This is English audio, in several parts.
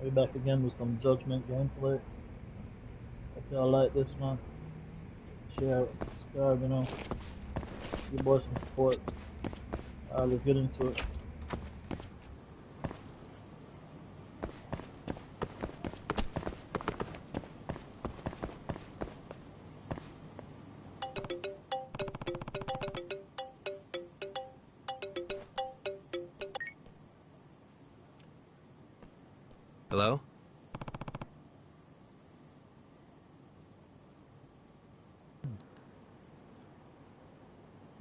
We back again with some Judgement gameplay. If y'all like this, man, share, subscribe, you know, give boys some support. Alright, let's get into it. Hello?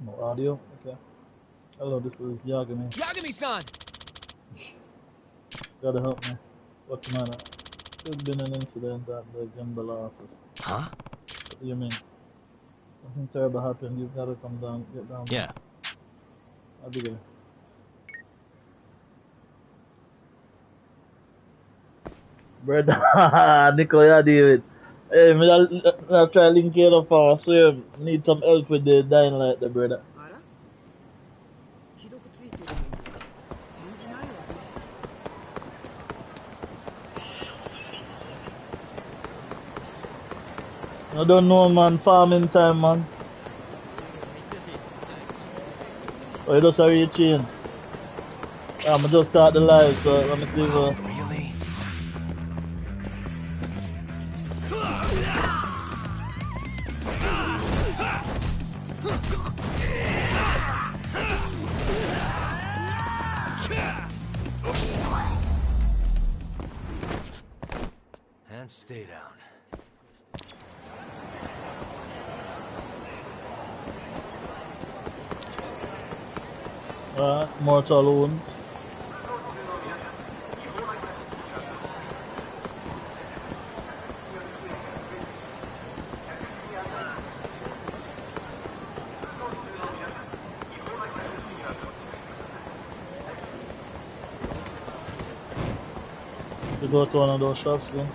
No audio? Okay. Hello, this is Yagami. Yagami-san! Gotta help me. What's the matter? There's been an incident at the Gimbal office. Huh? What do you mean? Something terrible happened. You've gotta come down, get down. Yeah. I'll be there. Brother, Nicola, David. Hey, I'll try to link it up. I swear, need some help with the dying light, there, brother. I don't know, man. Farming time, man. Oh, you just a reaching. I'm just start the live, so let me see. Really? And stay down. Mortal wounds. To go to one of those shops then.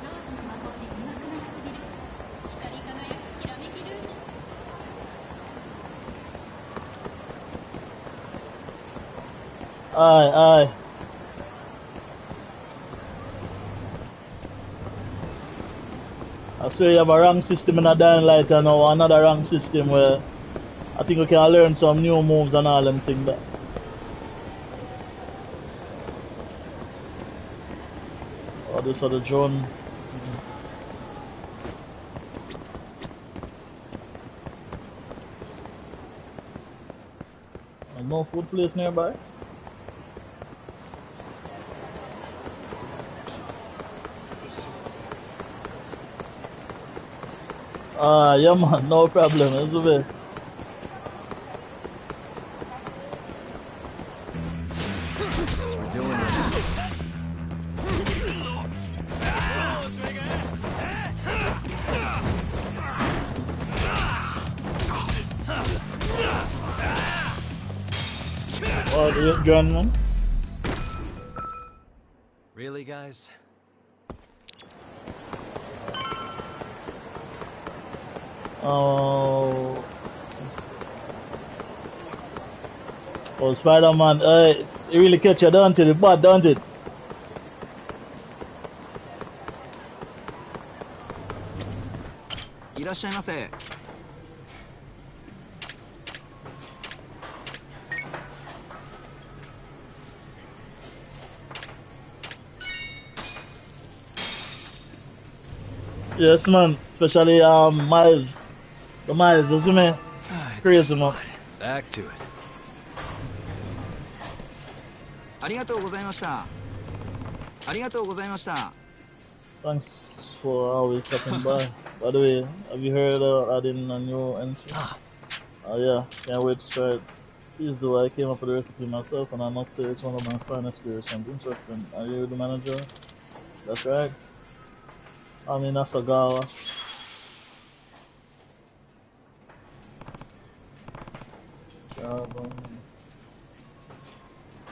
Aye. I swear you have a rank system in a dying light and now another rank system where I think we can learn some new moves and all them things that. Oh, this are the drone. No food place nearby? Yeah man, no problem, it's okay. Guess we're doing this. Oh, the gunman. Really, guys? Oh, Spider-Man, it really catch you, don't it? But don't it? Yes, man. Especially Miles. The Miles, you see me? Crazy, man. Back to it. Thanks for always stopping by. By the way, have you heard adding a new entry? Yeah, can't wait to try it. Please do. I came up with the recipe myself and I must say it's one of my finest creations. Interesting. Are you the manager? That's right. I'm in Asagawa.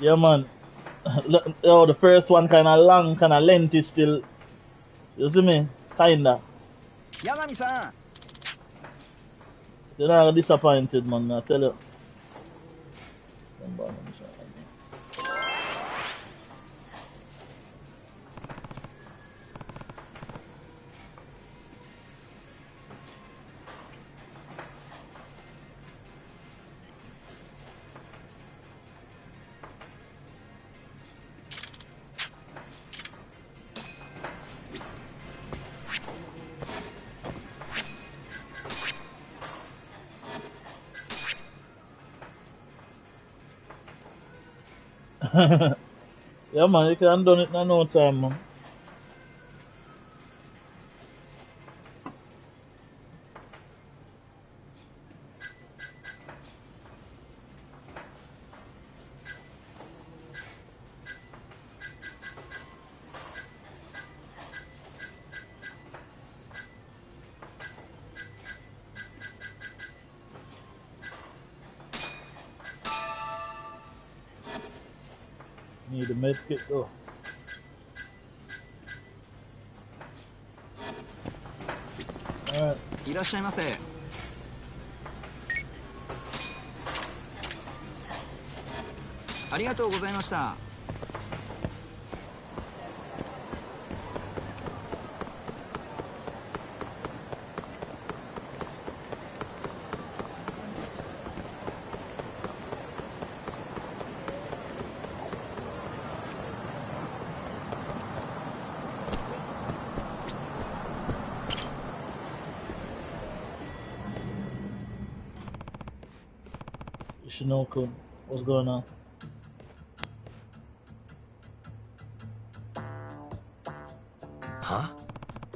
Yeah, man. Oh, the first one kind of long, kind of lengthy still. You see me? Kinda. Yagami-san! You're not disappointed, man, I tell you. Yeah, man, you can done it in no time, man. Need a med kit though. いらっしゃいませ。ありがとうございました。Shinoku, what's going on? Huh?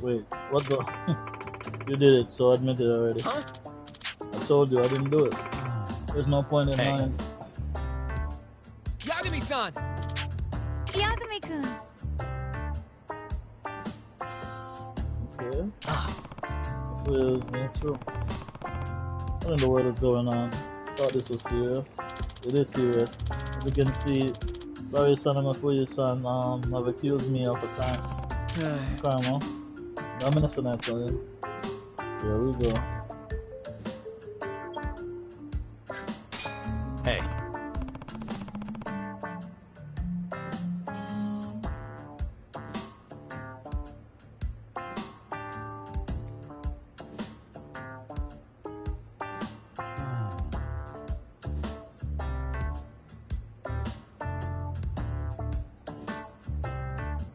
Wait, what the? You did it, so admit it already. Huh? I told you I didn't do it. There's no point in lying. Yagami-san! Yagami-kun. Okay. It is true. I don't know what is going on. Thought this was serious. It is serious. As you can see, Barry Sanamafuji-san have accused me of a crime. Huh? I'm innocent, I tell you. Here we go. Hey.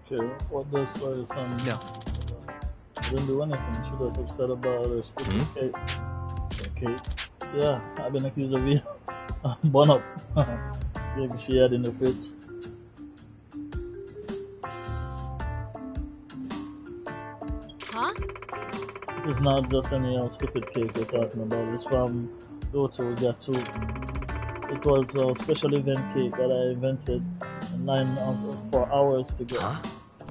Okay, what does son? No. She didn't do anything. She was upset about her stupid cake. Okay. Yeah, I've been accused of eating bun up. Yeah, she had in the fridge. Huh? This is not just any stupid cake we're talking about. It's from Doto Gatu. It was a special event cake that I invented in 4 hours to get. Huh?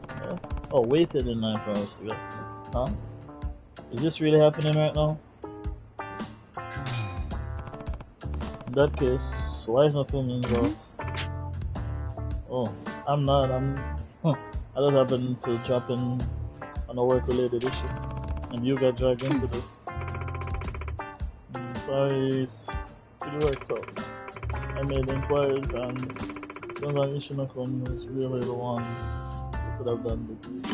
Yeah. Oh, waited in 9 hours to get. Huh? Is this really happening right now? In that case, why is my film involved? Oh, I'm not. I just happened to drop in on a work-related issue, and you got dragged into this. Sorry, it worked out. I made inquiries, and Gungan Ishinokun is really the one who could have done the deed.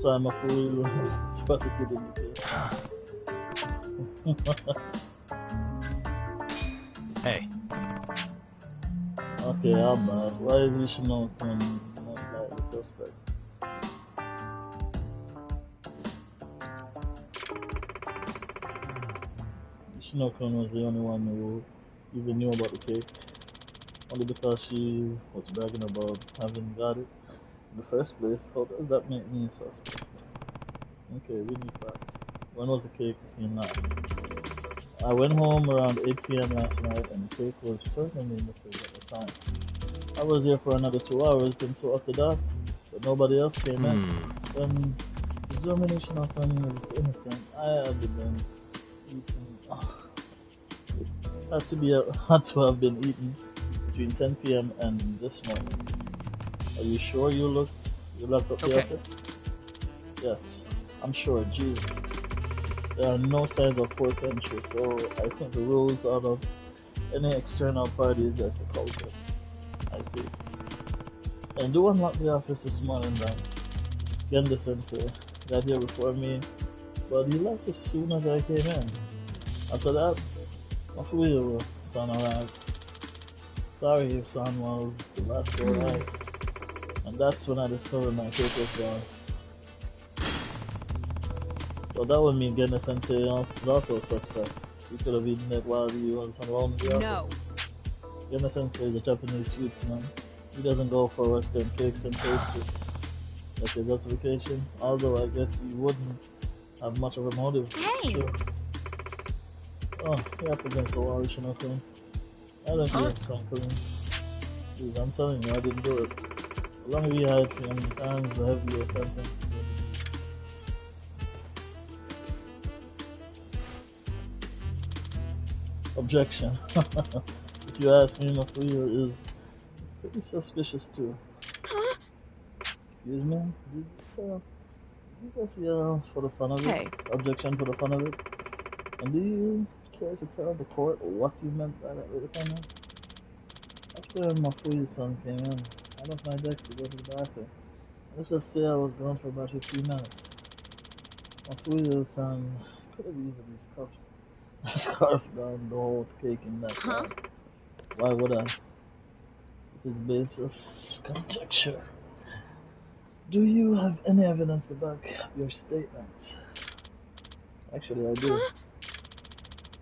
So I'm a fool who's prosecuted the case. Hey. Okay, I'm bad. Why is Ishinokun most likely suspect? Ishinokun was the only one who even knew about the cake. Only because she was bragging about having got it in the first place. How does that make me suspect? Okay, we need facts. When was the cake seen last? I went home around 8 PM last night and the cake was certainly in the fridge at the time. I was here for another 2 hours and so after that, but nobody else came in. Then the germination of him was innocent. I had been eaten. It had to have been eaten between 10 PM and this moment. Are you sure you locked up the office? Yes, I'm sure. Geez. There are no signs of forced entry, so I think the rules out of any external parties that's a culprit. I see. And do unlock the office this morning then. Genda Sensei got here before me, but he left as soon as I came in. After that, Mafuyo son arrived. Sorry if son was the last to arrive. And that's when I discovered my cake was gone. So that would mean Genda Sensei is also a suspect. He could have eaten it while he was around the office. No. Gemma Sensei is a Japanese sweets man. He doesn't go for Western cakes and pastries. That's his justification. Although I guess he wouldn't have much of a motive. Hey! Sure. Oh, he up against the wall, you should not clean. I don't think it's so clean. Please, I'm telling you, I didn't do it. The longer you hide from times, the heavier sentence. Objection. If you ask me, Mafuyo is pretty suspicious too. Huh? Excuse me? You just yell for the fun of it? Hey. Objection for the fun of it? And do you care to tell the court what you meant by that little comment? After Mafuyo's son came in, I left my desk to go to the bathroom. Let's just say I was gone for about 15 minutes. Mafuyo's son could have easily scarfed down the whole cake in that time. Why would I? This is baseless conjecture. Do you have any evidence to back up your statement? Actually, I do.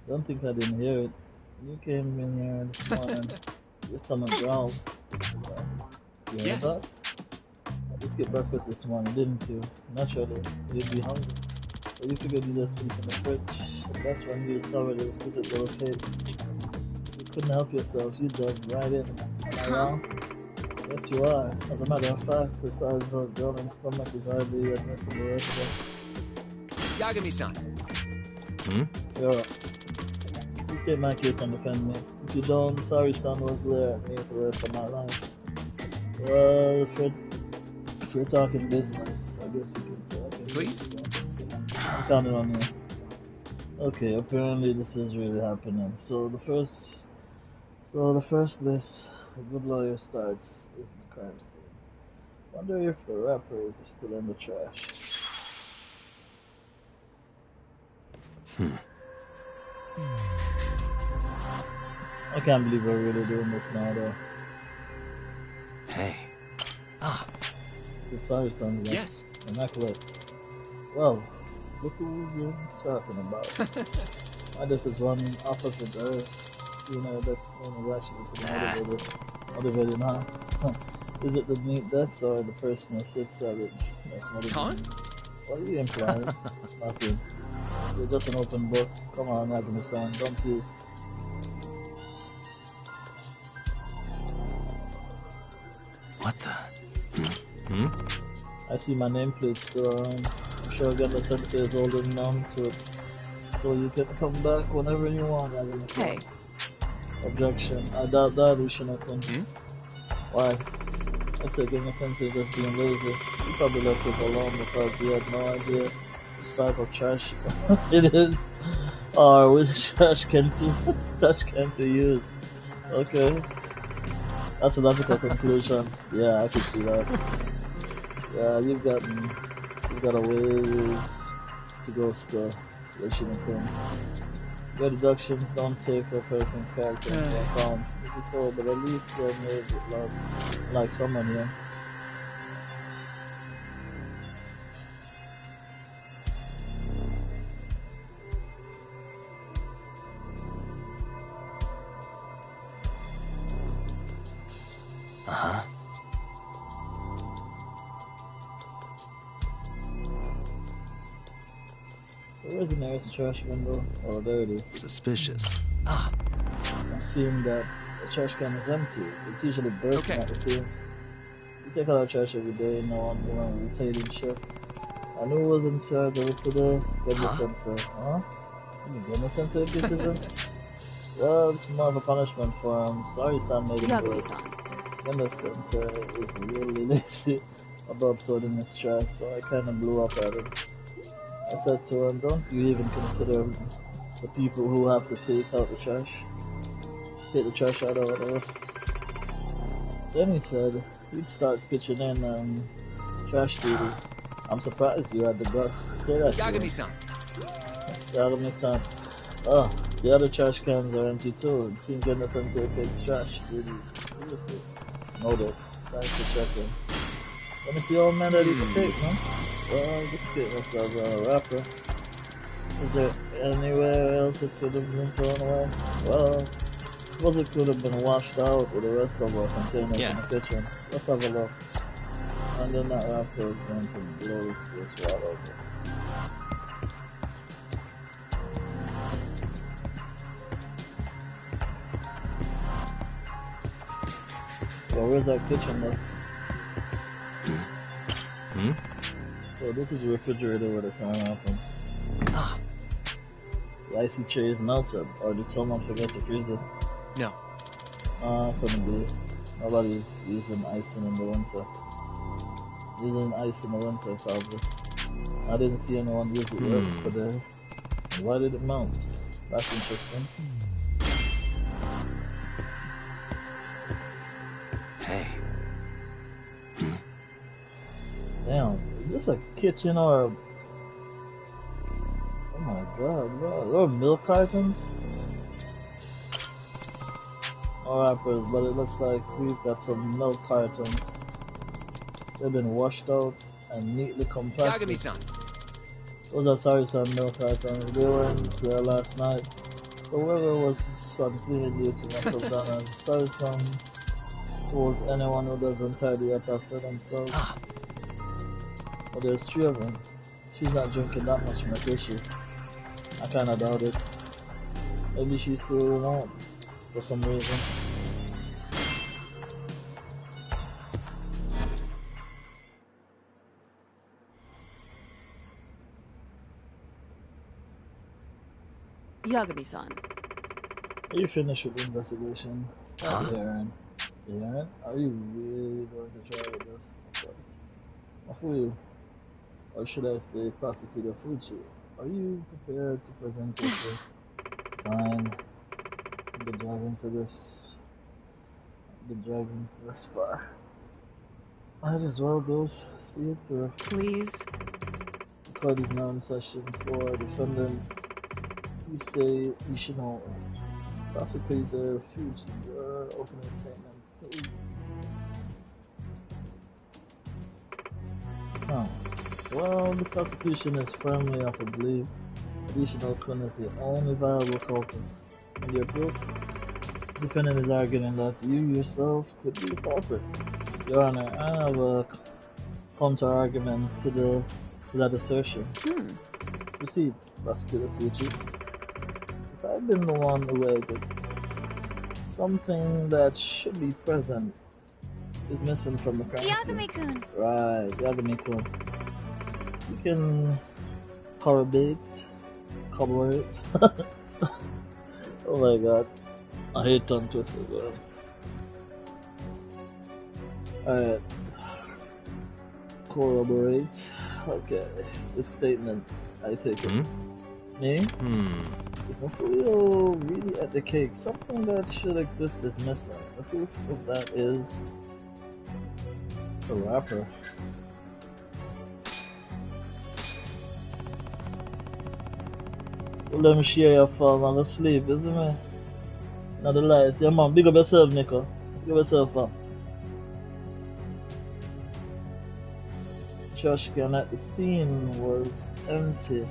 Don't think I didn't hear it. You came in here this morning. Your stomach growled. You heard that? I just skipped breakfast this morning, didn't you? Naturally, you'd be hungry. So you figured you just went in the fridge. And that's when you discovered it was because it was okay. You couldn't help yourself. You dug right in. Am I wrong? Yes, you are. As a matter of fact, the size of a growing stomach is hardly admissible resident. Yagami-san. You're up. Please state my case and defend me. If you don't, sorry son will glare at me for the rest of my life. Well, if you're talking business, I guess you can talk. Please? I'm counting on you. Okay, apparently this is really happening. So the first place a good lawyer starts is the crime scene. Wonder if the Rawplays is still in the trash. I can't believe we're really doing this now, though. Hey. The sorry son, Yes. immaculate. Well, look who you're talking about. This is one opposite Earth. You know, that's one is actually motivated, huh? Is it the neat decks or the person who sits savage? That's motivated. What are you implying? Nothing. You're just an open book. Come on, Agnes-san, don't tease. What the? I see my nameplate still around. I'm sure Ganda-sensei is holding on to it. So you can come back whenever you want, Agnes-san. Hey. Objection. I doubt that, Ushinakin. Why? I said Ganda-sensei is just being lazy. He probably left it alone because he had no idea which type of trash it is. Or which trash can to use. Okay. That's a logical conclusion. Yeah, I can see that. Yeah, you've got a ways to go still. Your deductions don't take a person's character into account. Maybe so, but at least they're made with love. Like someone here. Where's the nearest trash window? Oh, there it is. Suspicious. I'm seeing that the trash can is empty. It's usually bursting at the seams. You take out our trash every day, no one doing rotating shift. I knew who was in charge of it today. Ganda-sensei. Huh? You mean Ganda-sensei pieces in? Well, it's more of a punishment for him. Sorry, son made him do it. Ganda-sensei is really lazy about sorting his trash, so I kinda blew up at him. I said to him, don't you even consider the people who have to take out the trash? Take the trash out or whatever. Then he said he'd start pitching in trash duty. I'm surprised you had the guts to say that. Yagami-san. Yagami-san. Oh, the other trash cans are empty too. It seems Ganda-sensei takes trash duty seriously. Noted. Thanks for checking. Let me see old man that he can take, huh? Well, this kid must have a rapper. Is there anywhere else it could have been thrown away? Well, Suppose it could have been washed out with the rest of our containers Yeah. in the kitchen. Let's have a look. And then that raptor is going to blow this place right over. Well, where's our kitchen though? Hmm? So this is the refrigerator where the crime happened. The icy tray is melted, or did someone forget to freeze it? No. Couldn't be. Nobody's using icing in the winter. Using ice in the winter, probably. I didn't see anyone use it yesterday. Why did it melt? That's interesting. Hey. Damn, is this a kitchen or a... Oh my god, bro. There are milk cartons? No wrappers, but it looks like we've got some milk cartons. They've been washed out and neatly compacted. Yagami-san. Those are sorry-san milk cartons. They went there last night. So whoever was on cleaning duty must have done a sorry-san towards anyone who doesn't tidy up after themselves. But there's 3 of them. She's not drinking that much milk, is she? I kinda doubt it. Maybe she's still home for some reason. Yagami-san. Are you finished with the investigation? Stop Aaron. Aaron, are you really going to try with this? Of course. Not for you. Or should I say Prosecutor Fuji? Are you prepared to present your case? Fine. I've been driving to this far. Might as well go see it through. Please. The court is now in session for defendant. You say you should know. Prosecutor Fuji, your opening statement, please. Now, well, the prosecution is firmly of the belief additional Kun is the only viable culprit. In the proof, the defendant is arguing that you yourself could be the culprit. Your Honor, I have a counter-argument to that assertion. Proceed, Prosecutor Fuji. If I've been the one who acted, something that should be present is missing from the crime scene. Yagami-kun. Right, Yagami-kun. You can corroborate. Oh my god. I hate tongue twisters, man. Alright. Corroborate. Okay. This statement, I take it. Me? If Mafuyo really ate the cake, something that should exist is missing. The proof of that is the wrapper. Well, let me share your phone and sleep, isn't it? Not the lies. Yeah, man, big up yourself, Nico. Big up yourself, fam. Trash can at the scene was empty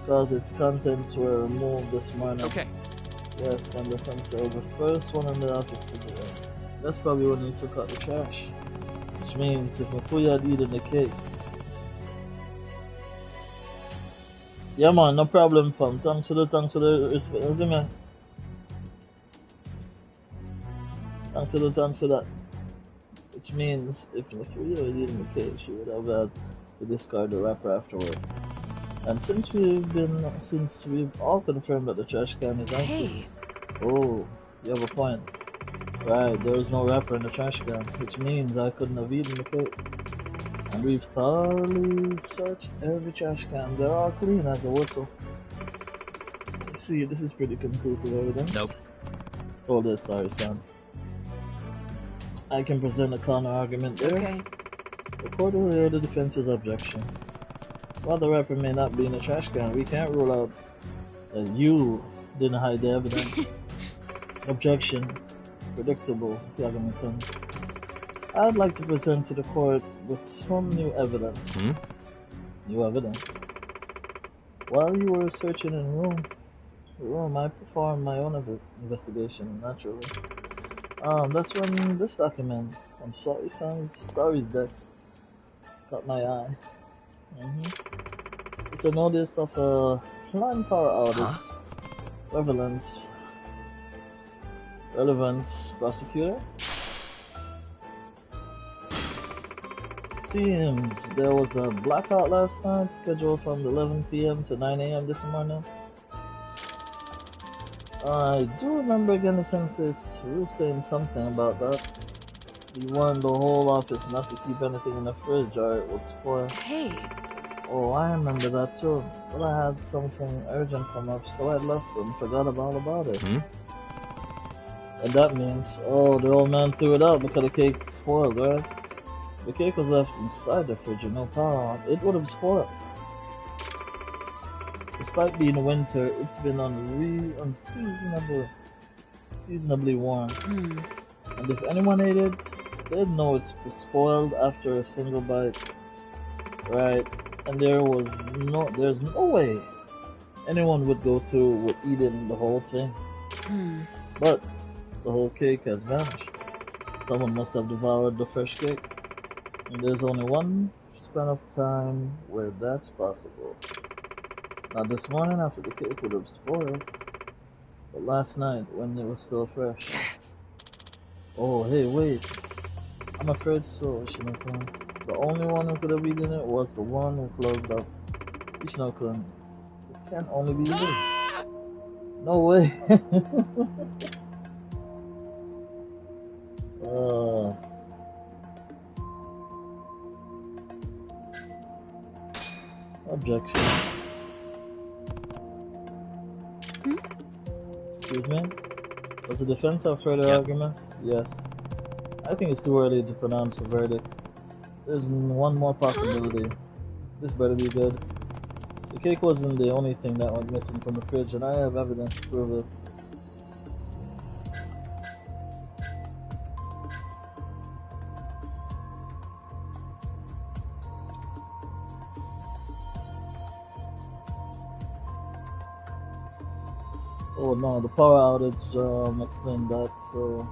because its contents were removed this morning. Okay. Yes, and the sensor was the first one in the office to do it. That's probably when you took out the trash. Which means if Mafuya had eaten the cake. Yeah man, no problem fam. Thanks for the respect. You see me? Thanks for that. Which means if Mafuya had eaten the cake, she would have had to discard the wrapper afterward. And since we've all confirmed that the trash can is empty. Hey. Oh, you have a point. Right, there was no wrapper in the trash can, which means I couldn't have eaten the cake. And we've thoroughly searched every trash can. They're all clean as a whistle. See, this is pretty conclusive evidence. Nope. Hold it, sorry, son. I can present a counter argument there. Okay. The court will hear the defense's objection. While the wrapper may not be in the trash can, we can't rule out that you didn't hide the evidence. Objection. Predictable, Yagami-kun. I'd like to present to the court with some new evidence. Hmm? New evidence? While you were searching in the room, room, I performed my own investigation, naturally. That's when this document on Sorry's deck caught my eye. It's a notice of a planned power outage. Relevance prosecutor? Seems there was a blackout last night scheduled from 11 p.m. to 9 a.m. this morning. I do remember again the Sensei saying something about that. He warned the whole office not to keep anything in the fridge or it would spoil. Hey. Oh, I remember that too. But I had something urgent come up, so I left and forgot about it. And that means, oh, the old man threw it out because the cake spoiled, right? The cake was left inside the fridge with no power on. It would have spoiled. Despite being winter, it's been unseasonably warm. And if anyone ate it, they'd know it's spoiled after a single bite. Right? And there's no way anyone would go through with eating the whole thing. But the whole cake has vanished. Someone must have devoured the fresh cake. And there's only one span of time where that's possible. Not this morning after the cake would have spoiled, but last night when it was still fresh. Oh, hey, wait. I'm afraid so, Ishinokun. The only one who could have eaten it was the one who closed up. Ishinokun. It can only be you. No way. Objection. Excuse me? Does the defense have further arguments? Yes. I think it's too early to pronounce a verdict. There's one more possibility. This better be good. The cake wasn't the only thing that went missing from the fridge, and I have evidence to prove it. Oh no, the power outage explained that, so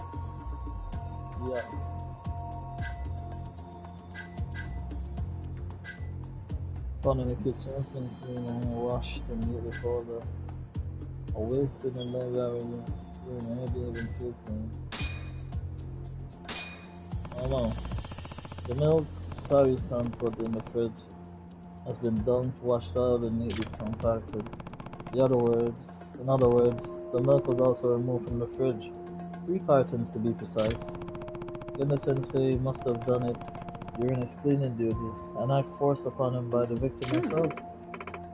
yeah. Found in the kitchen, and washed immediately for a waste bin and maybe even too clean. Oh no. The milk Sorry-san put in the fridge has been dumped, washed out, and neatly compacted. In other words, the milk was also removed from the fridge. 3 cartons to be precise. Genda Sensei must have done it during his cleaning duty, an act forced upon him by the victim herself.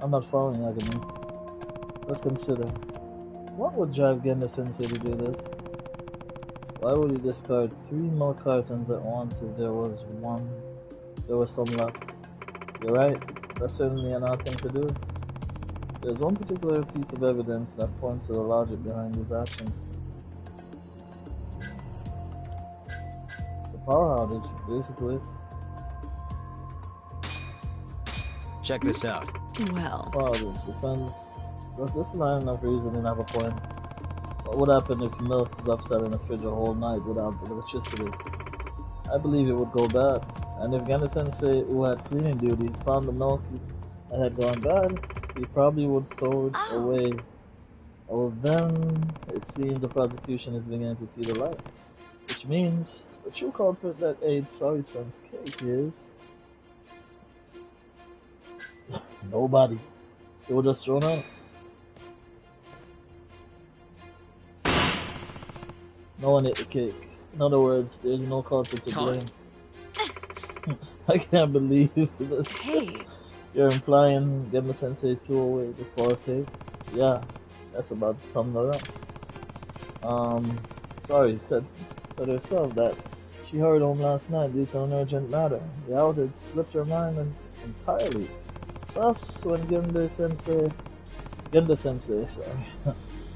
I'm not following, Agami. Let's consider. What would drive Genda Sensei to do this? Why would he discard 3 milk cartons at once if there was some left? You're right, that's certainly an odd thing to do. There's one particular piece of evidence that points to the logic behind his actions. The power outage, basically. Check this out. Well. Power outage, defense. Does this line of reasoning have a point? What would happen if milk is upset in the fridge a whole night without electricity? I believe it would go bad. And if Genda Sensei, who had cleaning duty, found the milk that had gone bad, he probably would throw it away. Well then, it seems the prosecution is beginning to see the light. Which means, the true culprit that ate Sorry-san's cake is... nobody. They were just thrown out. No one ate the cake. In other words, there's no culprit to blame. I can't believe this. Hey. You're implying Genda Sensei threw away this power cake? Yeah, that's about to sum it up. Sorry, said herself that she hurried home last night due to an urgent matter. The outage slipped her mind entirely. Thus, when Genda Sensei,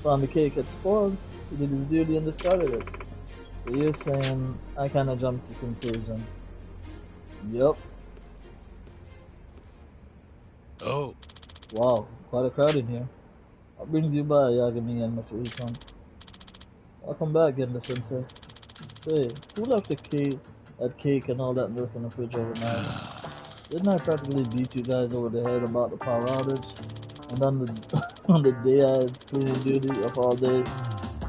found the cake had spoiled, he did his duty and discarded it. So you're saying I kinda jumped to conclusions. Yup. Oh. Wow, quite a crowd in here. What brings you by, Yagami and Mafurikon? Welcome back, Genda Sensei. Say, who left that cake and all that milk in the fridge overnight? Didn't I practically beat you guys over the head about the power outage? And on the on the day I had cleaning duty of all days,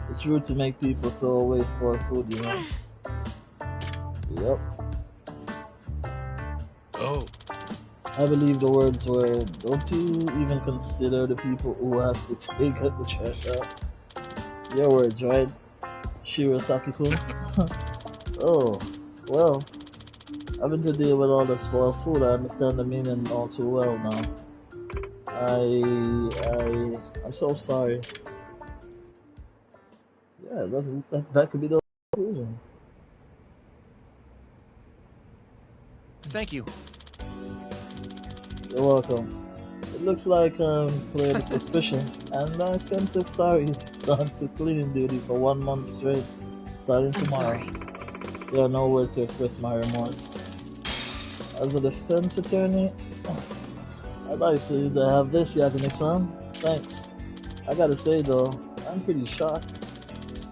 it's rude to make people throw away spoiled food, you know? Yep. Oh. I believe the words were, don't you even consider the people who have to take out the trash out? Your words, right? Shirosaki-kun? Oh, well, having to deal with all the spoiled food, I understand the meaning all too well now. I'm so sorry. Yeah, that could be the conclusion. Thank you. You're welcome. It looks like clear the suspicion, and I sense a sorry on to cleaning duty for 1 month straight, starting tomorrow. I'm sorry. There are no words to express my remorse. As a defense attorney, I'd like to have this, Yagami-san. Thanks. I gotta say though, I'm pretty shocked.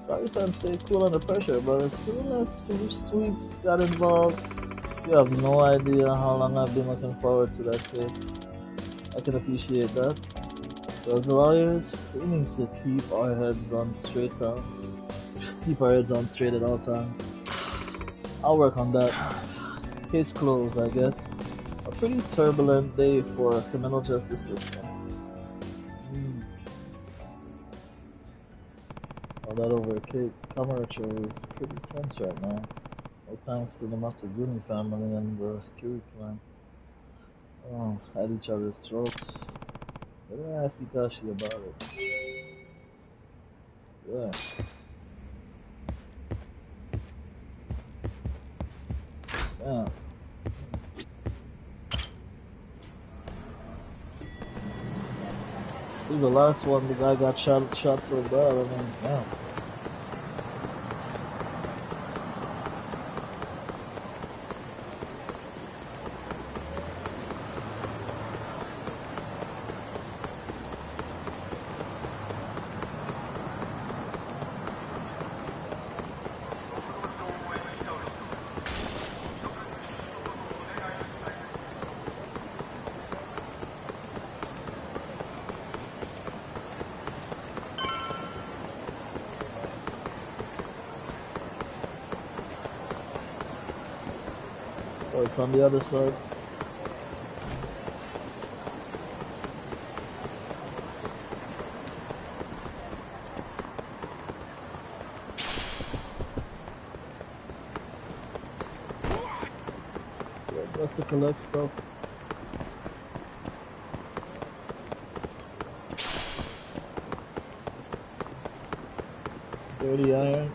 Sorry-san stayed cool under pressure, but as soon as Sweets got involved, you have no idea how long I've been looking forward to that case. I can appreciate that. So as lawyers, we need to keep our heads on straight at all times. I'll work on that. Case closed, I guess. A pretty turbulent day for a criminal justice system. All that over a cake. Camaraderie is pretty tense right now. No thanks to the Matsugumi family and the Kiri clan. Oh, at each other's throats. Let me ask Ikashi about it. Yeah. Yeah. See, the last one, the guy got shot so bad, I mean, damn. Oh, it's on the other side. Yeah, just to collect stuff. Dirty iron.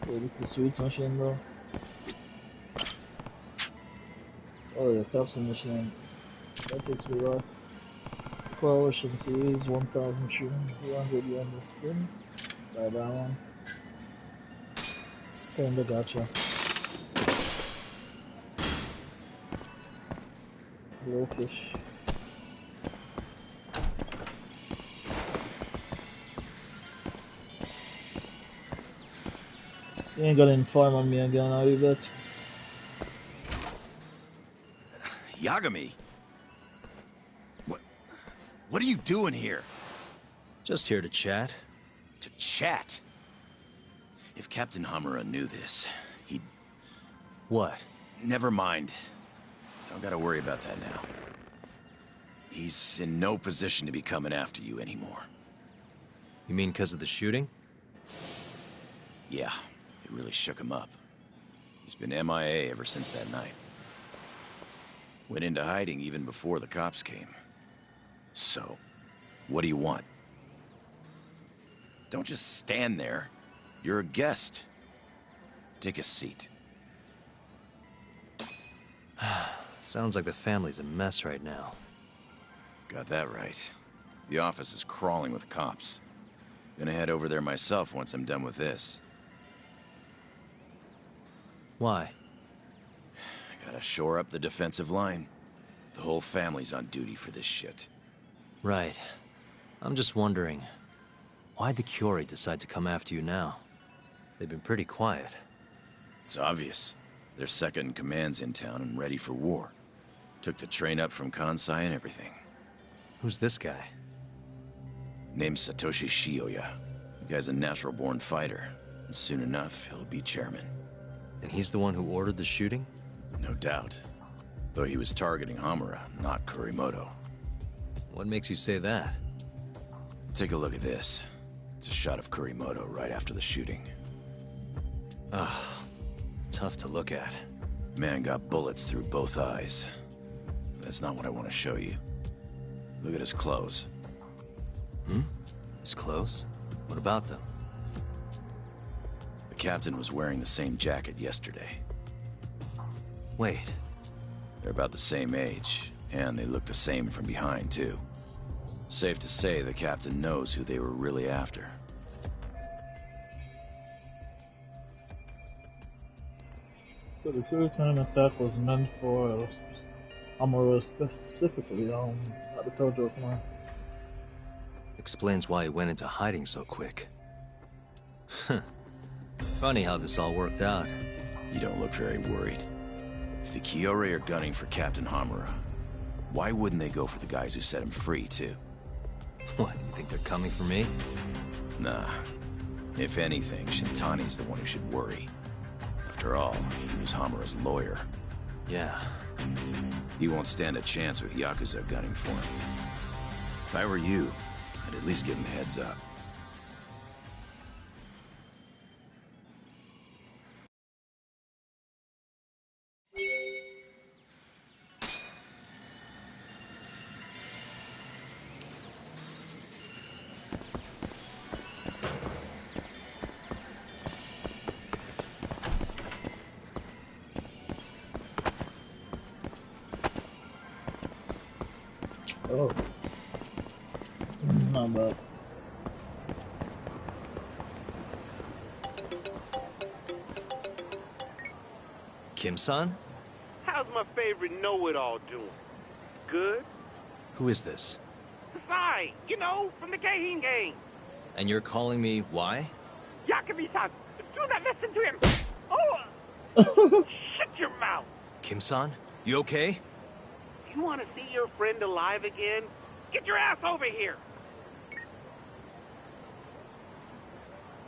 Wait, this is the sweets machine though. Oh yeah, capsule machine. That takes me off. Coalition series 1,300 yen to spin. Buy that one. Kinda gotcha. Little fish. You ain't gonna inform on me again, are you, bitch? Yagami? What are you doing here? Just here to chat. To chat? If Captain Hamura knew this, he'd... What? Never mind. Don't gotta worry about that now. He's in no position to be coming after you anymore. You mean because of the shooting? Yeah, it really shook him up. He's been MIA ever since that night. Went into hiding even before the cops came. So, what do you want? Don't just stand there. You're a guest. Take a seat. Sounds like the family's a mess right now. Got that right. The office is crawling with cops. Gonna head over there myself once I'm done with this. Why? Gotta shore up the defensive line. The whole family's on duty for this shit. Right. I'm just wondering, why'd the Curie decide to come after you now? They've been pretty quiet. It's obvious. Their second in command's in town and ready for war. Took the train up from Kansai and everything. Who's this guy? Name's Satoshi Shioya. The guy's a natural-born fighter. And soon enough, he'll be chairman. And he's the one who ordered the shooting? No doubt. Though he was targeting Hamura, not Kurimoto. What makes you say that? Take a look at this. It's a shot of Kurimoto right after the shooting. Ugh. Tough to look at. Man got bullets through both eyes. That's not what I want to show you. Look at his clothes. His clothes? What about them? The captain was wearing the same jacket yesterday. Wait. They're about the same age, and they look the same from behind, too. Safe to say the captain knows who they were really after. So the Kuritan attack was meant for Hamura specifically, not the Tojo command. Explains why he went into hiding so quick. Funny how this all worked out. You don't look very worried. If the Kiore are gunning for Captain Hamura, why wouldn't they go for the guys who set him free, too? What, you think they're coming for me? Nah. If anything, Shintani's the one who should worry. After all, he was Hamura's lawyer. Yeah. He won't stand a chance with Yakuza gunning for him. If I were you, I'd at least give him a heads up. Oh. Not bad. Kim-san? How's my favorite know-it-all doing? Good? Who is this? Sai, you know, from the Keihin gang. And you're calling me why? Yakubi-san, do not listen to him. Oh! Shut your mouth. Kim-san? You okay? You want to see your friend alive again? Get your ass over here.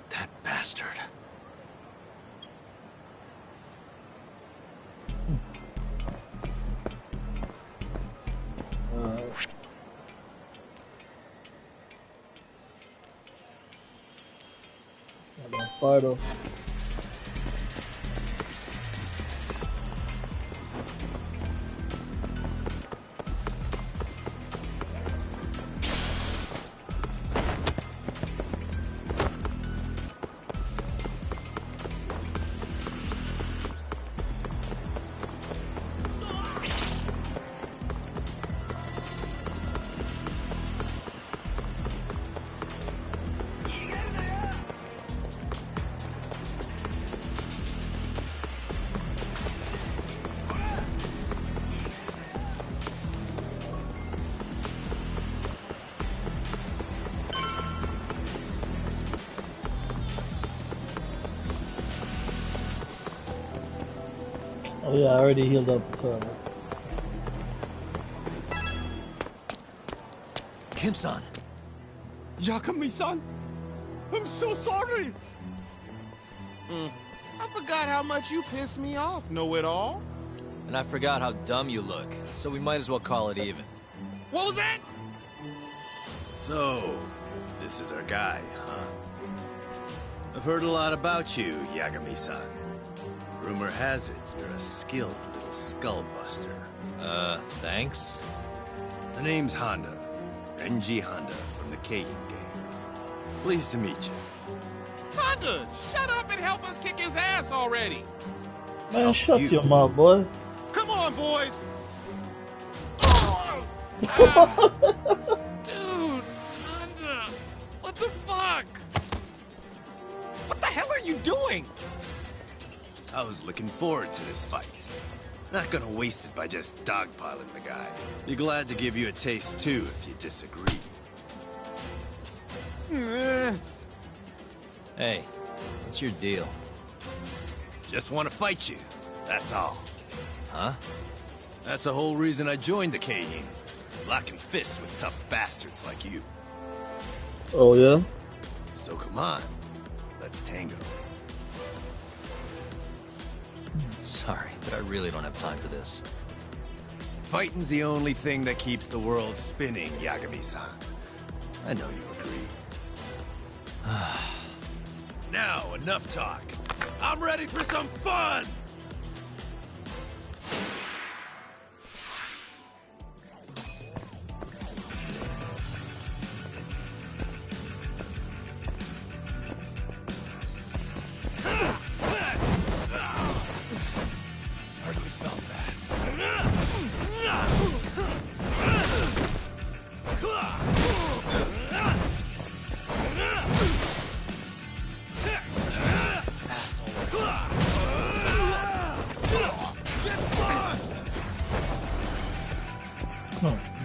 That bastard. Not gonna fire though. Oh yeah, I already healed up, so. Kim-san! Yakami-san, I'm so sorry. I forgot how much you pissed me off, know-it-all. And I forgot how dumb you look, so we might as well call it even. What was that? So, this is our guy, huh? I've heard a lot about you, Yagami-san. Rumor has it you're a skilled little skull-buster. Thanks? The name's Honda. Renji Honda from the Keihin gang. Pleased to meet you. Honda, shut up and help us kick his ass already. Man, shut your mouth, boy. Come on, boys. Oh, Dude, Honda, what the fuck? you doing? I was looking forward to this fight. Not gonna waste it by just dogpiling the guy. Be glad to give you a taste too if you disagree. Hey, what's your deal? Just want to fight you, that's all. Huh? That's the whole reason I joined the Keihin. Locking fists with tough bastards like you. Oh yeah? So come on, let's tango. Sorry, but I really don't have time for this. Fighting's the only thing that keeps the world spinning, Yagami-san. I know you agree. Now, enough talk. I'm ready for some fun! Hardly felt that.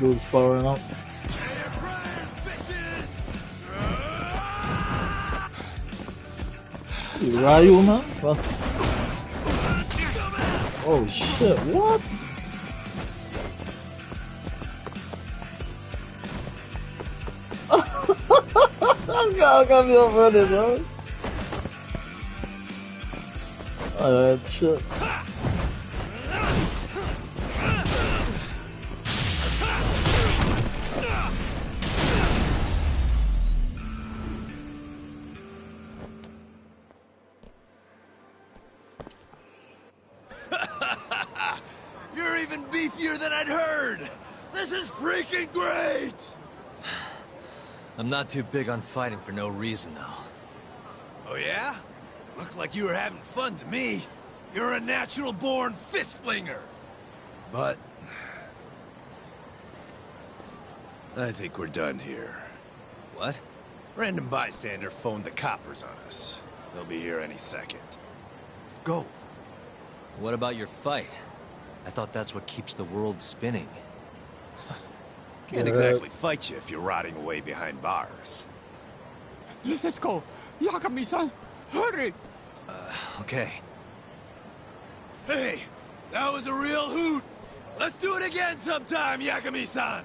Dude's powering up. Ryu, man? What? Oh shit, what? God, got me over this, bro. Alright, shit. You're even beefier than I'd heard! This is freaking great! I'm not too big on fighting for no reason, though. Oh yeah? Looked like you were having fun to me. You're a natural-born fist-flinger. But... I think we're done here. What? Random bystander phoned the coppers on us. They'll be here any second. Go. What about your fight? I thought that's what keeps the world spinning. Can't exactly fight you if you're rotting away behind bars. Let's go. Yagami-san, hurry. Okay. Hey, that was a real hoot! Let's do it again sometime, Yagami-san!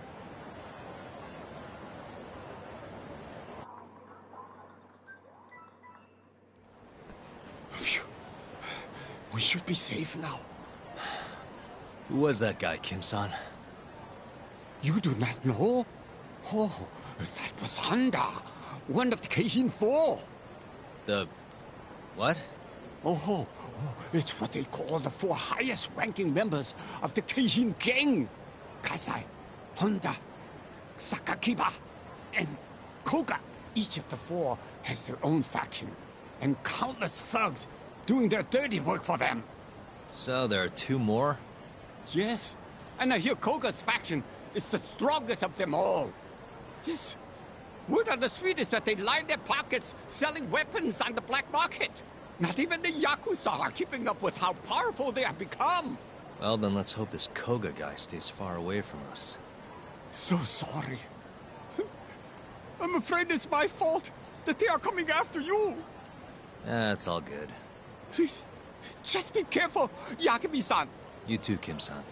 Phew. We should be safe now. Who was that guy, Kim-san? You do not know? Oh, that was Honda, one of the Keihin 4. The... what? Oh, it's what they call the 4 highest-ranking members of the Keihin gang. Kasai, Honda, Sakakiba, and Koga. Each of the 4 has their own faction, and countless thugs doing their dirty work for them. So there are 2 more? Yes, and I hear Koga's faction is the strongest of them all. Yes, word on the street is that they line their pockets selling weapons on the black market. Not even the Yakuza are keeping up with how powerful they have become. Well, then let's hope this Koga guy stays far away from us. So sorry. I'm afraid it's my fault that they are coming after you. It's all good. Please, just be careful, Yagami-san. You too, Kim-san.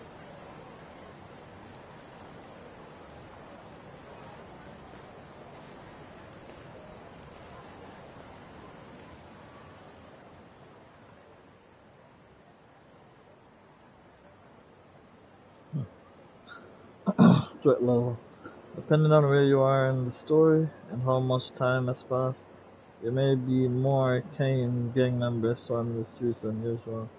Threat level. Depending on where you are in the story and how much time has passed, there may be more Kane gang members swarming the streets than usual.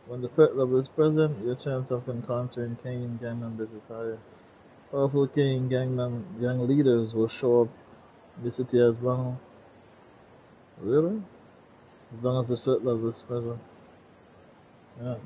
When the threat level is present, your chance of encountering Kane gang members is higher. Powerful Kane gang leaders will show up in the city as long as the threat level is present. Yeah.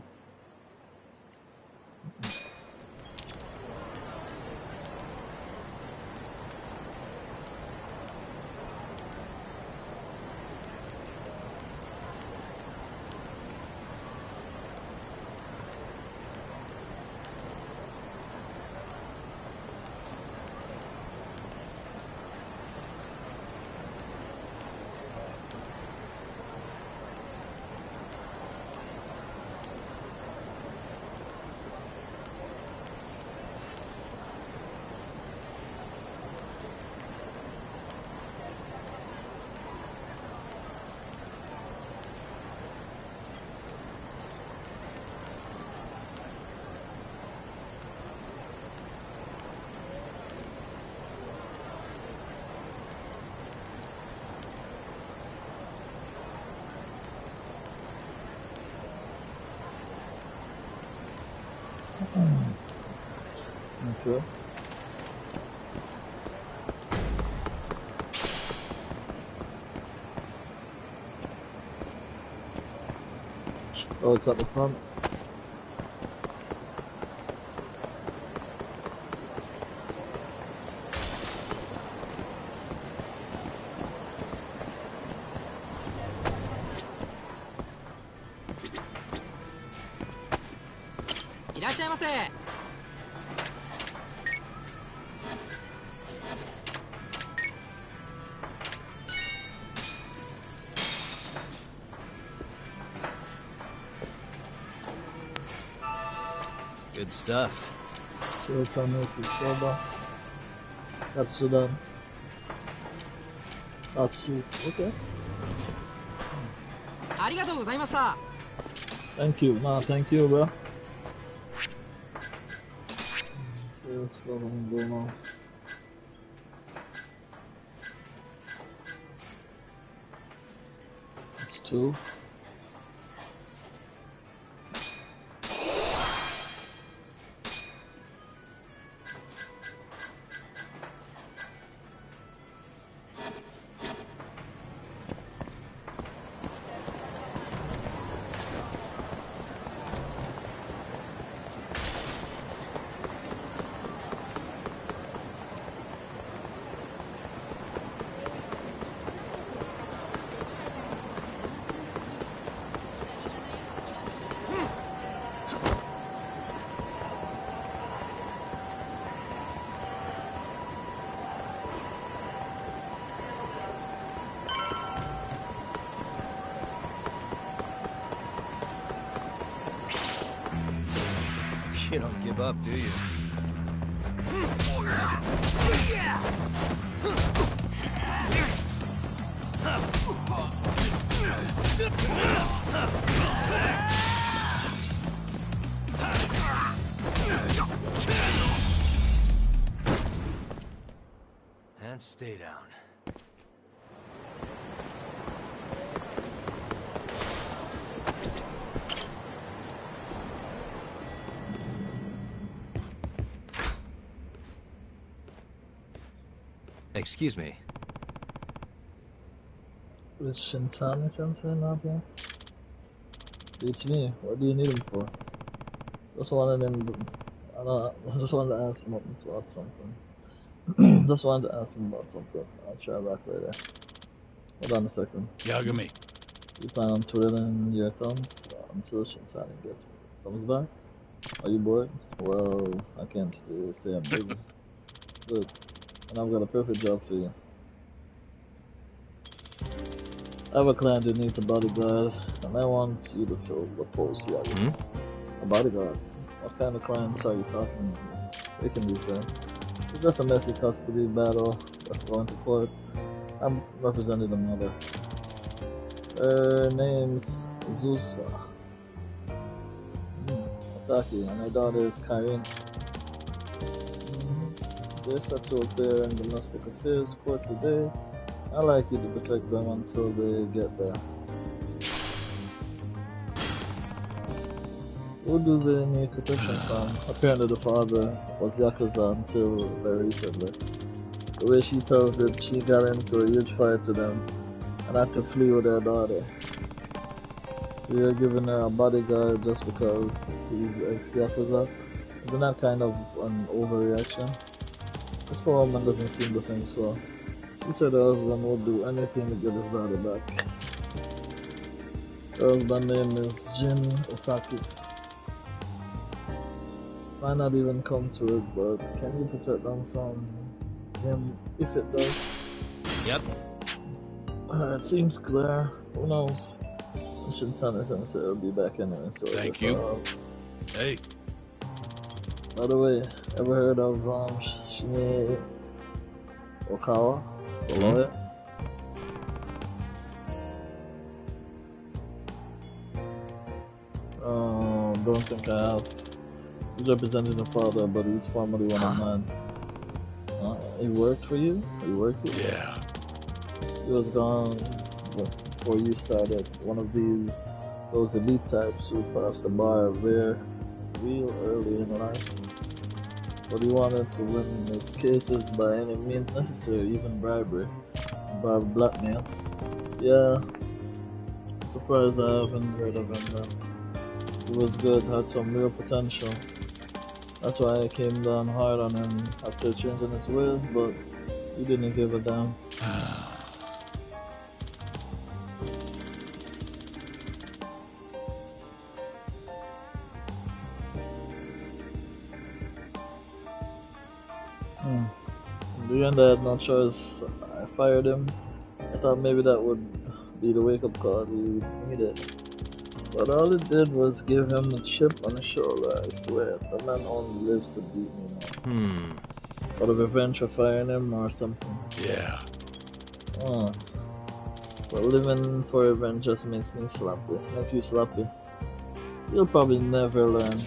RawplayThrough. Oh, it's at the front. Good stuff. So it's on soba. That's Sudan. That's soup. Okay. Thank you. Nah, thank you, bro. So let's go and go now. It's 2. You don't give up, do you? And stay down. Excuse me. Is Shintani Sensei not here? It's me. What do you need him for? Just wanted him. I just wanted to ask him about something. Just wanted to ask him about something. I'll try back later. Hold on a second. Yagami. You plan on twiddling your thumbs until Shintani comes back? Are you bored? Well, I can't stay. I'm busy. Good. And I've got a perfect job for you. I have a client who needs a bodyguard, and I want you to fill the post here. A bodyguard? What kind of clients are you talking about? They can be fair. It's just a messy custody battle that's going to court. I'm representing the mother. Her name's Zusa. Ataki, and her daughter is Karin. They're set to appear in domestic affairs court today. I'd like you to protect them until they get there. Who do they need protection from? Apparently the father was Yakuza until very recently. The way she tells it, she got into a huge fight to them and had to flee with her daughter. You're giving her a bodyguard just because he's ex-Yakuza? Isn't that kind of an overreaction? This poor woman doesn't seem to think so. She said her husband would do anything to get his daughter back. Her husband's name is Jin Otaki. Might not even come to it, but can you protect them from him if it does? Yep. It seems clear. Who knows? Shintani Sensei will be back anyway, so Thank you. Hey. By the way, ever heard of Shinei Okawa, the lawyer? Don't think I have. He's representing the father, but he's formerly one of mine. He worked for you? He worked here? Yeah. He was gone before you started. One of those elite types who passed the bar real early in life. but he wanted to win his cases by any means necessary, even bribery, by blackmail. Yeah, I'm surprised I haven't heard of him then. He was good, had some real potential. That's why I came down hard on him after changing his ways, but he didn't give a damn. In the end, I had no choice. I fired him. I thought maybe that would be the wake-up call he needed. But all it did was give him a chip on the shoulder, I swear. The man only lives to beat me now. Out of revenge for firing him or something. Yeah. Oh. But living for revenge just makes me sloppy. Makes you sloppy. You'll probably never learn.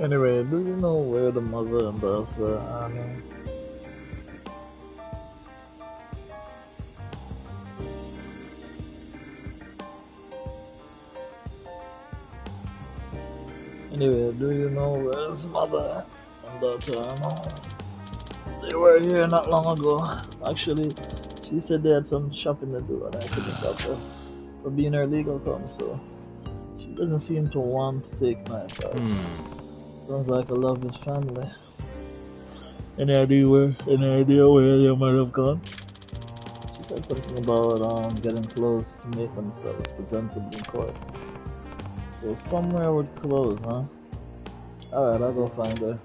Anyway, do you know where the mother and daughter are now? Anyway, do you know where his mother and daughter are now? They were here not long ago. Actually, she said they had some shopping to do and I couldn't stop her for being her legal counsel. She doesn't seem to want to take my advice. Sounds like a lovely family. Any idea where your mother have gone? She said something about getting close to make themselves presentable in court. So somewhere would close, huh? Alright, I'll go find her.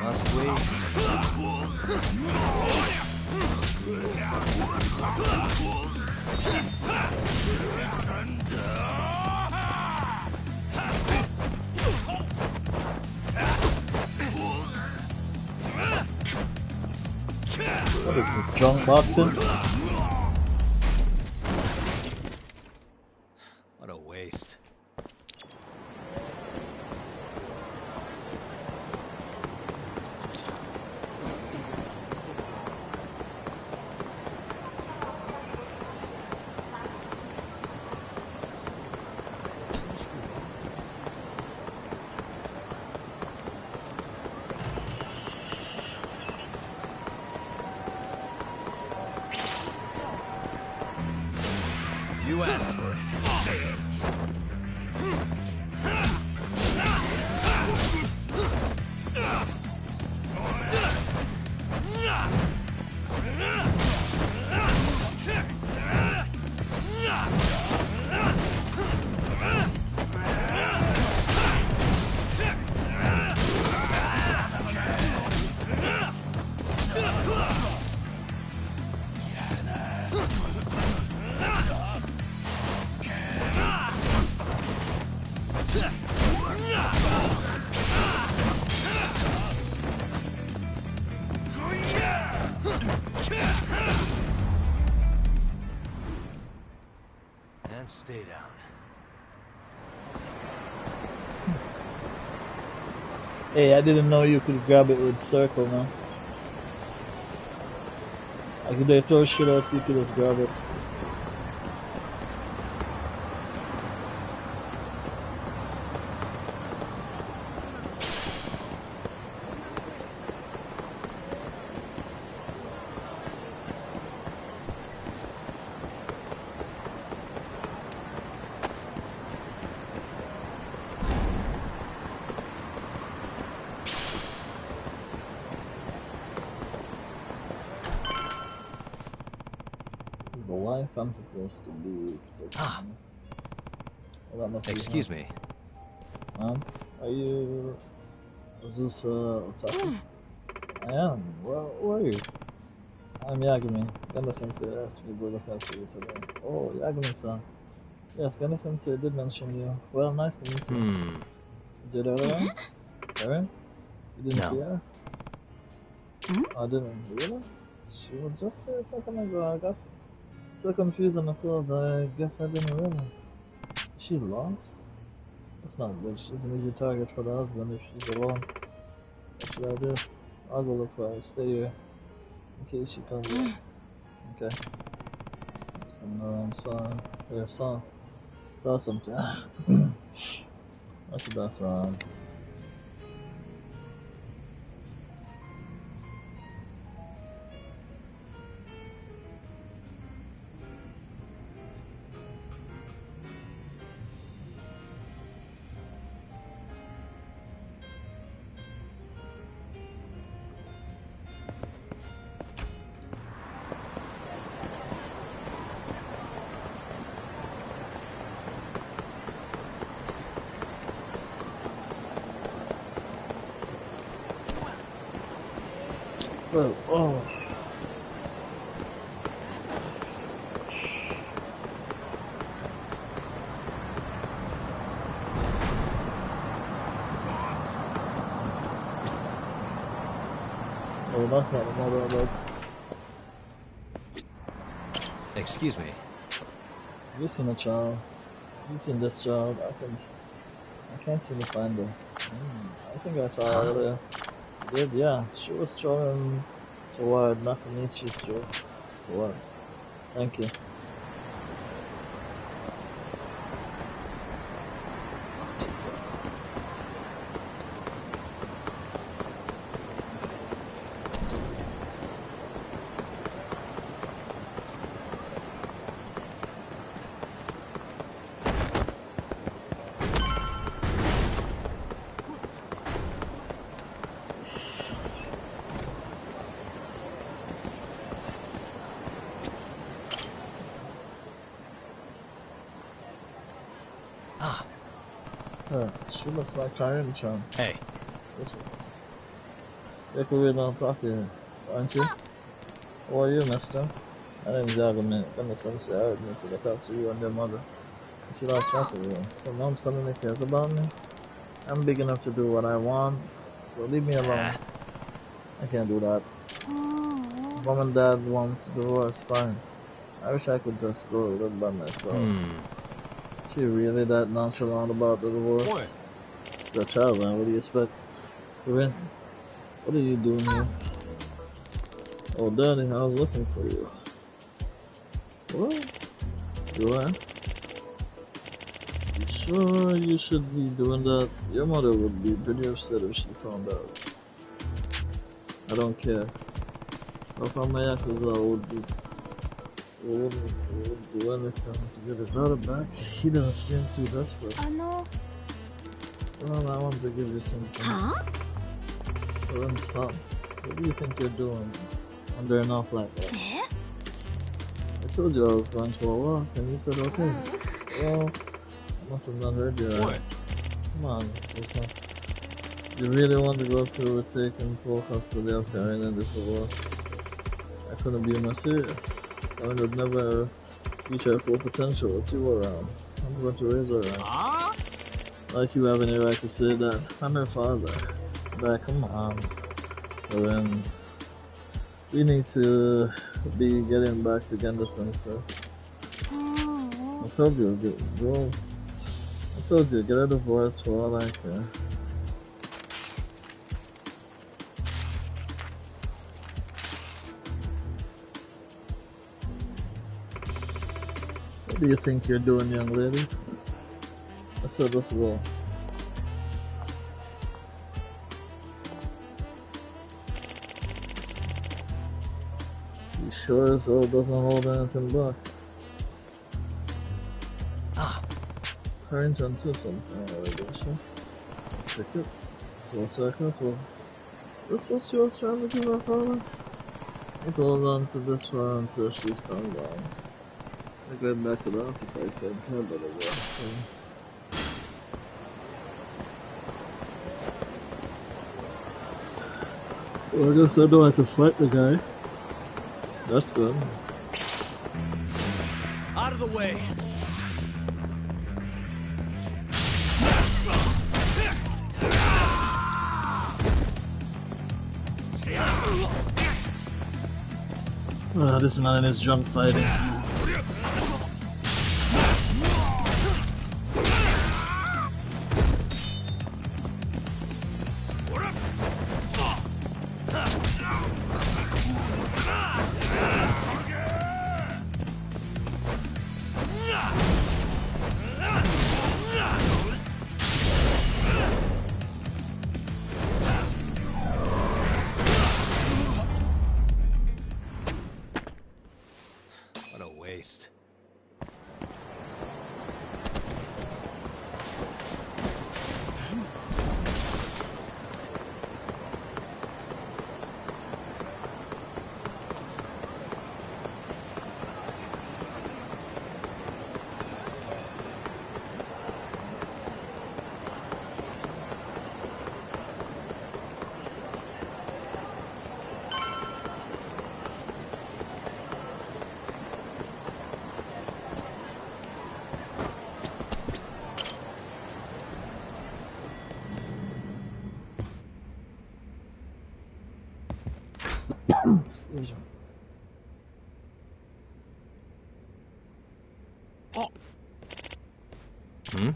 Must wait. What is this, drunk boxing? What a waste. You asked for it. Say it. And stay down. Hey, I didn't know you could grab it with circle now. Like if they throw shit at you, you can just grab it. I'm supposed to be protecting. Well, that must be Excuse me. Are you Zeus Otaku? I am. Well, who are you? I'm Yagami. Ganda Sensei asked me to look after you today. Oh, Yagami-san. Yes, Ganda Sensei did mention you. Well, nice to meet you. Is your daughter around? Karen? You didn't see her? I didn't. Really? She was just there a second ago. I got so confused on the clothes, I guess I didn't realize. Is she lost? That's not good. She's an easy target for the husband if she's alone. What should I do? I'll go look for her. Stay here. In case she comes back. Okay. Saw something. What should I saw? Well, oh. Oh, that's not the mother of it. Excuse me. Have you seen a child? Have you seen this child? I can't seem to find her. I think I saw her earlier. Did, yeah. She was throwing toward Nakamichi's throw. Toward. Thank you. She looks like Karen-chan. Hey. You could read on top here, aren't you? Who are you, mister? My name's Yagami. Ganda Sensei hired me to look after you and your mother. She lost track of you. So mom suddenly cares about me? I'm big enough to do what I want, so leave me alone. I can't do that. Mom and dad want to divorce, fine. I wish I could just go live by myself. She really that nonchalant about the divorce? Boy. The child, man, what do you expect? Corinne, what are you doing here? Oh, Daddy, I was looking for you. What? Do I? You sure you should be doing that? Your mother would be pretty upset if she found out. I don't care. How come my Yakuza would do anything to get his daughter back? He doesn't seem too desperate. Well, I want to give you something. Then stop. What do you think you're doing under an off like that? I told you I was going for a walk, and you said okay. Well, I must have not heard you right. Come on, Susan. You really want to go through with taking full custody of Karen and this divorce? I couldn't be more serious. Karen would never reach her full potential with you around. I'm going to raise her right. Like you have any right to say that. I'm her father. But come on. Karen. We need to be getting back to Ganda Sensei. I told you, get a divorce for all I care. do you think you're doing, young lady? I said let's go. You sure as hell doesn't hold anything back. Harrington too something already. Check it. 2 seconds. Was this what she was trying to do, my father? Let's hold on to this one until she's calmed down. I go back to the office, I think. I better go. So I guess I don't have to fight the guy. That's good. Out of the way. This man is drunk fighting.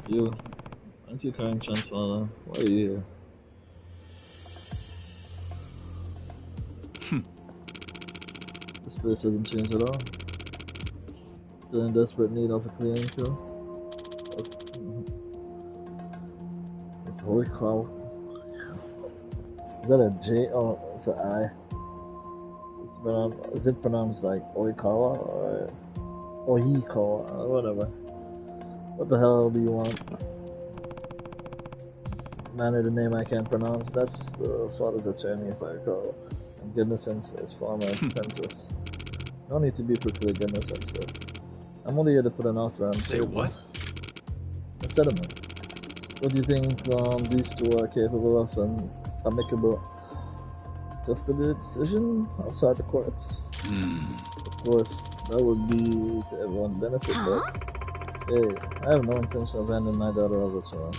You, anti-crime transfer, why are you here? This place doesn't change at all. Still in desperate need of a cleaning crew. It's holy cow. Is that a J? Oh, it's an I. It's pronounced, is it pronounced like Oikawa or Ohikawa or whatever? What the hell do you want? Man of the name I can't pronounce. That's the father's attorney, if I recall. And goodness and his former apprentice. No need to be quickly, goodness and stuff. I'm only here to put an offer on. Say what? A settlement. What do you think these two are capable of an amicable custody decision outside the courts? Of course, that would be to everyone's benefit, but hey, I have no intention of handing my daughter over to her.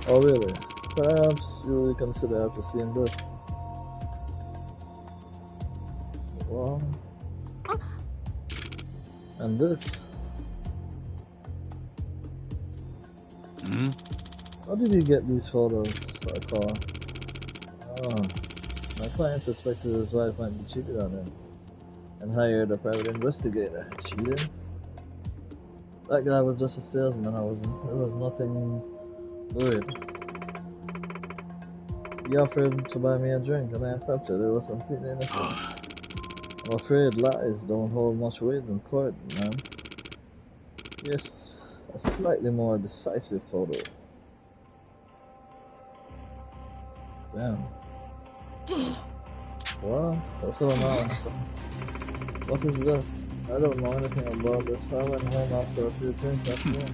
Oh really? Perhaps you will consider after seeing this. Well, and this. How did you get these photos, Arcor? Oh, my client suspected his wife might be cheated on him and hired a private investigator. Cheated? That guy was just a salesman. It was nothing weird. He offered to buy me a drink and I accepted. It was completely innocent. I'm afraid lies don't hold much weight in court, man. Yes, a slightly more decisive photo. Damn. Well, that's what I'm on. What is this? I don't know anything about this. I went home after a few drinks after all.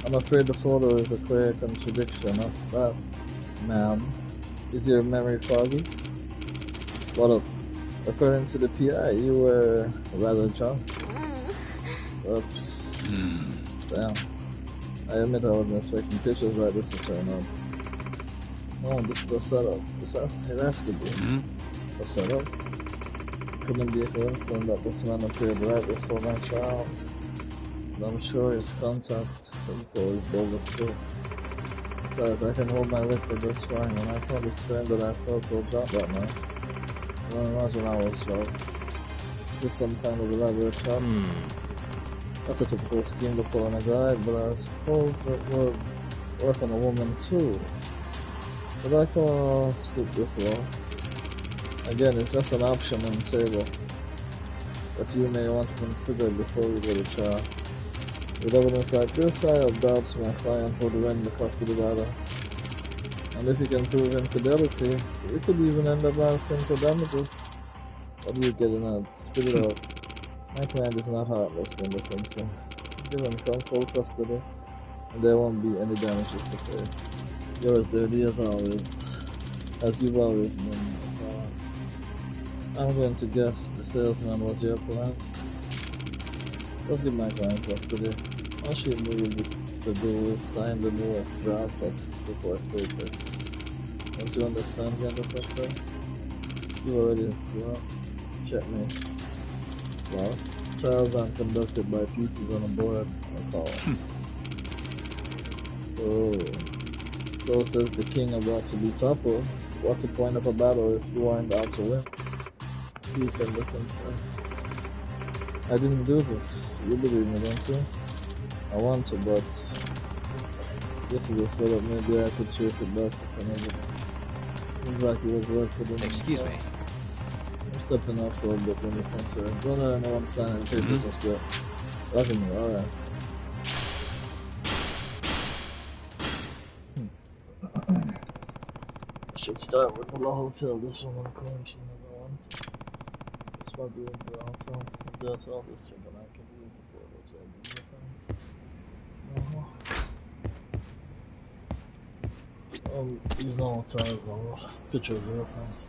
I'm afraid the photo is a clear contradiction of that, ma'am. Is your memory foggy? Well, according to the PI, you were rather drunk. Oops. Damn. I admit I wasn't expecting pictures like this to turn up. No, this is a setup. It has to be a setup. Couldn't be a coincidence that this man appeared right before my trial. But I'm sure his contact info is bogus too. Besides, I can hold my lip for this fine, and I can't be strange that I felt so drunk that night. I don't imagine I was drunk. Just some kind of elaborate trap. That's a typical scheme to pull on a guy, but I suppose it would work on a woman too. But I can scoop this law. Again, it's just an option on the table that you may want to consider before you go to trial. With evidence like this, I have doubts my client would win the custody battle. And if you can prove infidelity, you could even end up asking for damages. What are you getting at? Spit it out. My client is not heartless in this instance. Give him full custody, and there won't be any damages to pay. You're as dirty as always, as you've always been. I'm going to guess the salesman was your plan. Let's give my client custody. All she needs to do is sign the newest draft before papers. Don't you understand the understanding? You already lost. Check me. Lost. Trials aren't conducted by pieces on a board or call. So says the king about to be toppled. What's the point of a battle if you aren't out to win? Please can listen, sir. I didn't do this. You believe me, don't you? I want to, but this is a setup. Maybe I could trace it back to some of it. Seems like it was worth it. Excuse me. I'm stepping off for a bit when you sir. Don't let anyone sign any papers or stuff. Loving me, alright. I should start with the hotel. This woman claims she never went. This might be in the hotel. The hotel district, and I can use the portal to open the things. These no hotels or pictures of airplanes.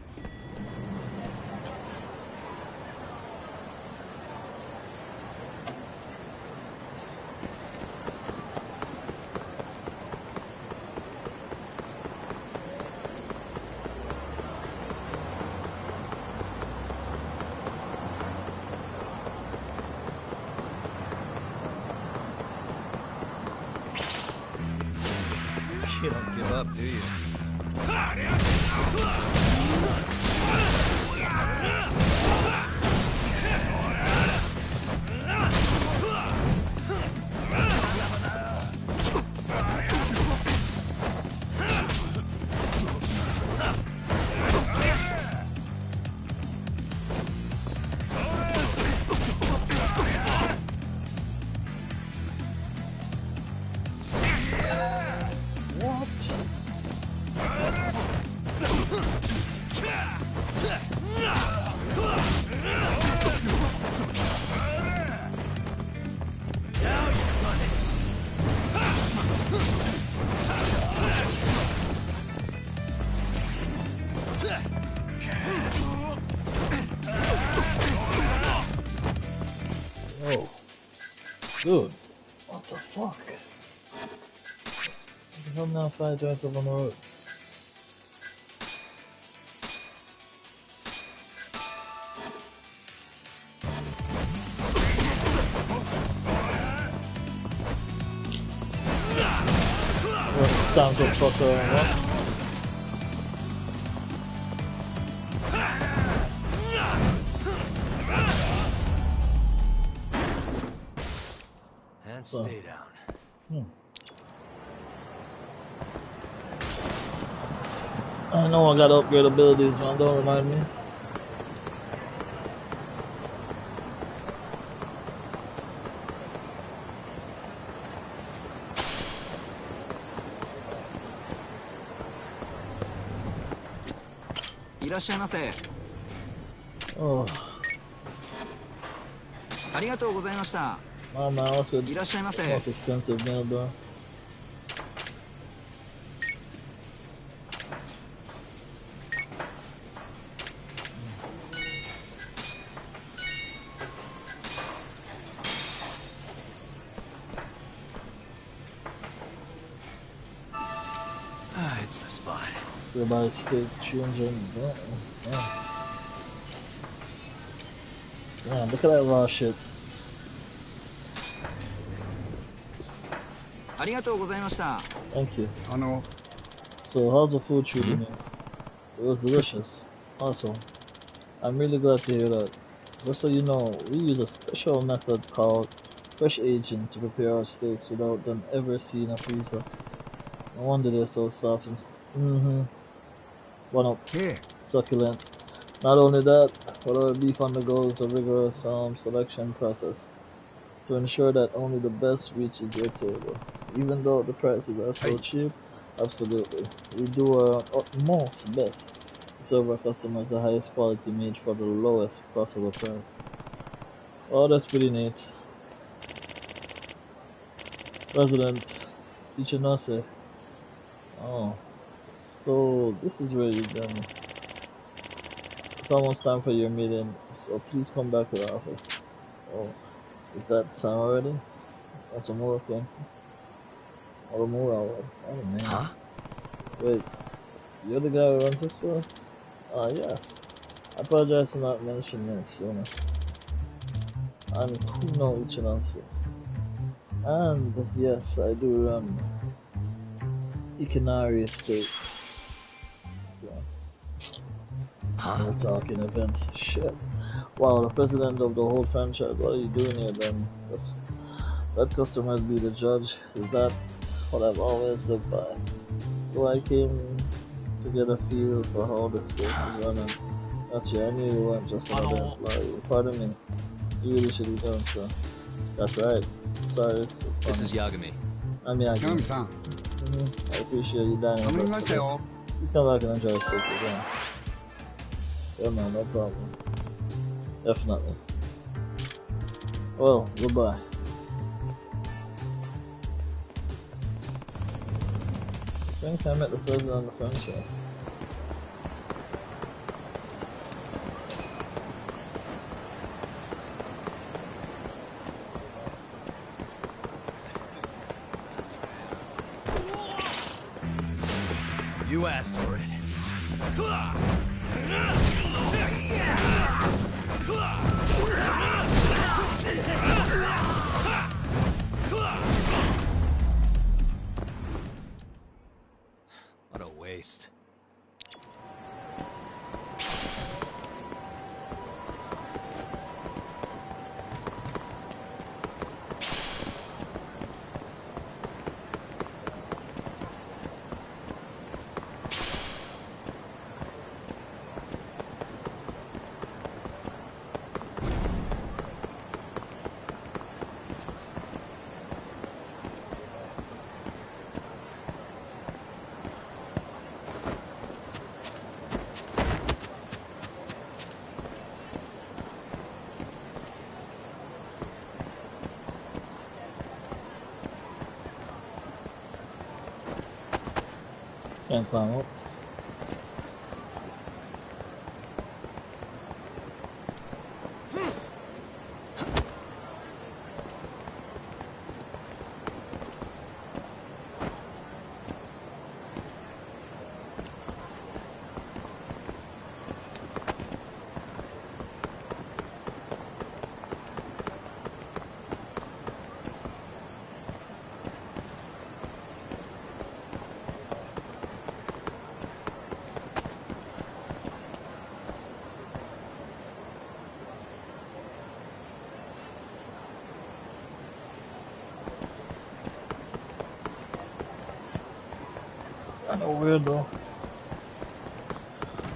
You don't give up, do you? Oh, dude, what the fuck? How now 5 drives up on the road? Time to fuck around, what? And stay down. I know I gotta upgrade abilities, man. Don't remind me. Oh. ありがとうございました。 My mouse is いらっしゃいませ。 most expensive nail bar. Ah, it's the spot. Everybody's still changing. Damn, look at that raw shit. ありがとうございました。 Thank you. So how's the food treating you? It was delicious. Awesome. I'm really glad to hear that. Just so you know, we use a special method called Fresh agent to prepare our steaks without them ever seeing a freezer. No wonder they're so soft and one up, Here. succulent. Not only that, but our beef undergoes a rigorous selection process to ensure that only the best reaches your table. Even though the prices are so cheap, absolutely, we do our utmost best to serve our customers the highest quality meat for the lowest possible price. Oh, that's pretty neat. President Ichinose. Oh, so this is where you're done. It's almost time for your meeting, so please come back to the office. Oh, is that time already? Or tomorrow, okay? Or tomorrow? Oh man. Huh? Wait, you're the guy who runs this for us? Yes. I apologize for not mentioning it sooner. I'm Kuno Ichinose. And yes, I do run Ikinari Estate. Huh? We're talking events. Shit. Wow, the president of the whole franchise. What are you doing here then? Let customers be the judge. Is that what I've always lived by? So I came to get a feel for how this place is running. Gotcha, I knew you weren't just another employee. Pardon me. You really should be doing so. That's right. Sorry, This is Yagami. I'm Yagami. Yagami-san. I appreciate you dining with us today. Please come back and enjoy the steak again. Yeah man, no problem. Definitely. Well, goodbye. I think I met the president of the franchise. You asked for it. What a waste. Can't climb up. Kinda weird though.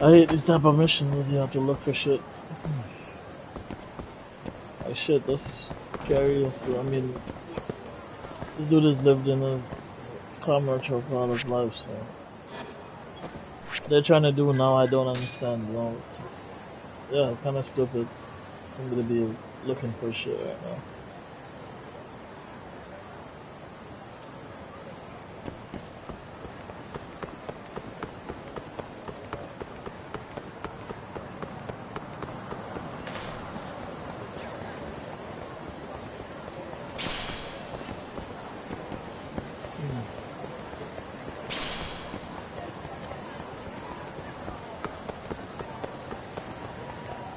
I hate these type of missions where you have to look for shit. Like shit, that's curious too. I mean, this dude has lived in his commercial for all his life, so they're trying to do now I don't understand, you know. Yeah, it's kinda stupid for me to be looking for shit right now.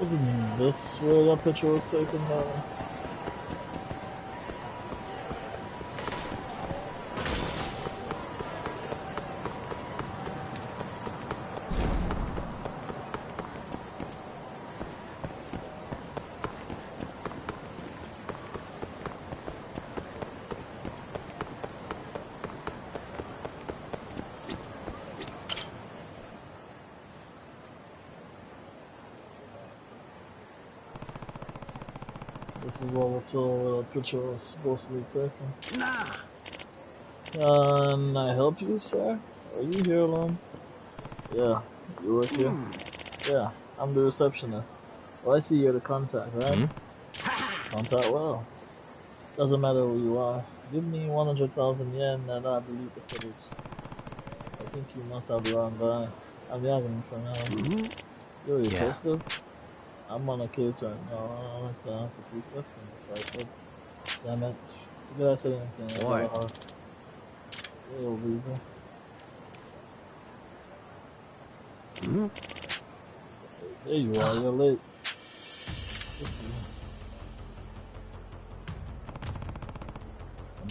Isn't this where that picture was taken by? is what we're told the picture was supposedly taken. Nah. Can I help you, sir? Are you here alone? Yeah, you work here? Yeah, I'm the receptionist. Well, I see you're the contact, right? Contact well. Doesn't matter who you are. Give me 100,000 yen and I'll delete the footage. I think you must have the wrong guy. I'm Yagami for now. You're a detective? I'm on a case right now. I like to ask a few questions if I could. Damn it. Did I say anything? I got a heart. Hey, old weasel. There you are, you're late.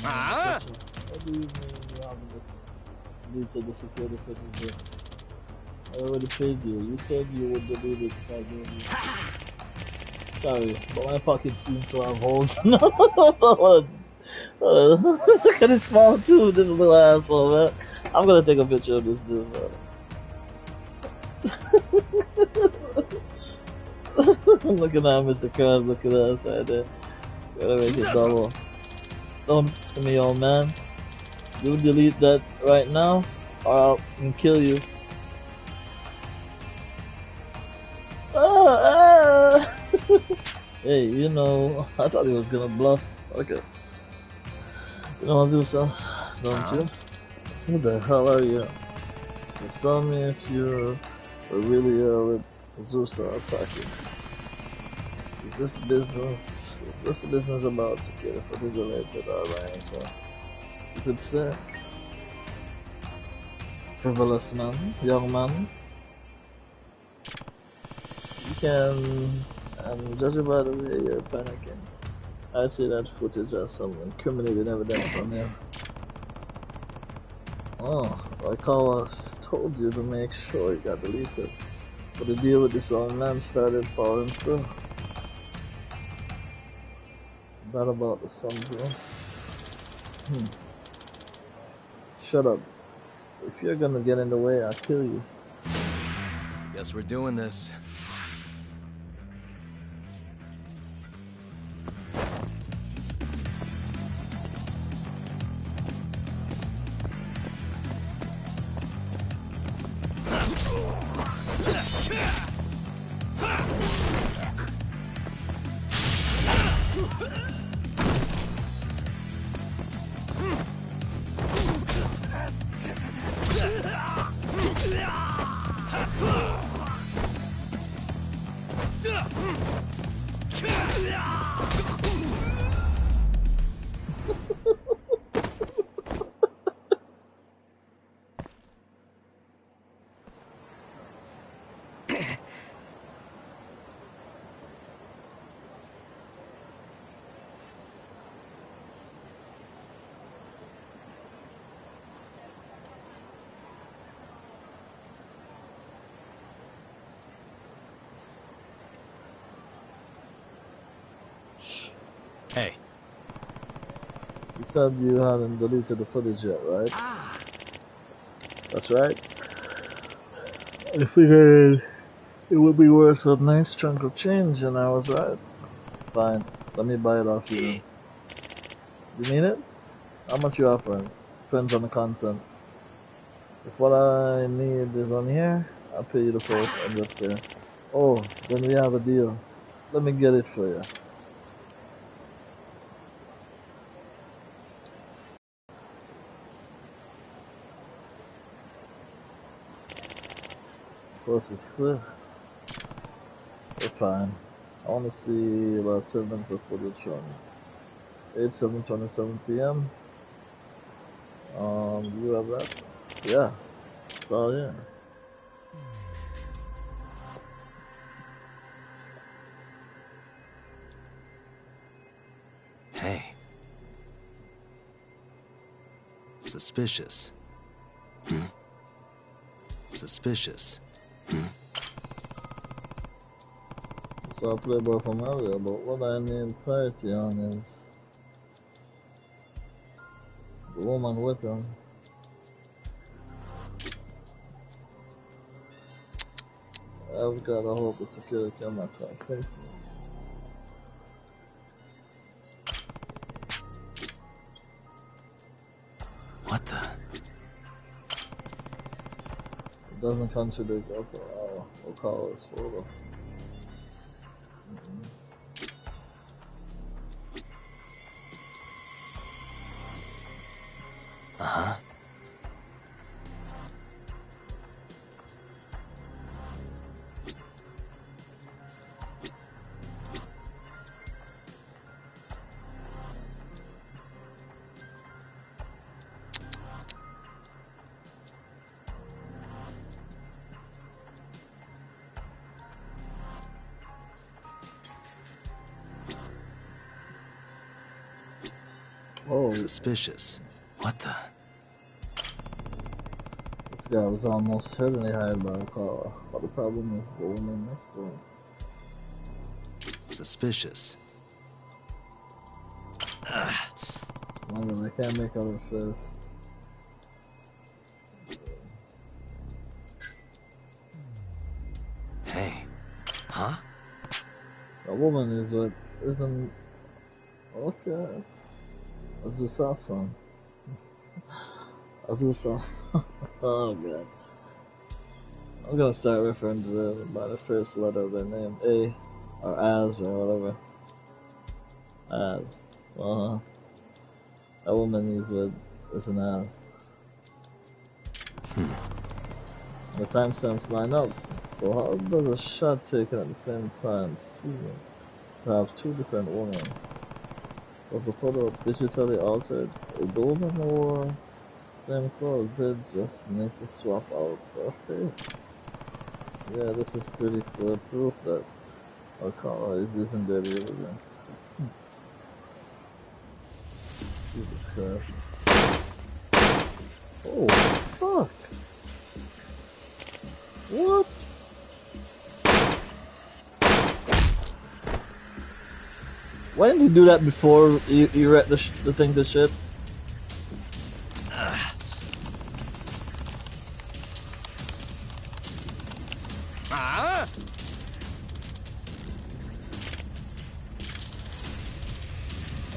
What do you mean you haven't deleted the security footage? I already paid you. You said you would delete it if I gave you. Sorry, but my pockets seem to have holes. Look at his smile too, this little asshole, man. I'm gonna take a picture of this dude, man. Looking at Mr. Krabs, looking at us right there. Gotta make it double. Don't to me, old man. You delete that right now, or I'll kill you. Hey, you know, I thought he was gonna bluff. Okay. You know Azusa, don't you? Who the hell are you? Just tell me if you were really with Azusa attacking. Is this business about security footage related or by any chance? You could say. Frivolous man, young man. You can, judging by the way you're panicking, I see that footage as some incriminating evidence on you. Oh, like I was told you to make sure it got deleted, but the deal with this old man started falling through. Bad about the sums here. Shut up. If you're gonna get in the way, I'll kill you. Guess we're doing this. Hey. You said you hadn't deleted the footage yet, right? That's right. I figured it would be worth a nice chunk of change, and I was right. Fine, let me buy it off you. You mean it? How much you offering? Depends on the content. If what I need is on here, I'll pay you the full $100. Oh, then we have a deal. Let me get it for you. Course is clear. We're fine. I want to see about 10 minutes of footage from 8/7/27 p.m. You have that? Yeah. Oh yeah. Hey. Suspicious. Suspicious. So I playboy from earlier, but what I need clarity on is the woman with him. I've got a hope the security camera can't save me. What the? It doesn't contradict Okawa's photo. Uh-huh. Oh, Suspicious. What the? this guy was almost certainly hired by Okawa. But the problem is the woman next door. Suspicious. I can't make out her face. Hey. Huh? The woman is what isn't okay. Azusa-san. Azusa. Oh god. I'm gonna start referring to them by the first letter of their name. A or Az or whatever. Az. That woman is what is an Az. The timestamps line up. So how does a shot taken at the same time seem to have two different women? Was the photo digitally altered? If the woman wore same clothes, they just need to swap out her face. Yeah, this is pretty clear proof that Okawa is using their evidence. Jesus Christ. Oh, fuck! What? Why didn't he do that before you read the thing to shit?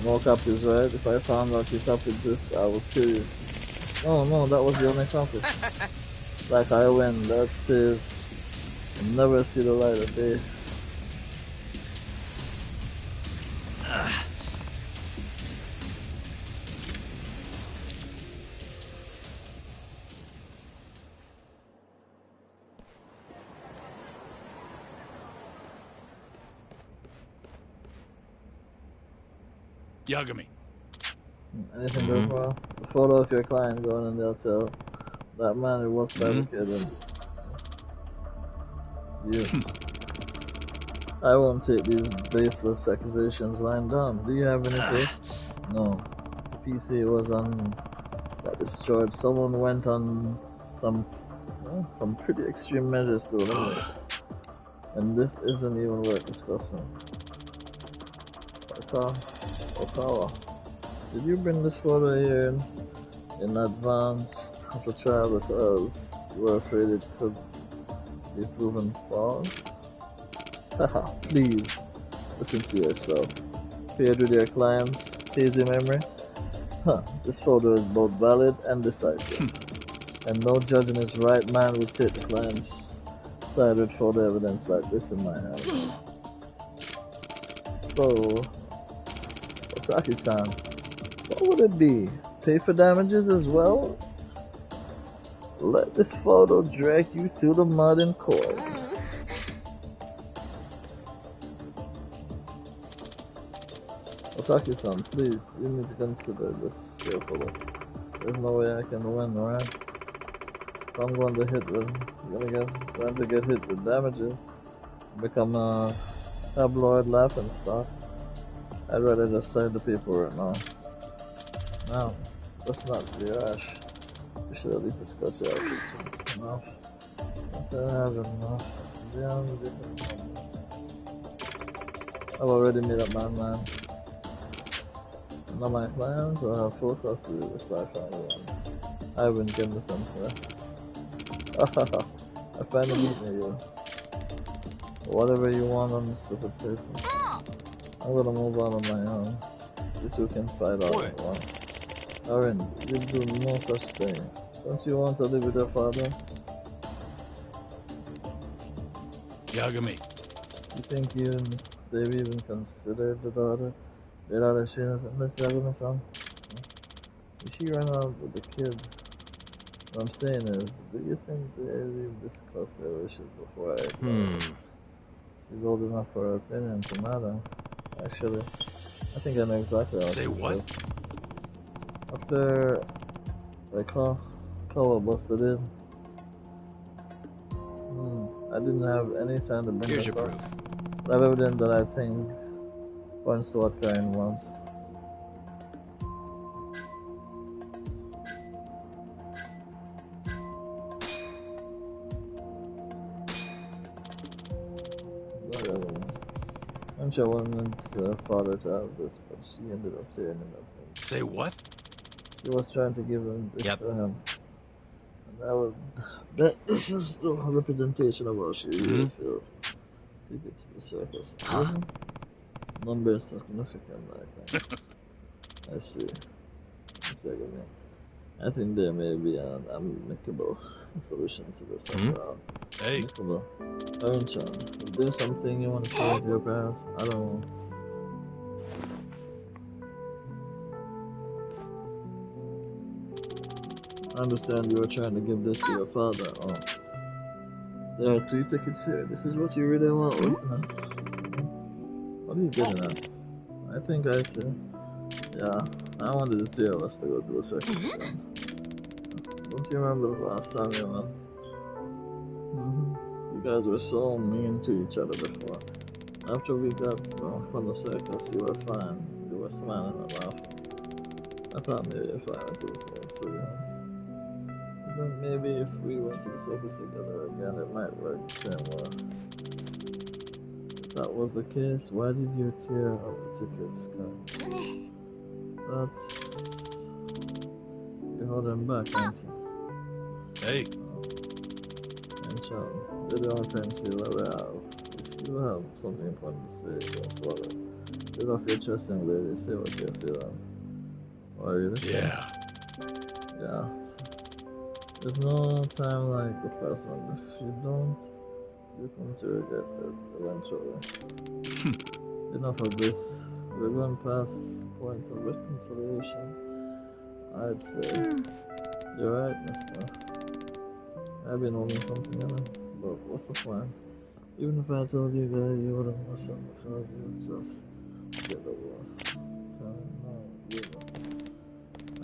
No copies, right? If I found out you copied this, I would kill you. No, that was the only copy. Like I win, that's it. I'll never see the light of day. Yagami. Anything good for a photo of your client going in there tell that man it was fabricated. You. I won't take these baseless accusations lying down. Do you have any proof? No. The PC was got destroyed. Someone went on some pretty extreme measures to eliminate it. And this isn't even worth discussing. Okawa, did you bring this photo here in advance of the trial because you were afraid it could be proven false? Haha, please, listen to yourself. Paired with your client's hazy memory? This photo is both valid and decisive. And no judge in his right mind would take the client's side with photo evidence like this in my hand. So, Otaki-san, what would it be? Pay for damages as well? Let this photo drag you through the mud in court. Otaki-san, please, you need to consider this carefully. There's no way I can win, alright? If I'm going to get hit with damages, become a tabloid laughing stock. I'd rather just sign the paperwork now. Now, let's not be rash. We should at least discuss your outfits. Enough. I have enough. I've already made up my mind. Now my clients will have full custody if I find one. I wouldn't give the sense there. I finally meet you. Whatever you want on the stupid paper. I'm gonna move on my own. You two can fight all you want. Aaron, you do no such thing. Don't you want to live with your father? Yagami. You think they've even considered the daughter? The daughter she doesn't miss Yagami-san? If she ran out with the kid, what I'm saying is, do you think they've discussed their wishes before I She's old enough for her opinion to matter. Actually, I think I know exactly how Say she what? feels. After I Kawa busted in, I didn't have any time to bring Here's this your up. proof. But I have evidence that I think points to what Karen wants. I'm sure I wanted her father to have this, but she ended up tearing it up. Say what? She was trying to give him this to him. And this is the representation of how she really feels. Take it to the circus. Number is significant, I think. I see. I think there may be an amicable solution to this. Hey. Amicable. Aaron-chan, is there something you want to share with your parents? I don't know. I understand you were trying to give this to your father. Oh. There are 2 tickets here. This is what you really want, listener. What are you getting at? I think I see. Yeah, I wanted the 3 of us to go to the circus again. Don't you remember the last time we went? You guys were so mean to each other before. After we got from the circus, you were fine. You were smiling and laughing. I thought maybe if I went to the circus again. I think maybe if we went to the circus together again, it might work the same way. If that was the case, why did you tear up the tickets, guys? But you're holding back, aren't you? Hey. And Sean, they're the only friends you'll ever have. If you have something important to say, don't swallow it. Get off your chest, young lady. Say what you're feeling. Or are you listening? Yeah. Yeah. There's no time like the present. If you don't, you come to regret it eventually. Enough of this. We're going past the point of reconciliation. I'd say. You're right, mister. I've been holding something in it, but what's the point? Even if I told you guys, you wouldn't listen because you just get the worst. No, you listen.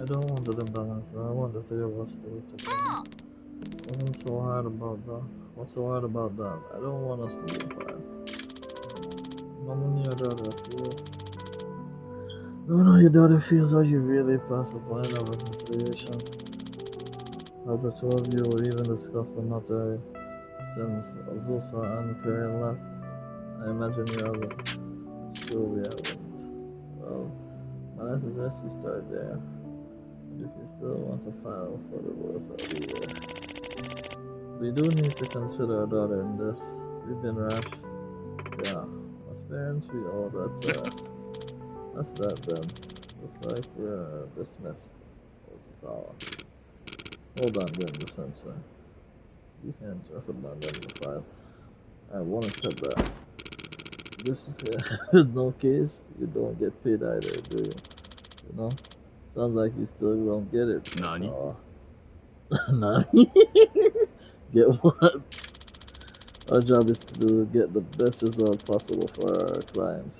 I don't want the imbalance, I want the 3 of us to work together. It wasn't so hard about that. What's so hard about that? I don't want us to be apart. No, your daughter feels. No, your daughter feels how you really pass the point of reconciliation. How the 2 of you will even discuss the matter since Azusa and Karen left. I imagine you haven't. Still, we haven't. Well, I suggest you start there. If you still want to file for divorce, I'll be there. We do need to consider our daughter in this. We've been rash. Yeah, as parents, we all that. That's that then. Looks like we're dismissed. Hold on then, the sensei. You can't just abandon the fight. I won't accept that. This is no case, you don't get paid either, do you? You know? Sounds like you still don't get it. Nani? Nani? Get what? Our job is to get the best result possible for our clients.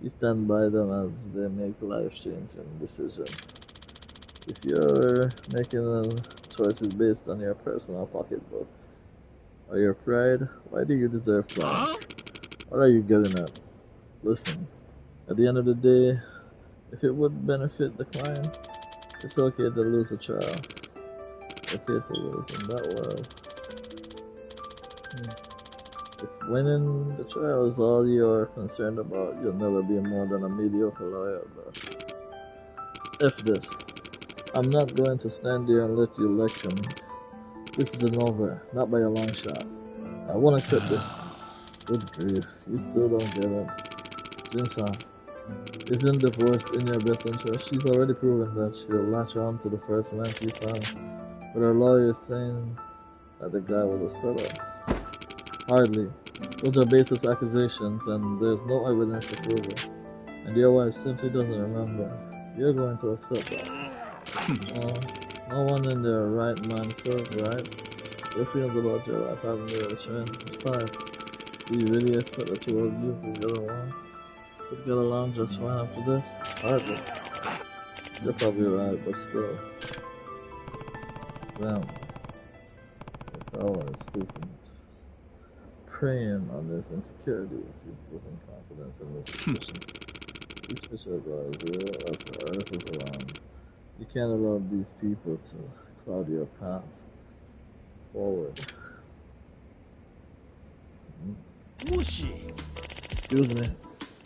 We stand by them as they make life-changing decisions. If you're making choices based on your personal pocketbook or your pride, why do you deserve clients? What are you getting at? Listen, at the end of the day, if it would benefit the client, it's okay to lose a trial. Okay to lose in that world. If winning the trial is all you're concerned about, you'll never be more than a mediocre lawyer, but F this. I'm not going to stand there and let you lecture me. This isn't over, not by a long shot. I won't accept this. Good grief, you still don't get it. Jin-san, Isn't divorce in your best interest? She's already proven that she'll latch on to the first man she found. But her lawyer is saying that the guy was a seller. Hardly. Those are baseless accusations, and there's no evidence to prove it. And your wife simply doesn't remember. You're going to accept that. No one in their right mind could, right? Your feelings about your life haven't really changed. Besides, do you really expect the two of you to get along? Could get along just fine after this? Hardly. You're probably right, but still. Damn. If I was stupid. Preying on his insecurities, he's losing confidence in his decisions. These fishes are as real as the earth is around. You can't allow these people to cloud your path forward. Excuse me.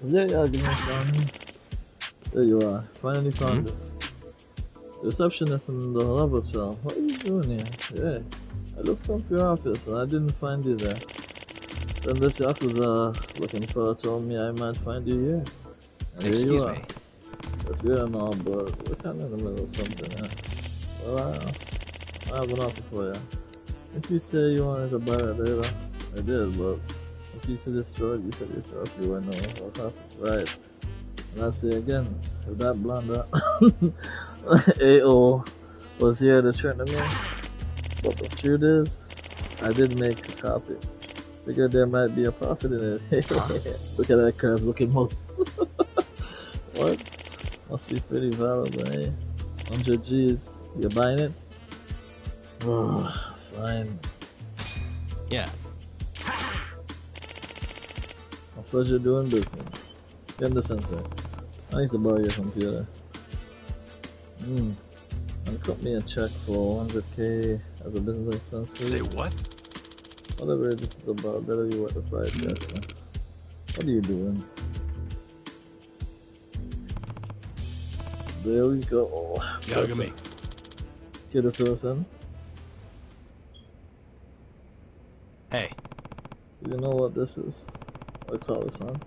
Is there your argument down here? There you are. Finally found it. The receptionist in the level cell. What are you doing here? Yeah. I looked up your office and I didn't find you there. Then this Yakuza looking fella told me I might find you here. And Excuse me. That's good and all, but we're kind of in the middle of something, yeah. Well, I have an offer for you. If you say you wanted to buy it later, I did, but if you see this store, you said yourself you were no what happens, right? And I say again, if that blonde AO was here to threaten me, but the truth is, I did make a copy. Figured there might be a profit in it. Look at that crab's looking mug. What? Must be pretty valuable, eh? 100 G's. You buying it? Oh, fine. Yeah. A pleasure doing business. Get the sensor. I used to borrow your computer. And cut me a check for 100K as a business expense, please. Say what? Whatever this is about, better be worth the price, Jackson. What are you doing? There we go. Yagami. Get it to us in. Hey. You know what this is? I call this on.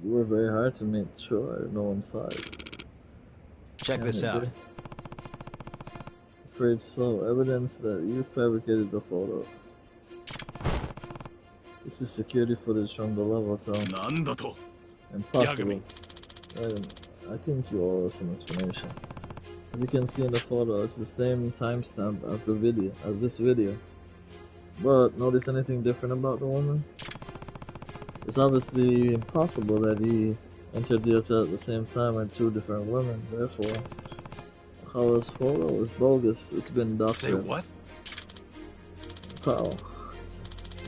You were very hard to make sure I know inside. Check this out. Afraid so. Evidence that you fabricated the photo. This is security footage from the level town. Impossible. I think you owe us an explanation. As you can see in the photo, it's the same timestamp as the video, as this video. But notice anything different about the woman? It's obviously impossible that he entered the hotel at the same time with two different women. Therefore, Howard's photo is bogus. It's been doctored. Say what? Carl,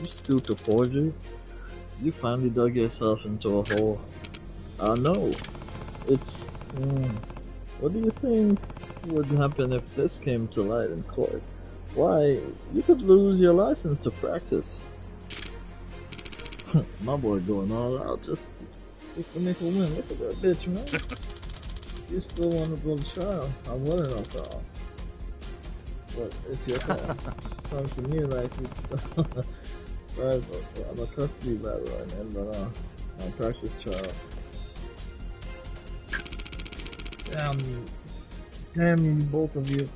you scooped a forgery? You finally dug yourself into a hole. No. It's... what do you think would happen if this came to light in court? Why, you could lose your license to practice. My boy going all out just to make a win. Look at that bitch, man. You still want to go to trial. I'm willing on trial. But it's your call. Sounds to me like it's... Sorry, but I'm a custody battle right now, but I'm practice trial. Damn you, both of you.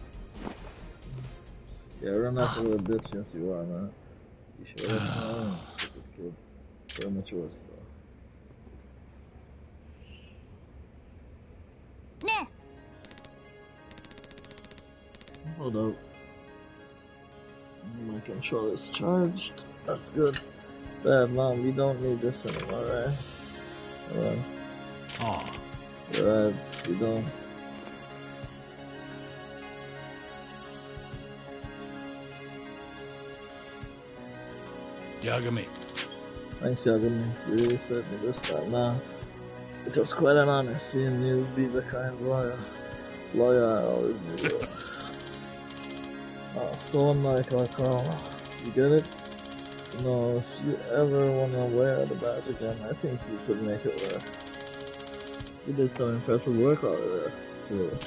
Yeah, run after the bitch yes you are, man. You should have known, stupid kid. Very mature stuff. Ne. Hold up. My controller's charged. That's good. Bad mom, we don't need this anymore, right? Alright. Aw. Right, we don't. Yagami. Thanks, Yagami. You really saved me this time now. It was quite an honor seeing you be the kind lawyer I always knew. So unlike our Carl. You get it? You know, if you ever want to wear the badge again, I think you could make it work. You did some impressive work out there. Too.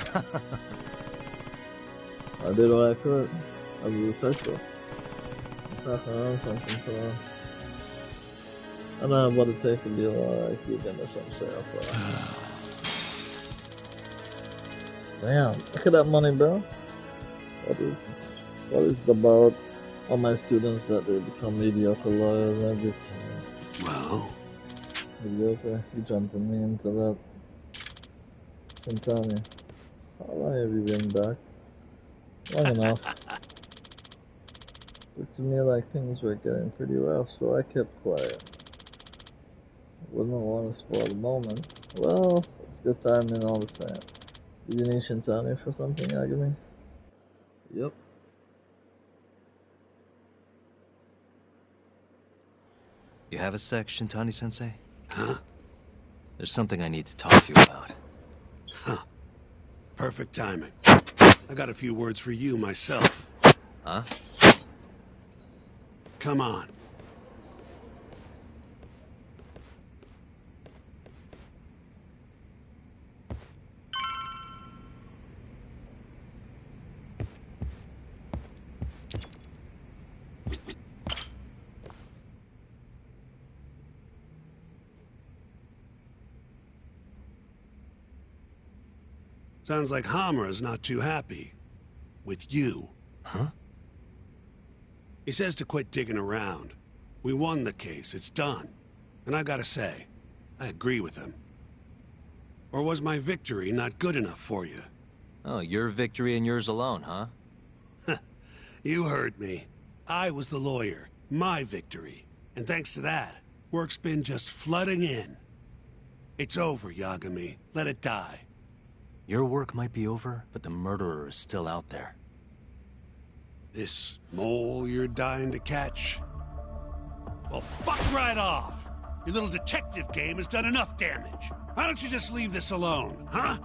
I did what I could. As a detective. I'm talking around something for I don't know what it takes to be alright. You can just say Damn, look at that money, bro. What is it about all my students that they become mediocre lawyers and everything? Well? Mediocre? You jumped me into that. Can tell me, how long have you been back? Long enough. Looked to me like things were getting pretty rough, so I kept quiet. Wouldn't want to spoil the moment. Well, it's good timing all the same. Did you need Shintani for something, Agami? Yep. You have a sec, Shintani-sensei? Huh? There's something I need to talk to you about. Huh. Perfect timing. I got a few words for you myself. Huh? Come on. Sounds like Hamura's not too happy. With you. Huh? He says to quit digging around. We won the case, it's done. And I gotta say, I agree with him. Or was my victory not good enough for you? Oh, your victory and yours alone, huh? You heard me. I was the lawyer. My victory. And thanks to that, work's been just flooding in. It's over, Yagami. Let it die. Your work might be over, but the murderer is still out there. This mole you're dying to catch? Well, fuck right off! Your little detective game has done enough damage. Why don't you just leave this alone, huh?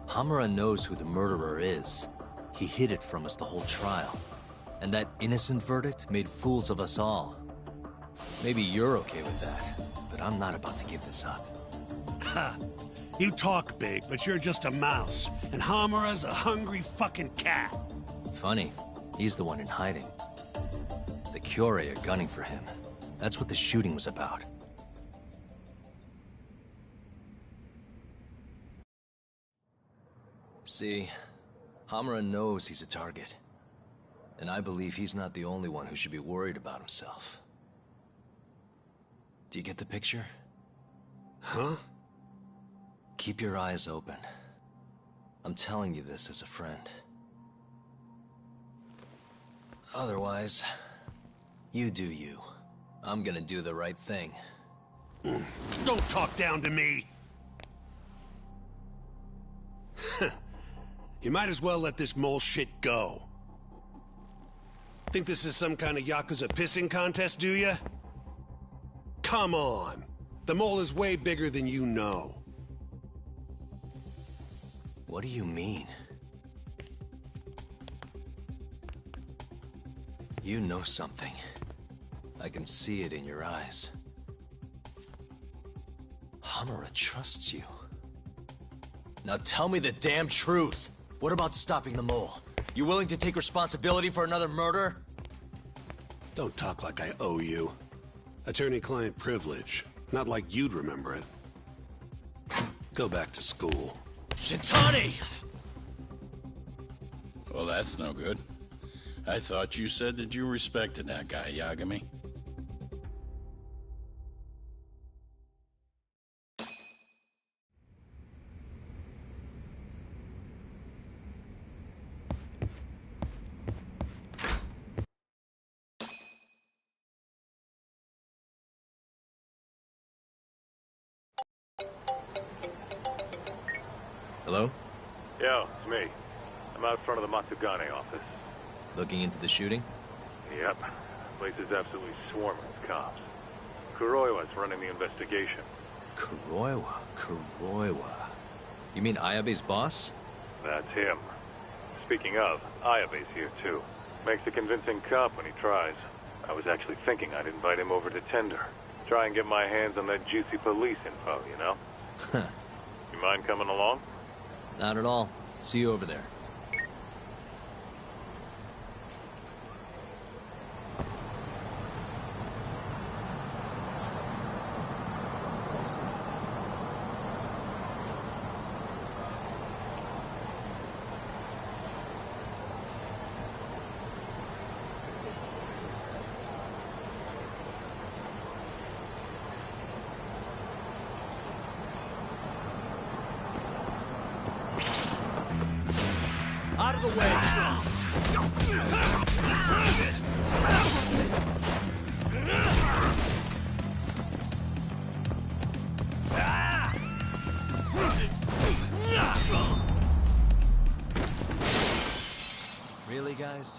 Hamura knows who the murderer is. He hid it from us the whole trial. And that innocent verdict made fools of us all. Maybe you're okay with that, but I'm not about to give this up. Ha! You talk big, but you're just a mouse. And Hamura's a hungry fucking cat. Funny, he's the one in hiding. The Kyorei are gunning for him. That's what the shooting was about. See, Hamura knows he's a target. And I believe he's not the only one who should be worried about himself. Do you get the picture? Huh? Keep your eyes open. I'm telling you this as a friend. Otherwise, you do you. I'm gonna do the right thing. Don't talk down to me! You might as well let this mole shit go. Think this is some kind of Yakuza pissing contest, do ya? Come on! The mole is way bigger than you know. What do you mean? You know something. I can see it in your eyes. Hamura trusts you. Now tell me the damn truth. What about stopping the mole? You willing to take responsibility for another murder? Don't talk like I owe you. Attorney-client privilege. Not like you'd remember it. Go back to school. Shintani! Well, that's no good. I thought you said that you respected that guy, Yagami. Hello? Yo, it's me. I'm out front of the Matsugane office. Looking into the shooting? Yep. Place is absolutely swarming with cops. Kuroiwa's running the investigation. Kuroiwa. You mean Ayabe's boss? That's him. Speaking of, Ayabe's here too. Makes a convincing cop when he tries. I was actually thinking I'd invite him over to Tender. Try and get my hands on that juicy police info, you know? You mind coming along? Not at all. See you over there. of the way! Really, guys?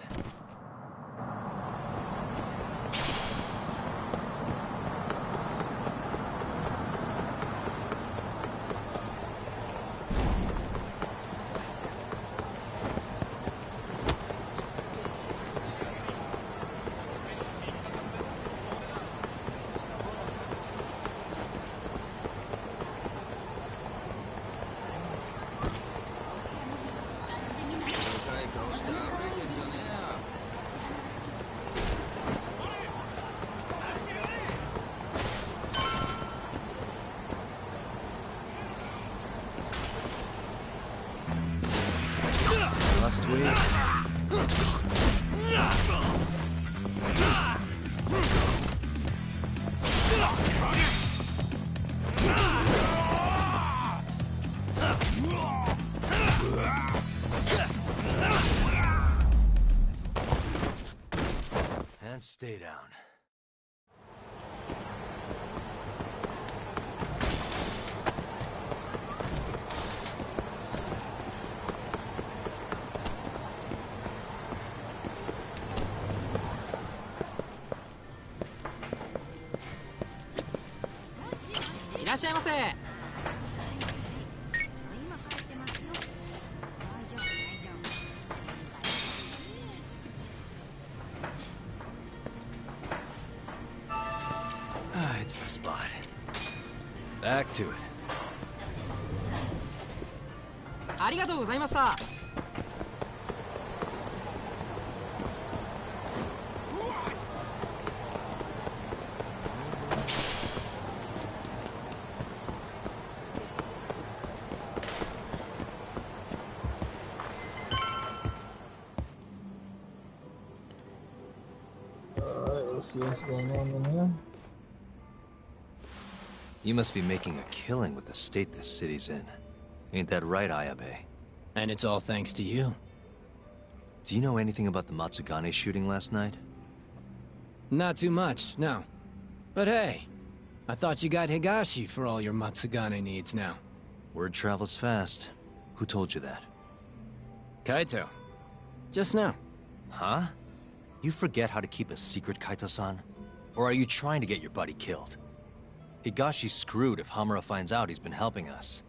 Last week. And stay down. It's the spot. Back to it. ありがとうございました。Alright, let's see what's going on in here. You must be making a killing with the state this city's in. Ain't that right, Ayabe? And it's all thanks to you. Do you know anything about the Matsugane shooting last night? Not too much, no. But hey, I thought you got Higashi for all your Matsugane needs now. Word travels fast. Who told you that? Kaito. Just now. Huh? You forget how to keep a secret, Kaito-san? Or are you trying to get your buddy killed? Higashi's screwed if Hamura finds out he's been helping us.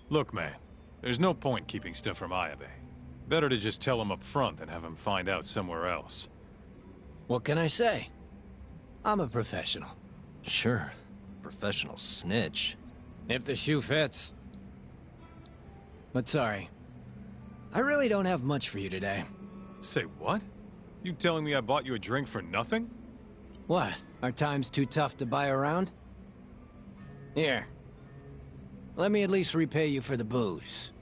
Look, man, there's no point keeping stuff from Ayabe. Better to just tell him up front than have him find out somewhere else. What can I say? I'm a professional. Sure. Professional snitch. If the shoe fits. But sorry. I really don't have much for you today. Say what? You telling me I bought you a drink for nothing? What? Are times too tough to buy around? Here. Let me at least repay you for the booze.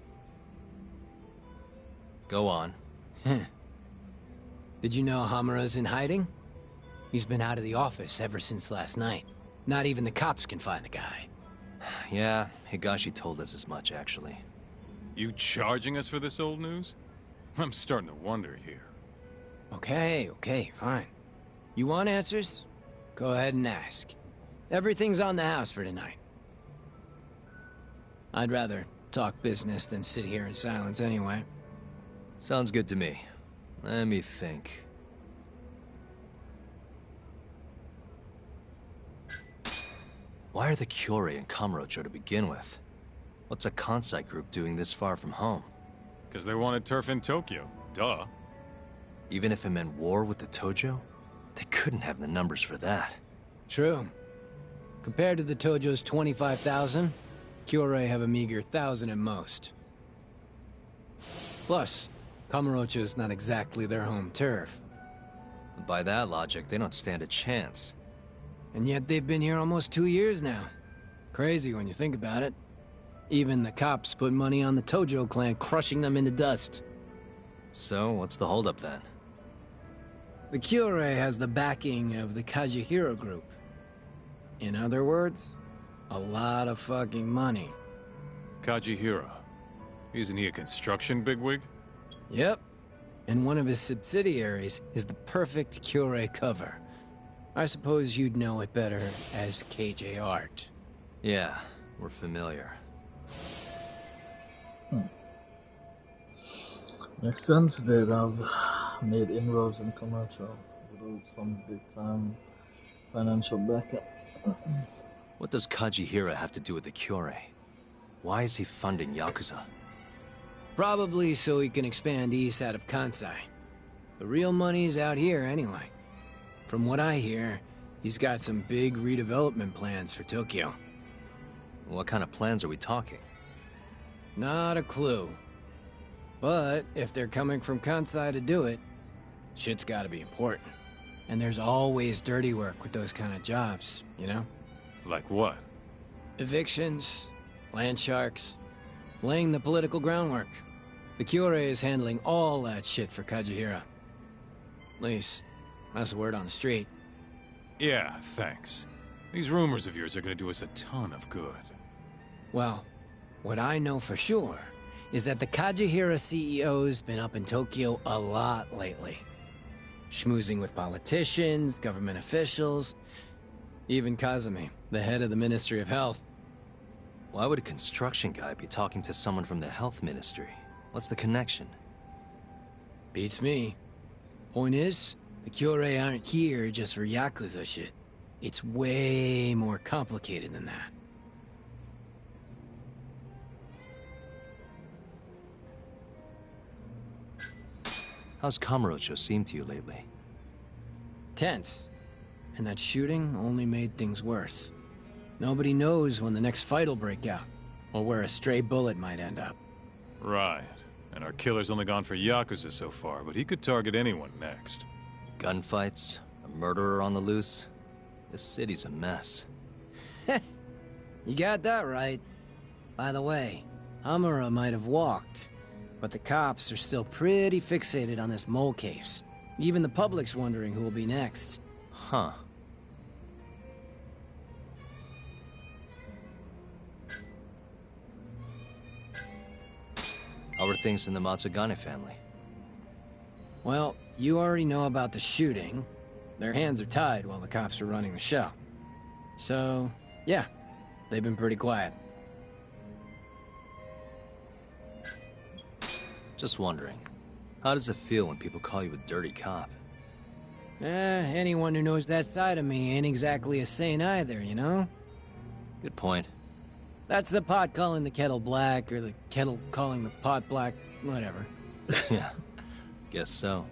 Go on. Did you know Hamura's in hiding? He's been out of the office ever since last night. Not even the cops can find the guy. Yeah, Higashi told us as much, actually. You charging us for this old news? I'm starting to wonder here. Okay, fine. You want answers? Go ahead and ask. Everything's on the house for tonight. I'd rather talk business than sit here in silence anyway. Sounds good to me. Let me think. Why are the Kyorei in Kamurocho to begin with? What's a Kansai group doing this far from home? Because they wanted turf in Tokyo. Duh. Even if it meant war with the Tojo? They couldn't have the numbers for that. True. Compared to the Tojo's 25,000, Kyorei have a meager 1,000 at most. Plus, Kamurocho's not exactly their home turf. By that logic, they don't stand a chance. And yet they've been here almost 2 years now. Crazy when you think about it. Even the cops put money on the Tojo clan crushing them into dust. So, what's the holdup then? The Kyorei has the backing of the Kajihiro group. In other words, a lot of fucking money. Kajihira. Isn't he a construction bigwig? Yep. And one of his subsidiaries is the perfect Cure cover. I suppose you'd know it better as KJ Art. Yeah, we're familiar. Makes sense they'd have made inroads in commercial without some big-time financial backup. What does Kajihira have to do with the Cure? Why is he funding Yakuza? Probably so he can expand east out of Kansai. The real money's out here anyway. From what I hear, he's got some big redevelopment plans for Tokyo. What kind of plans are we talking? Not a clue. But if they're coming from Kansai to do it, shit's gotta be important. And there's always dirty work with those kind of jobs, you know? Like what? Evictions, land sharks, laying the political groundwork. The Cure is handling all that shit for Kajihira. At least, that's the word on the street. Yeah, thanks. These rumors of yours are gonna do us a ton of good. Well, what I know for sure is that the Kajihira CEO's been up in Tokyo a lot lately. Schmoozing with politicians, government officials, even Kazumi, the head of the Ministry of Health. Why would a construction guy be talking to someone from the health ministry? What's the connection? Beats me. Point is, the Cure aren't here just for Yakuza shit. It's way more complicated than that. How's Kamurocho seem to you lately? Tense. And that shooting only made things worse. Nobody knows when the next fight'll break out, or where a stray bullet might end up. Right. And our killer's only gone for Yakuza so far, but he could target anyone next. Gunfights? A murderer on the loose? This city's a mess. You got that right. By the way, Hamura might have walked, but the cops are still pretty fixated on this mole case. Even the public's wondering who will be next. Huh. How are things in the Matsugane family? Well, you already know about the shooting. Their hands are tied while the cops are running the show. So, yeah, they've been pretty quiet. Just wondering, how does it feel when people call you a dirty cop? Anyone who knows that side of me ain't exactly a saint either, you know? Good point. That's the pot calling the kettle black, or the kettle calling the pot black, whatever. Yeah, guess so.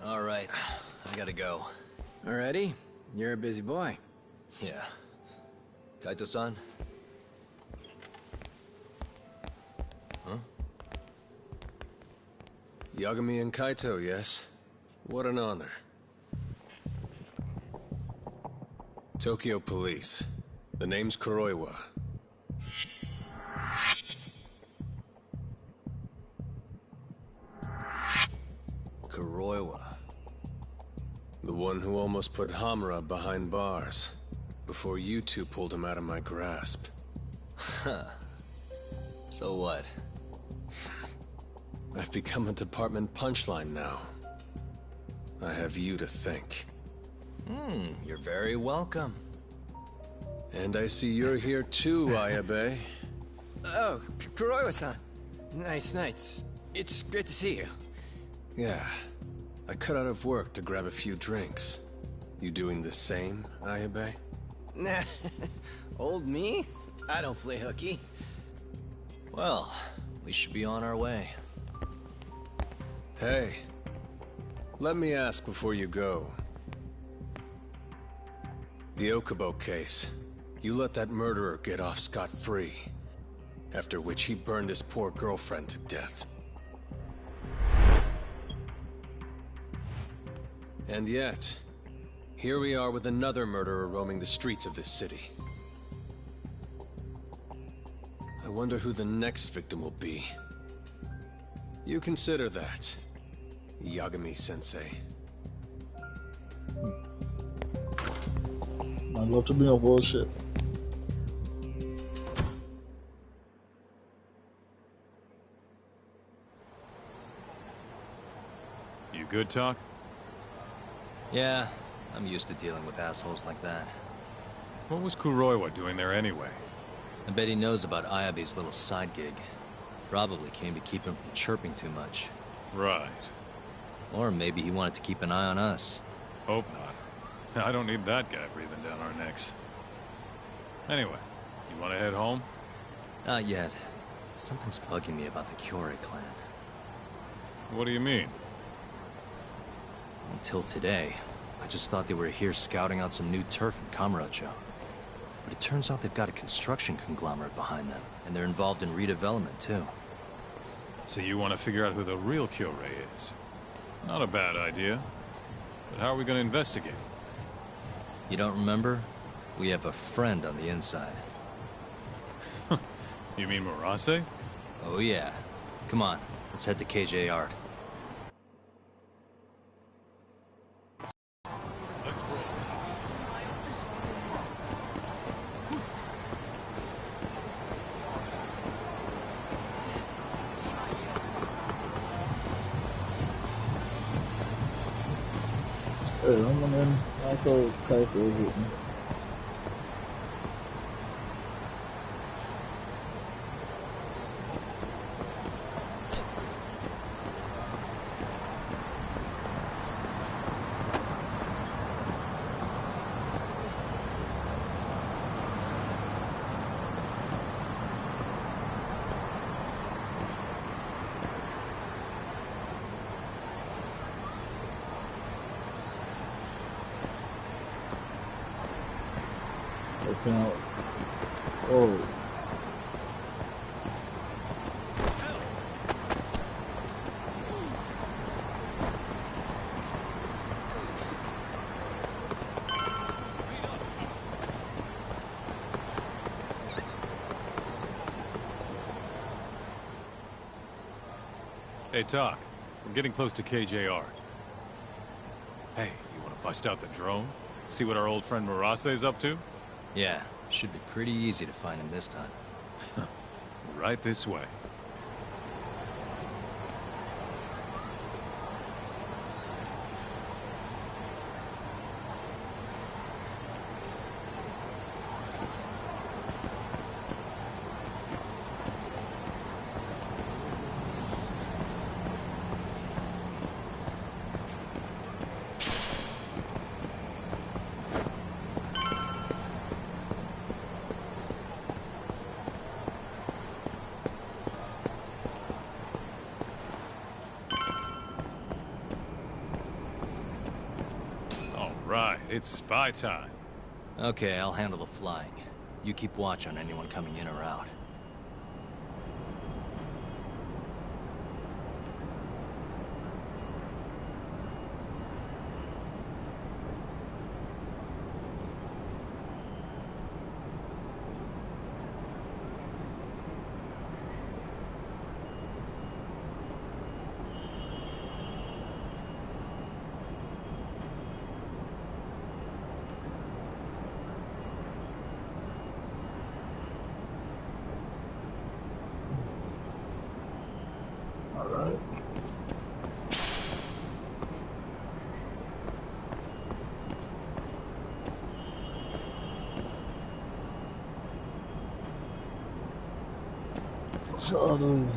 All right, I gotta go. Alrighty, you're a busy boy. Yeah. Kaito-san? Huh? Yagami and Kaito, yes? What an honor. Tokyo Police. The name's Kuroiwa. Kuroiwa. The one who almost put Hamura behind bars. Before you two pulled him out of my grasp. Huh. So what? I've become a department punchline now. I have you to thank. You're very welcome. And I see you're here too, Ayabe. Oh, Kuroiwa-san. Nice nights. It's great to see you. Yeah. I cut out of work to grab a few drinks. You doing the same, Ayabe? Nah. Old me? I don't play hooky. Well, we should be on our way. Hey. Let me ask before you go. The Okubo case. You let that murderer get off scot-free. After which he burned his poor girlfriend to death. And yet, here we are with another murderer roaming the streets of this city. I wonder who the next victim will be. You consider that, Yagami-sensei. I'd love to bring up bullshit. You good, Talk? Yeah, I'm used to dealing with assholes like that. What was Kuroiwa doing there anyway? I bet he knows about Ayabe's little side gig. Probably came to keep him from chirping too much. Right. Or maybe he wanted to keep an eye on us. Hope not. I don't need that guy breathing down our necks. Anyway, you want to head home? Not yet. Something's bugging me about the Kyorei clan. What do you mean? Until today, I just thought they were here scouting out some new turf in Kamurocho. But it turns out they've got a construction conglomerate behind them, and they're involved in redevelopment too. So you want to figure out who the real Kyorei is? Not a bad idea. But how are we going to investigate? You don't remember? We have a friend on the inside. You mean Murase? Oh yeah. Come on, let's head to KJ Art. Let's roll. I'm gonna go play for it. Oh. Hey, Talk. We're getting close to KJR. Hey, you want to bust out the drone? See what our old friend Murase's up to? Yeah, should be pretty easy to find him this time. Right this way. Right, it's spy time. Okay, I'll handle the flying. You keep watch on anyone coming in or out. Alright. So,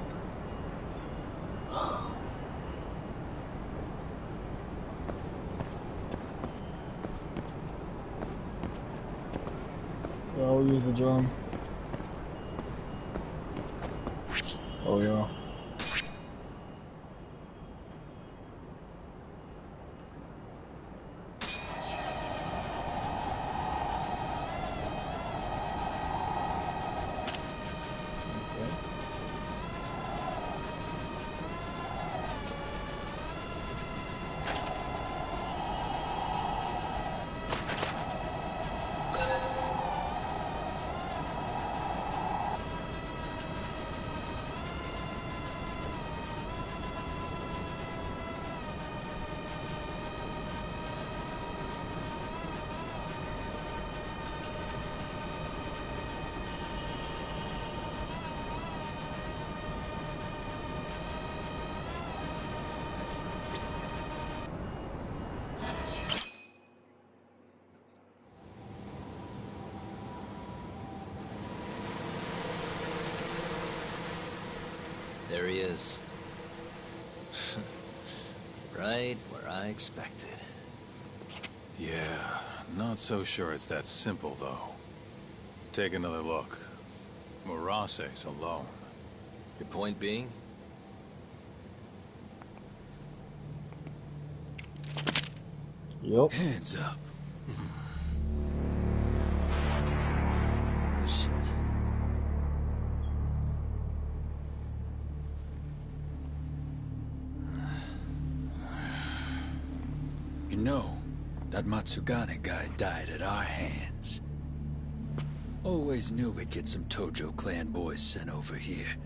I'll use the drum. Oh yeah. There he is. Right where I expected. Yeah, not so sure it's that simple, though. Take another look. Murase's alone. Your point being? Yup. Hands up. Oh, shit. You know, that Matsugane guy died at our hands. Always knew we'd get some Tojo clan boys sent over here.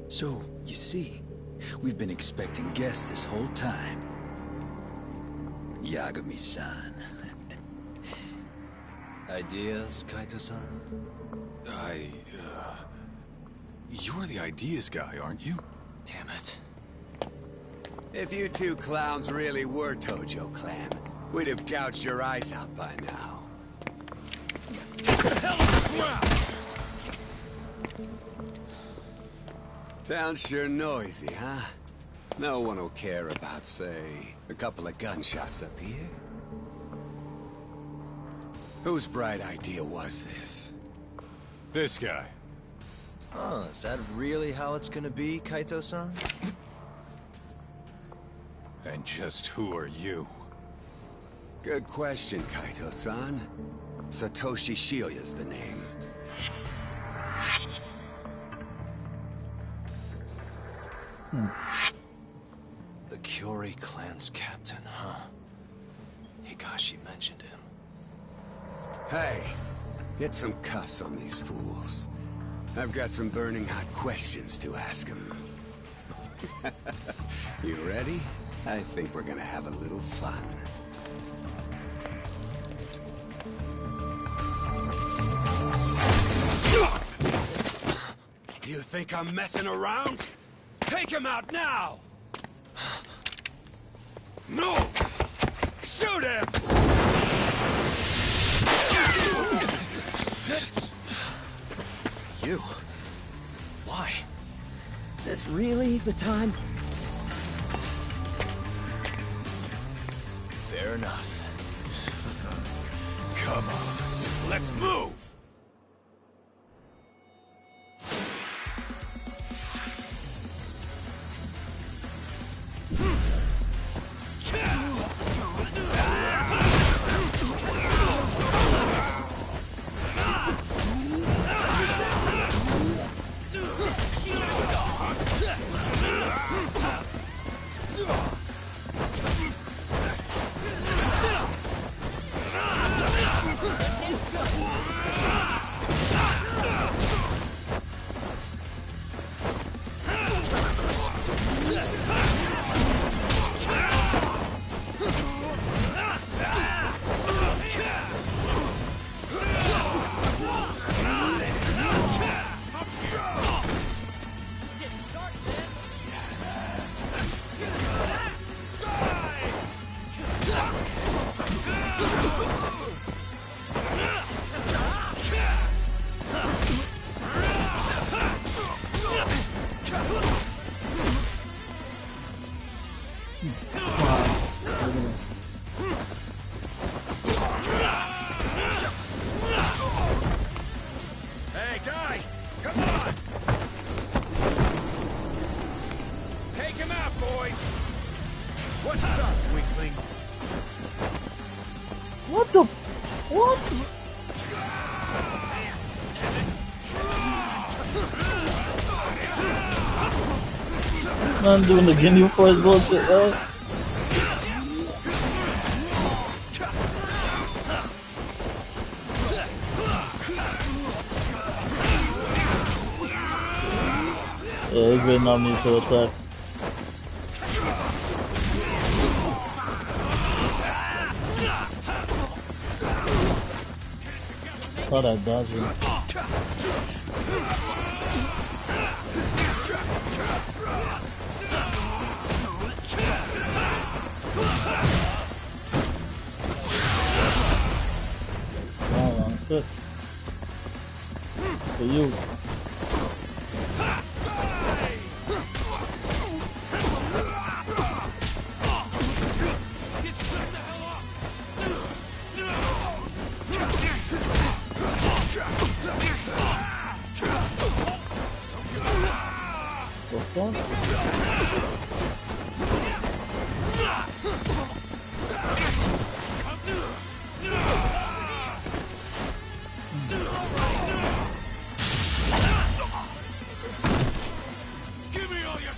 So, you see, we've been expecting guests this whole time. Yagami-san. Ideas, Kaito-san? You're the ideas guy, aren't you? Damn it. If you two clowns really were Tojo clan, we'd have gouged your eyes out by now. Get the hell on the ground! Town's sure noisy, huh? No one will care about, say, a couple of gunshots up here. Whose bright idea was this? This guy. Oh, is that really how it's gonna be, Kaito-san? And just who are you? Good question, Kaito-san. Satoshi Shioya's the name. The Kyori clan's captain, huh? Higashi mentioned him. Hey, get some cuffs on these fools. I've got some burning hot questions to ask them. You ready? I think we're gonna have a little fun. You think I'm messing around? Take him out now! No! Shoot him! Shit! You? Why? Is this really the time? Fair enough. Come on, let's move! Hey guys, come on! Take him out, boys! What's up, weaklings? What the? What? Man doing the guinea for his bullshit, right? Yeah, he's waiting on me to attack. Thought I dodged him. Oh, good. For you. The fuck? Give me all your...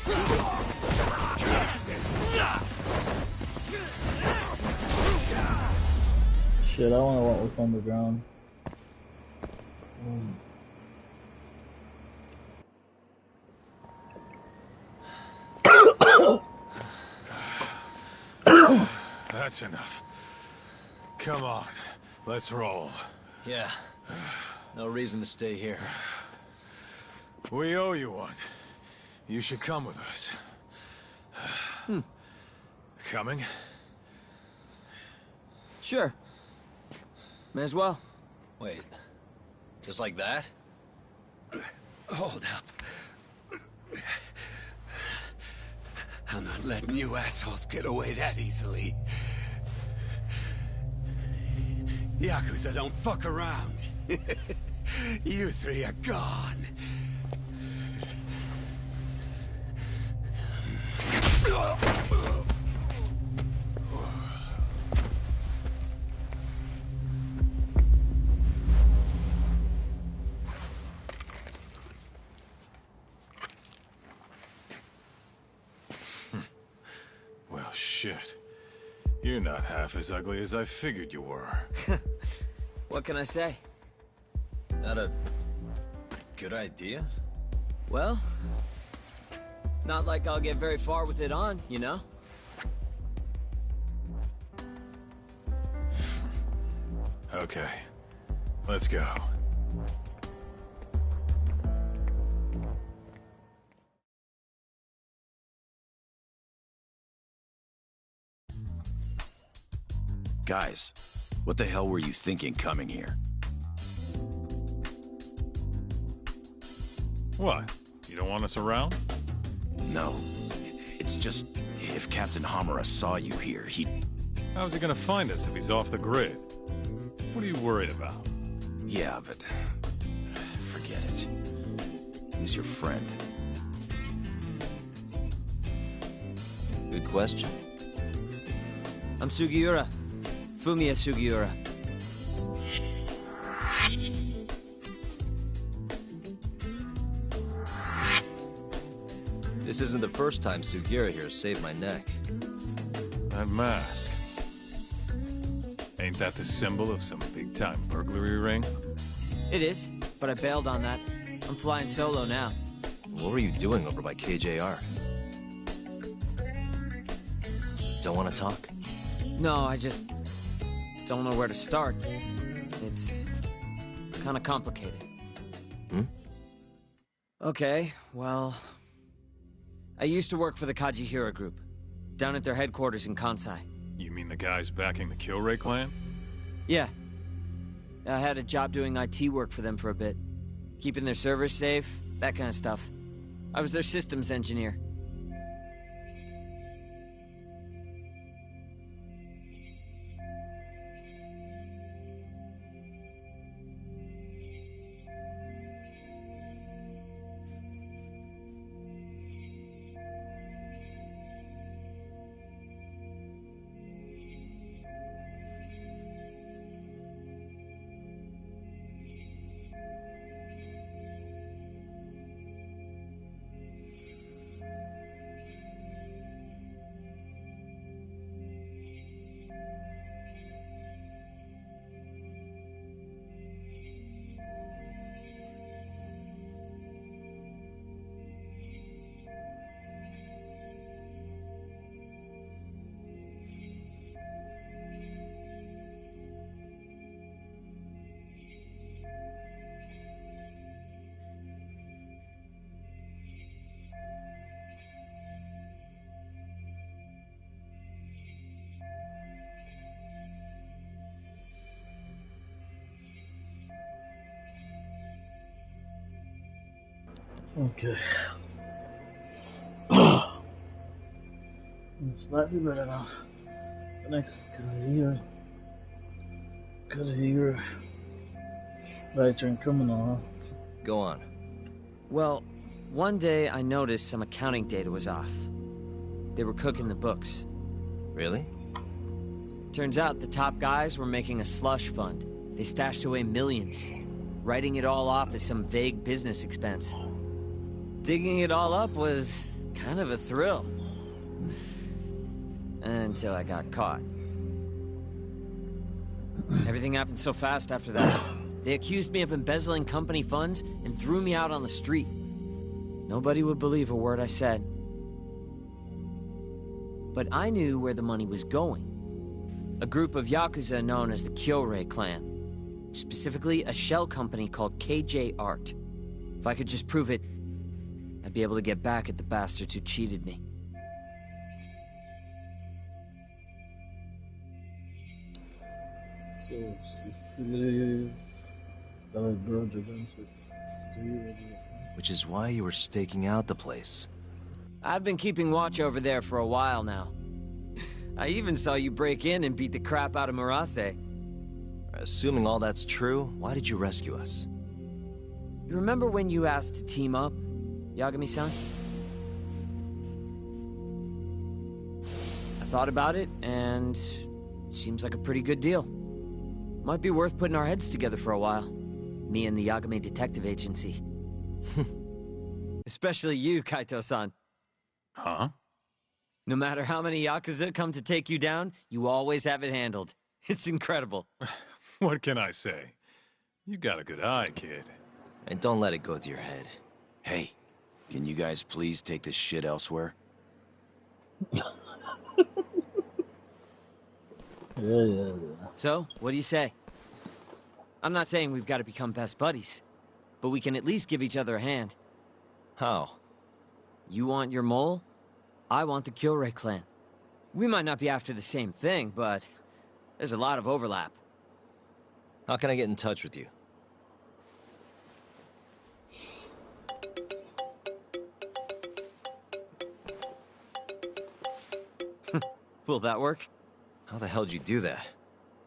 Shit, I wanna want what's on the ground. That's enough. Come on, let's roll. Yeah. No reason to stay here. We owe you one. You should come with us. Coming? Sure. May as well. Wait. Just like that? Hold up. I'm not letting you assholes get away that easily. Yakuza don't fuck around. You three are gone. Well, shit. You're not half as ugly as I figured you were. What can I say? Not a good idea? Well, not like I'll get very far with it on, you know? Okay, let's go. Guys, what the hell were you thinking coming here? What? You don't want us around? No. It's just, if Captain Hamura saw you here, he'd... How's he gonna find us if he's off the grid? What are you worried about? Yeah, but... forget it. Who's your friend? Good question. I'm Sugiura. Fumiya Sugiura. This isn't the first time Sugiura here saved my neck. That mask. Ain't that the symbol of some big-time burglary ring? It is, but I bailed on that. I'm flying solo now. What were you doing over by KJR? Don't want to talk? No, I just don't know where to start. It's kind of complicated. Okay, well... I used to work for the Kajihira Group, down at their headquarters in Kansai. You mean the guys backing the Killray clan? Yeah. I had a job doing IT work for them for a bit. Keeping their servers safe, that kind of stuff. I was their systems engineer. Okay. It's slightly better now. The next career. Right, turn criminal, huh? Go on. Well, One day, I noticed some accounting data was off. They were cooking the books. Really? Turns out the top guys were making a slush fund. They stashed away millions, writing it all off as some vague business expense. Digging it all up was kind of a thrill. Until I got caught. Everything happened so fast after that. They accused me of embezzling company funds and threw me out on the street. Nobody would believe a word I said. But I knew where the money was going. A group of Yakuza known as the Kyorei clan. Specifically, a shell company called KJ Art. If I could just prove it, I'd be able to get back at the bastards who cheated me. So, Sicily's got a grudge against it. Which is why you were staking out the place. I've been keeping watch over there for a while now. I even saw you break in and beat the crap out of Murase. Assuming all that's true, why did you rescue us? You remember when you asked to team up, Yagami-san? I thought about it, and it seems like a pretty good deal. Might be worth putting our heads together for a while. Me and the Yagami Detective Agency. Especially you, Kaito-san. Huh? No matter how many Yakuza come to take you down, you always have it handled. It's incredible. What can I say? You got a good eye, kid. And don't let it go to your head. Hey, can you guys please take this shit elsewhere? Yeah. So, what do you say? I'm not saying we've got to become best buddies, but we can at least give each other a hand. How? You want your mole? I want the Kyorei clan. We might not be after the same thing, but there's a lot of overlap. How can I get in touch with you? Will that work? How the hell did you do that?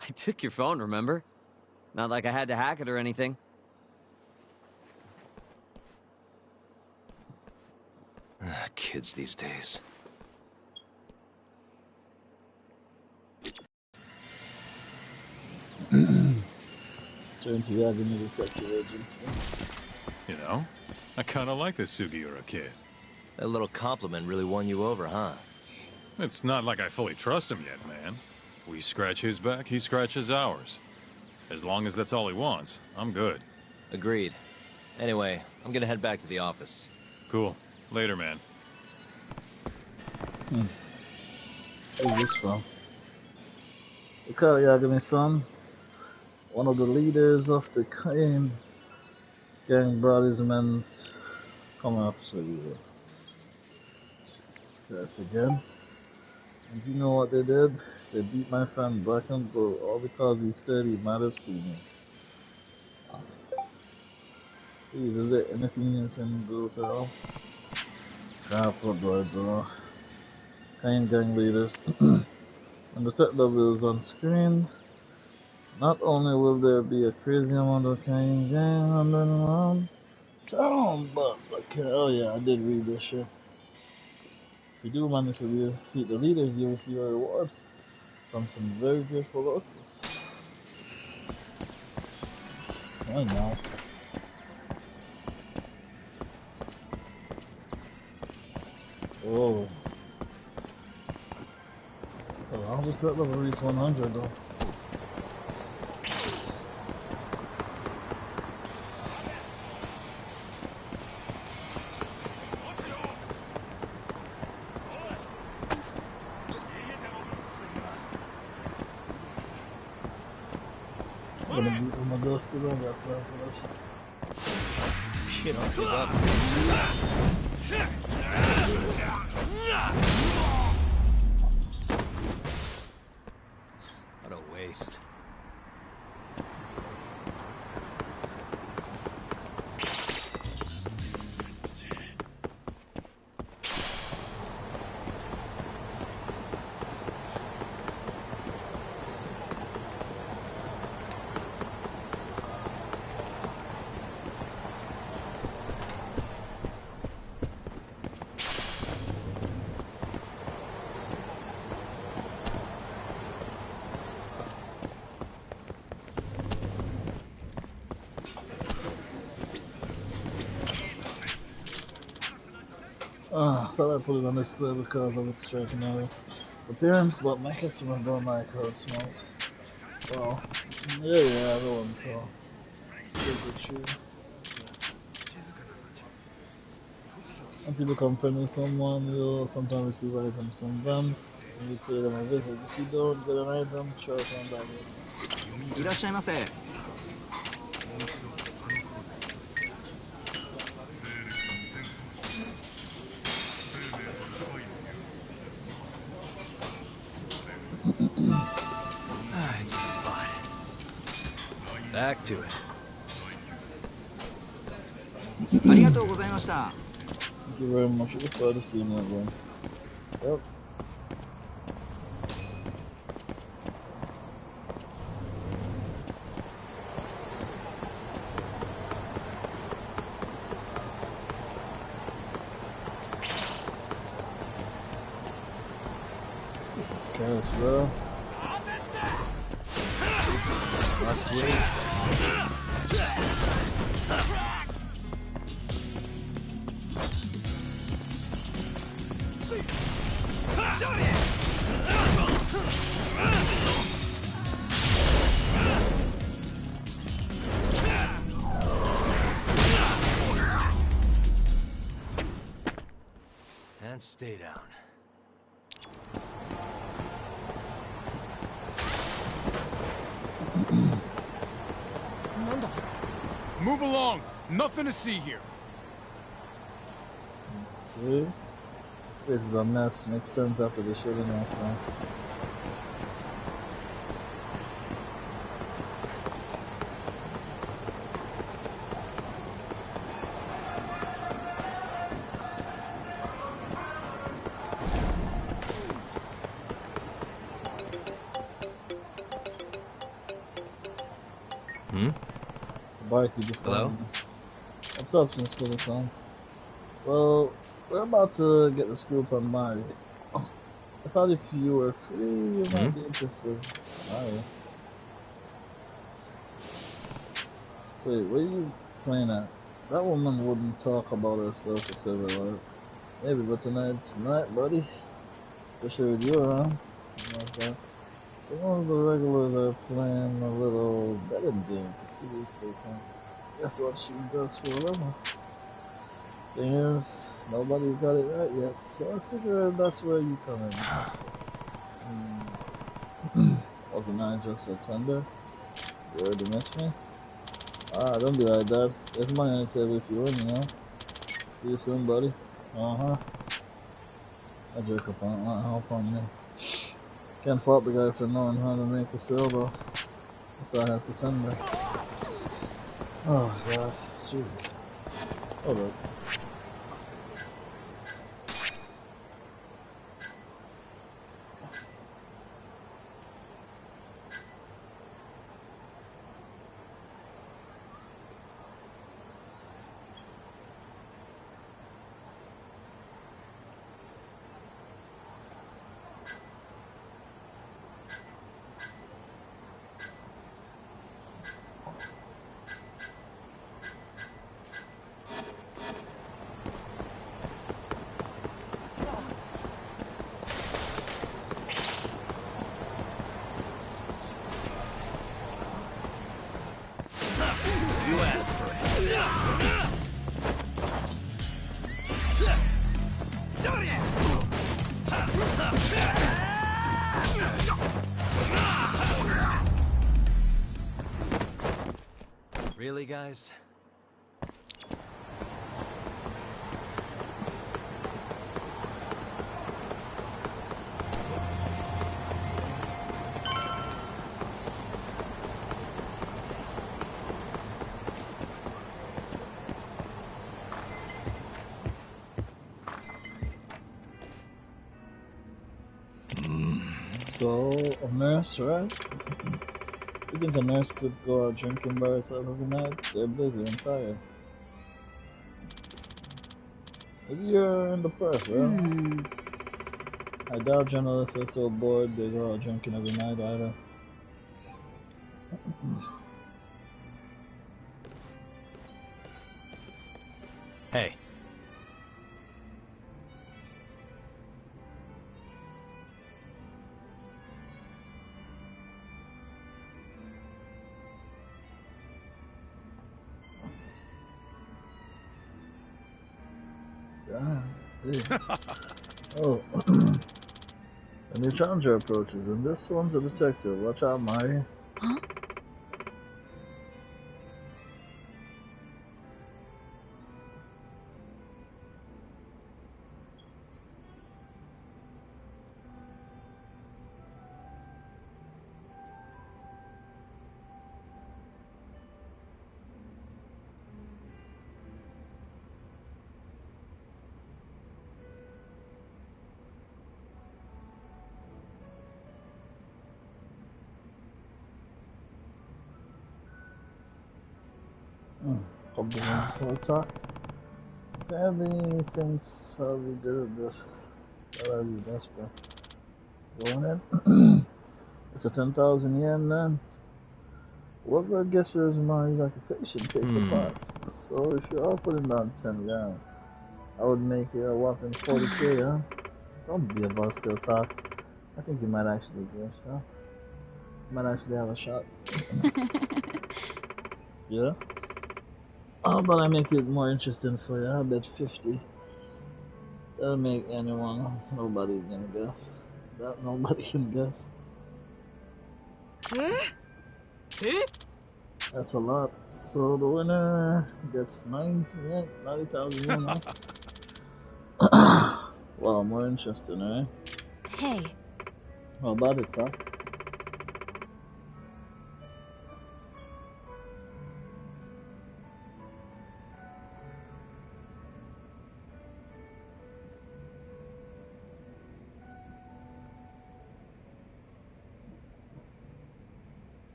I took your phone, remember? Not like I had to hack it or anything. Kids these days. Turn to Yagami Detective Agency. You know, I kind of like this Sugiura kid. That little compliment really won you over, huh? It's not like I fully trust him yet, man. We scratch his back, he scratches ours. As long as that's all he wants, I'm good. Agreed. Anyway, I'm gonna head back to the office. Cool. Later, man. Where's this from? Look out, Yagami-san. One of the leaders of the gang brought his men coming up to you. Jesus Christ again. And you know what they did? They beat my friend black and blue, all because he said he might have seen me. Please, is there anything you can do to help? Crap, what do I do? Kind gang leaders. When the threat level is on screen, not only will there be a crazy amount of kind gang running around town, but oh yeah, I did read this shit. If you do manage to defeat the leaders, you will receive a reward from some very grateful locals. Why not? Oh. Well, I'll just let level reach 100 though. I'm gonna beat with my dust because I got time for that shit. You don't give up. What a waste. I thought I put it on display because of its striking appearance, but my customers don't like how it smells. Well, yeah, everyone tell. Is it true? Once you become friendly with someone, you'll sometimes receive items from them, and you pay them a visit. If you don't get an item, try to come back later. いらっしゃいませ。 It's the spot. Back to it. ありがとうございました。 Thank you very much. Look forward to seeing you again. Yep. This is chaos, bro. Must wait. And stay down. Move along. Nothing to see here. Okay. This place is a mess. Makes sense after the shooting last night. You just hello? What's up, Citizen? Well, we're about to get the scoop on Mario. I thought if you were free, you might be interested. Mario. Wait, where are you playing at? That woman wouldn't talk about herself to save her life. Maybe, but tonight, buddy. Especially with you around. Like that. Some of the regulars are playing a little betting game to see if they can. That's what she does for a living. Thing is, nobody's got it right yet, so I figured that's where you come in. Wasn't I just a tender? You already missed me? Ah, don't be like that. There's money on the table if you win, you know? See you soon, buddy. Uh-huh. I jerk up on me. Can't fault the guy for knowing how to make a sale, though. That's I have to tender. Oh god, shoot. Hold up. Really, guys? So, a nurse, right? You think a nurse could go out drinking by herself every night? They're busy and tired. Maybe you're in the press, right? I doubt journalists are so bored they go out drinking every night either. Hey. Hey. Oh. A new challenger approaches, and this one's a detective. Watch out, Mari. Huh? Talk. Apparently, things I'll be good at this. I'll be desperate. Going in. It's a 10,000 yen then. Whoever guesses Mari's occupation takes a part. So if you're all putting down 10 grand, I would make it a whopping 40k, huh? Don't be a buzzkill, Talk. I think you might actually guess, huh? You might actually have a shot. Yeah? How about I make it more interesting for you? I bet 50. That'll make anyone, nobody's gonna guess. That nobody can guess. That's a lot. So the winner gets 90,000 yen. Wow, more interesting, right? Hey. How about it, Talk?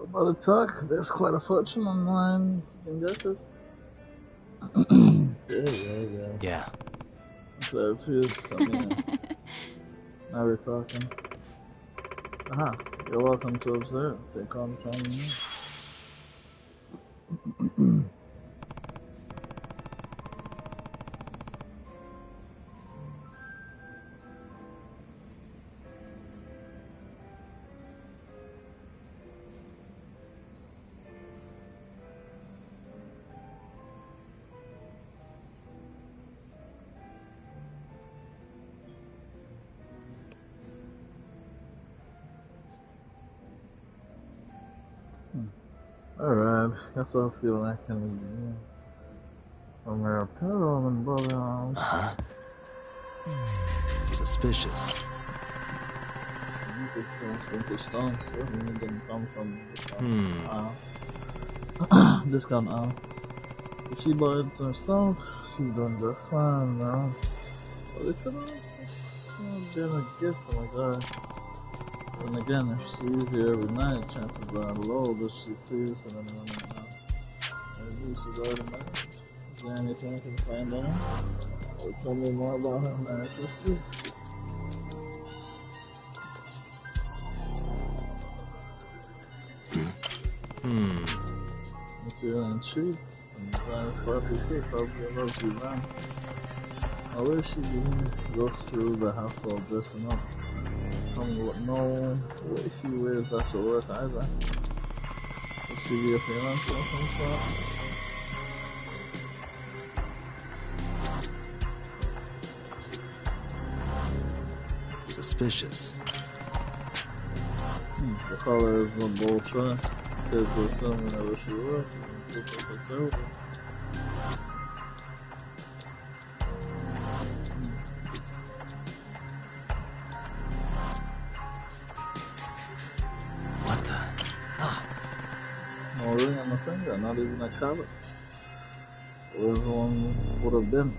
About to Talk, there's quite a fortune online. You can guess it. Yeah. Claire Fuse coming in. Now we're talking. Aha, you're welcome to observe. Take on time. Alright, guess I'll see what I can do. From her apparel and brother. Suspicious. Expensive stones, so we didn't come from discount. If she bought it herself, she's doing just fine now. But it could have been a gift from a guy. And again, if she's here every night, chances are low that she's serious and then running out. Maybe she's already married. Is there anything I can find out? Or tell me more about her marriage history? It's really intrigued. And Brian's classy too, probably loves you, man. I wish she goes through the hassle of dressing up. Tell me what, no way she wears that to work either. Would she be a freelancer of some sort? Suspicious. The color is a bold choice. Says to assume whenever she works, it's a no ring on my finger, not even a collar. Where's one would have been?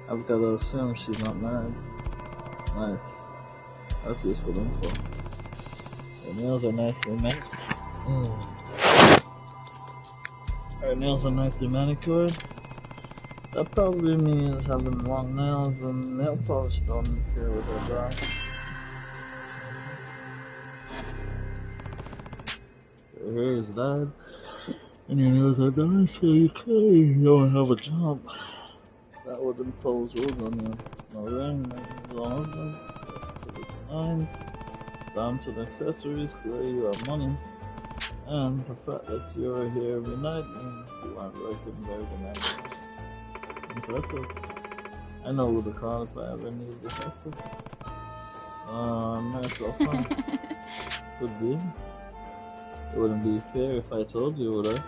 I've got to assume she's not married. Nice. That's useful info. Her nails are nicely manicured. Her nails are nicely manicured. That probably means having long nails and nail polish don't interfere with her job. Your hair is dyed and your nails are done, so you clearly don't have a job. That would impose rules on you. No ring, no husband, just to the nines, down to the accessories, clearly you have money. And the fact that you're here every night means you aren't working very demanding. Impressive. I know who to call if I ever need detective. Marcel Fun. Could be. It wouldn't be fair if I told you, would I?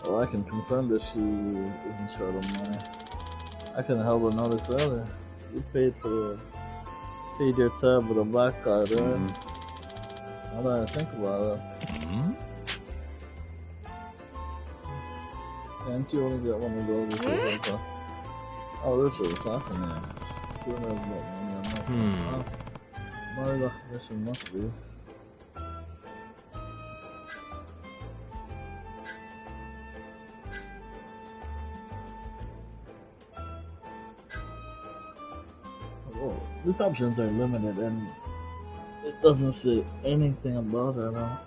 Well, I can confirm that she isn't short of money. I couldn't help but notice earlier. You paid your tab with a black card, right? Now that I think about it. Can't you only get one of those if you oh, this is talking there. Who knows what money I'm not? My recognition must be. Whoa, these options are limited and it doesn't say anything about her now.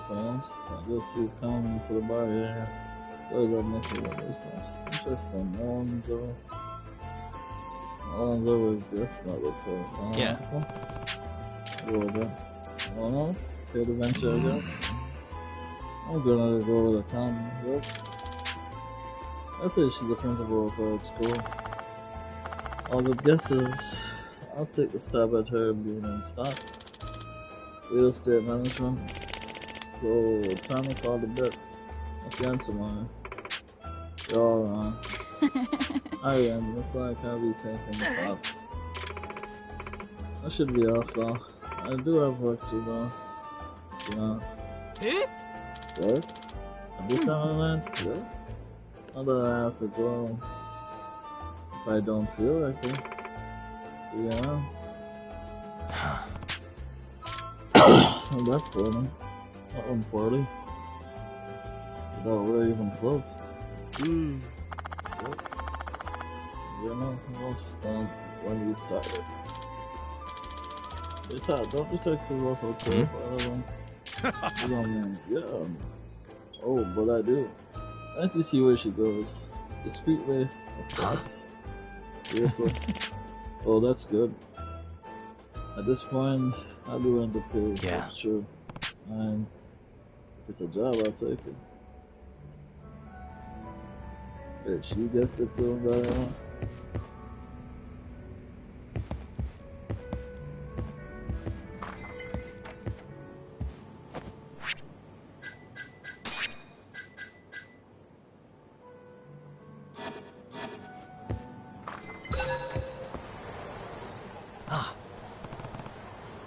I guess you come to the bar here. What does that make you understand? Interesting. No one's ever guessed that before. Yeah. Go again. No one else? Care to venture again? I'm gonna go to the town. Yep. I say she's the principal of our school. All the guesses, I'll take the stab at her being in stocks. Real estate management. So, time to call the bet. That's the answer, man. You're all wrong. I am, that's why I can't be taking the top. I should be off though. I do have work to do. You know. Work? At this time of the night? Yeah. Not that I have to go if I don't feel like it. Yeah. Well, that's funny. That one party. We're even close. Yep. You know, most when we started. Don't detectives also terrify them? You know, man, yeah. Oh, but I do. Let's just see where she goes. Discreetly, of course. Seriously. Oh, that's good. At this point, I do end up here. Yeah. That's true. And if it's a job, I'll take it. Wait, she guessed it too, Diana?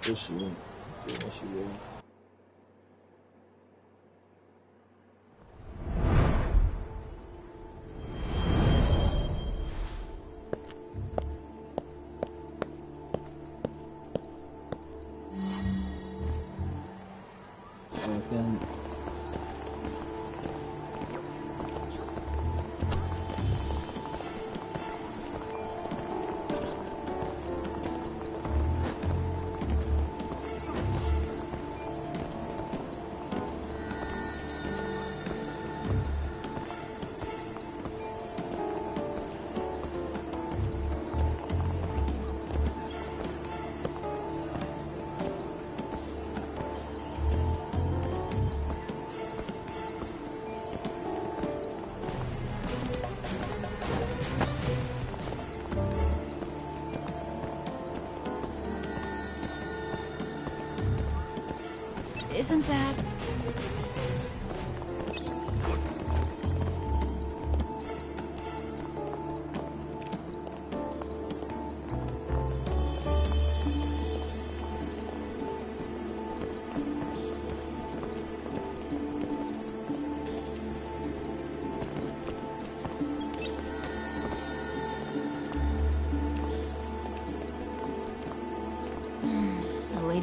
There she is. There she is. Isn't that...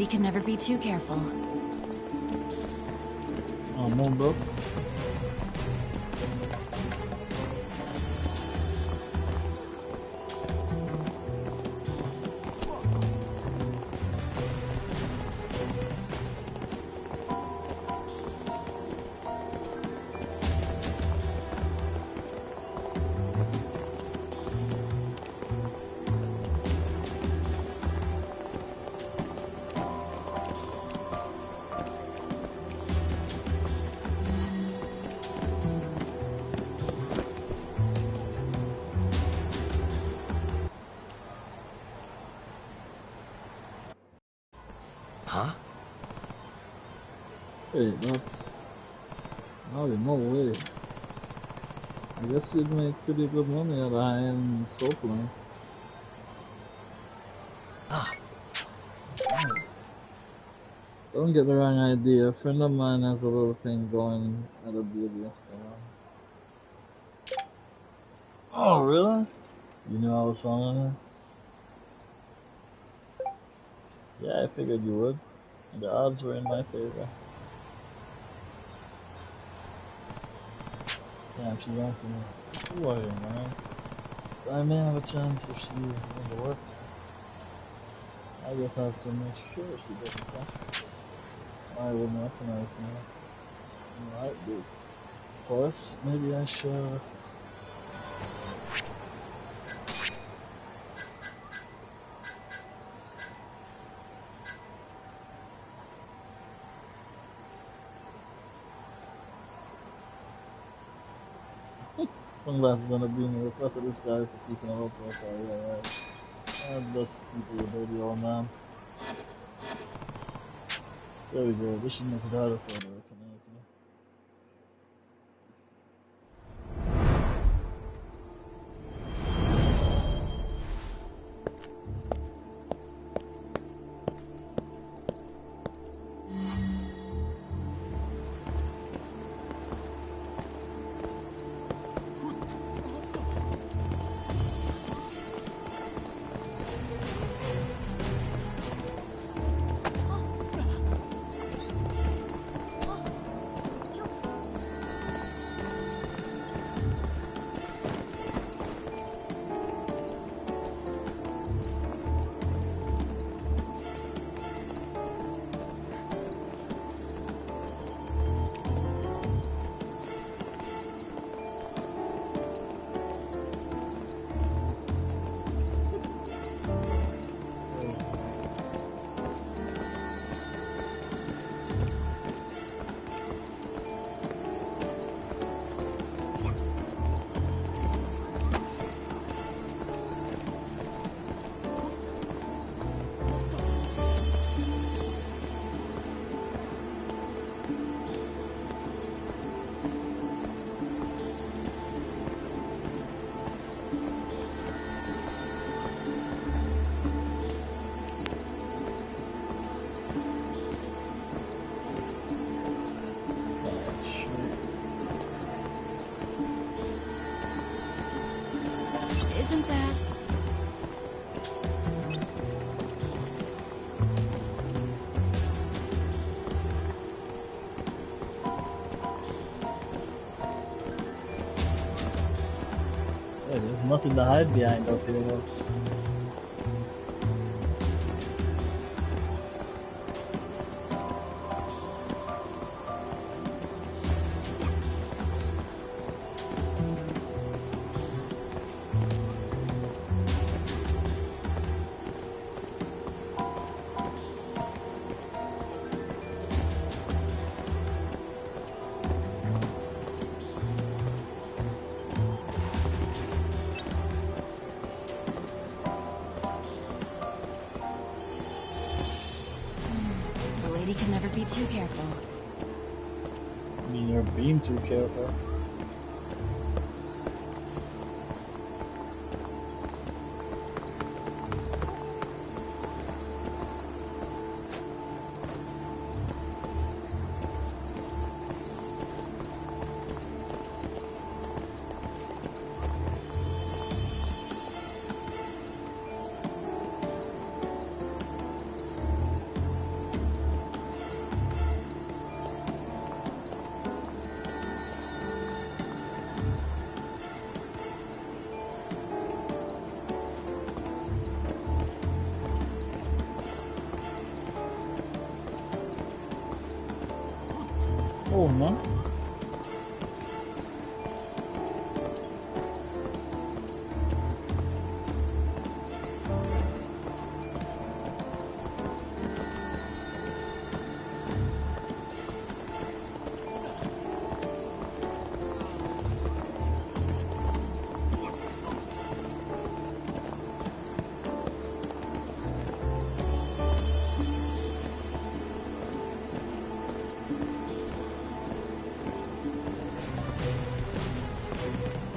can never be too careful. Oh, mundo. Huh? Hey, that's... Oh, no way. I guess you'd make pretty good money at a high-end soap line. Don't get the wrong idea. A friend of mine has a little thing going at a beauty salon. Oh, really? You knew I was following her? Yeah, I figured you would. The odds were in my favor. Damn, she's answering me. Who are you, man? I may have a chance if she's in the work. I just have to make sure she doesn't come. I wouldn't recognize me. Alright, dude. Of course, maybe I should. Sunglasses gonna be in the request of this guy is keeping a low profile. Yeah, right. That's people, you dirty old man. There we go. This should make it harder for her to recognize me. Isn't that... Hey, there's nothing to hide behind up here though. The lady can never be too careful. I mean, you're being too careful. Oh man.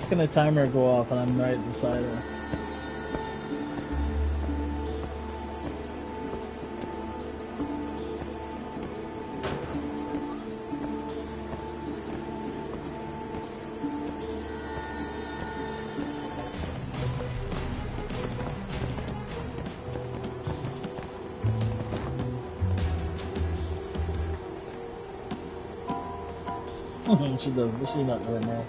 Can the timer go off and I'm right beside her? She does, but she's not doing that.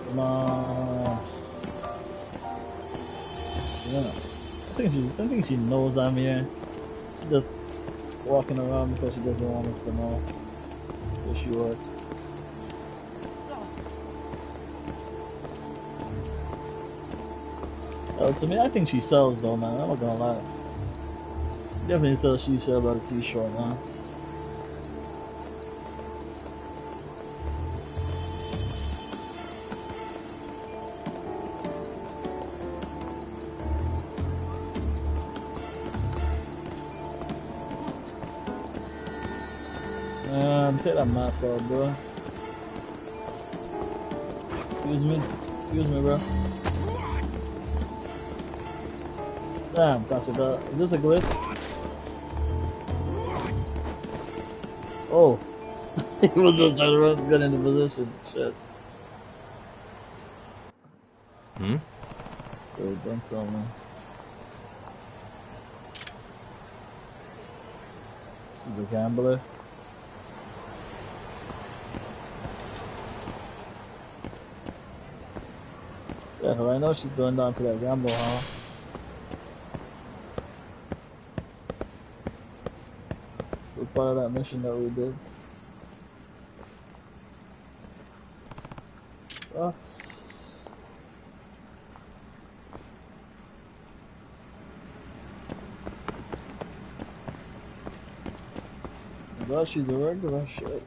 Come on. Yeah. I think she knows I'm here. She's just walking around because she doesn't want us to know where she works. To me, I think she sells though, man. I'm not gonna lie. Definitely sells shisha by the seashore now. Take that mask off, bro. Excuse me, bro. Damn, that's a is this a glitch? Oh, he was just trying to get into position. Shit. Good, done so, man. She's a gambler. Yeah, well, I know she's going down to that gamble hall. It was part of that mission that we did. Well, she's a regular shit.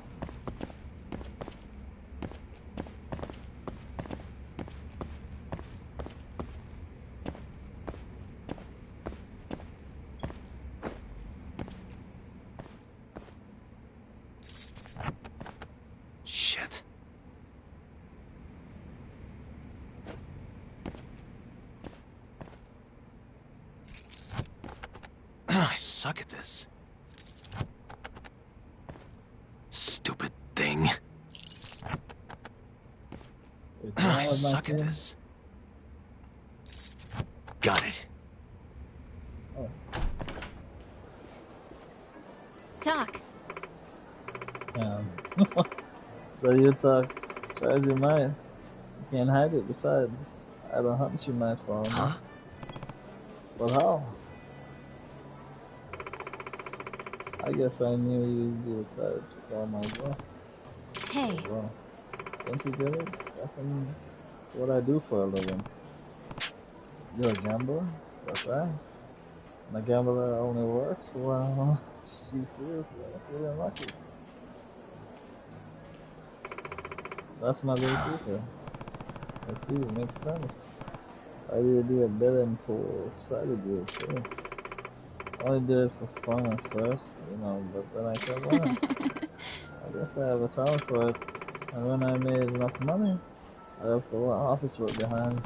I suck at this. Stupid thing. I suck at this. Got it. Oh. Talk. So you talked. Try as you might. You can't hide it. Besides, I don't hunt you might fall. Huh? But how? I guess I knew you'd be excited to call my boy. Hey. Well, don't you get it? That's what I do for a living. You're a gambler? That's right. And a gambler only works while she feels feeling lucky. That's my little secret. I see, it makes sense. I did do a betting pool side of you too. I only did it for fun at first, you know, but then I said, well, I guess I have a talent for it. And when I made enough money, I left a lot of office work behind.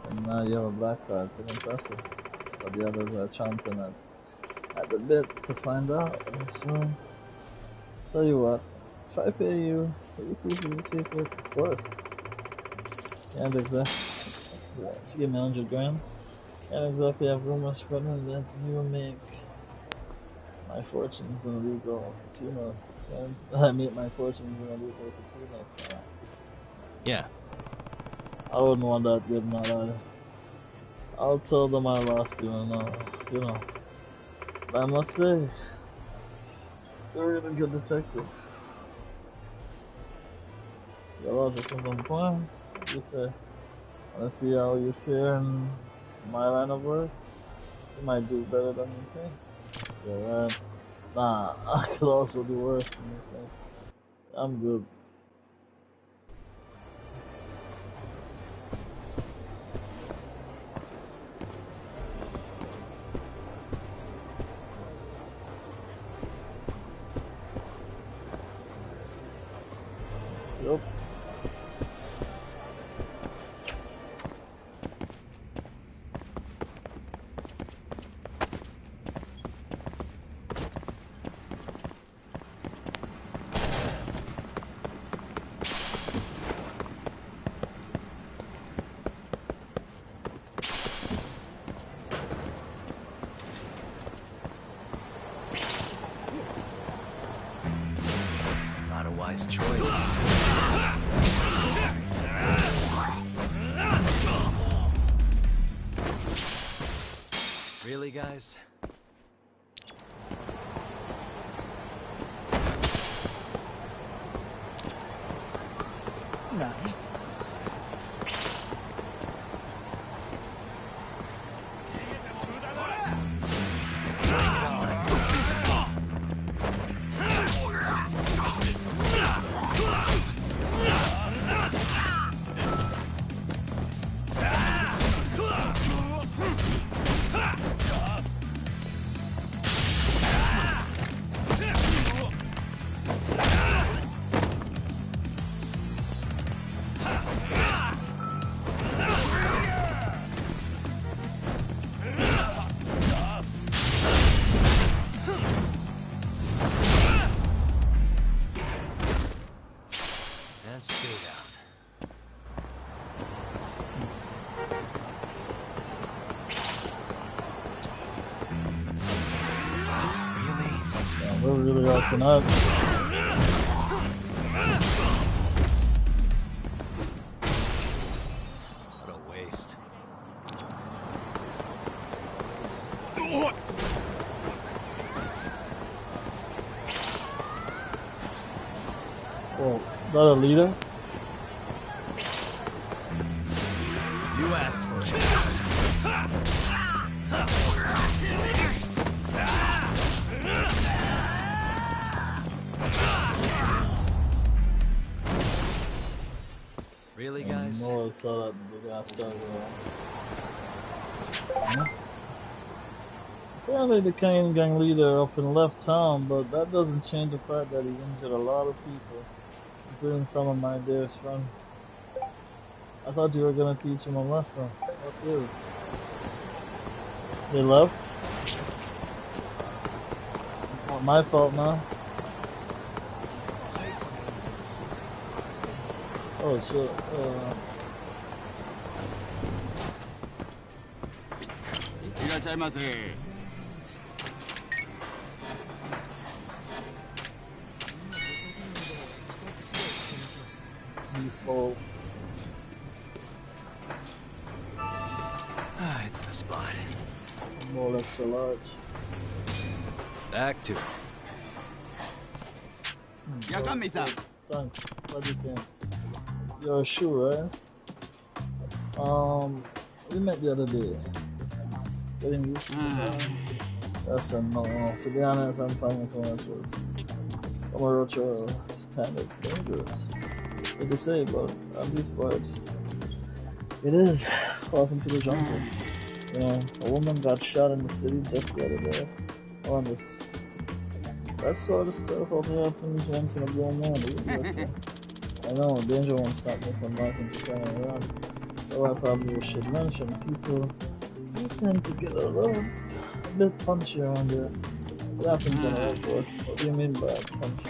And now you have a black card, pretty impressive. But the others are chomping at at the bit to find out. So, tell you what, if I pay you, will you please do the secret? Of course. Can't exactly. Yeah, she gave me 100 grand. Can't exactly have rumors spreading that you make my fortunes in illegal casinos. And I make my fortunes in illegal casinos. Yeah. I wouldn't want that good, not either. I'll tell them I lost you, and you know. But I must say, you're a really good detective. Your logic is on point. What do you say? Wanna see how you fare in my line of work? You might do better than you think. You're right. Nah, I could also do worse than you think. I'm good. Yep. Not a wise choice. Really, guys? Nani? We're really out tonight. What a waste. Oh, is that a leader? You asked for it. Really, guys? No, I saw that big ass guy. Apparently the Kane gang leader up in left town, but that doesn't change the fact that he injured a lot of people, including some of my dearest friends. I thought you were gonna teach him a lesson. What is? They left? Not my fault, man. Oh shit. Oh. Ah, it's the spot. More extra large. Back to it. Thanks. What do you think? You're sure, right? We met the other day. Getting used to it. That's a no. To be honest, I'm finding commercials. Commercials kind of dangerous. What to say, but at these parts, it is. Welcome to the jungle. You know, a woman got shot in the city just the other day. On this. That sort of stuff only happens once in a blue moon. I know, danger won't stop me from liking to turn around. So I probably should mention people who tend to get a bit punchy around here. What happens on the airport? What do you mean by punch?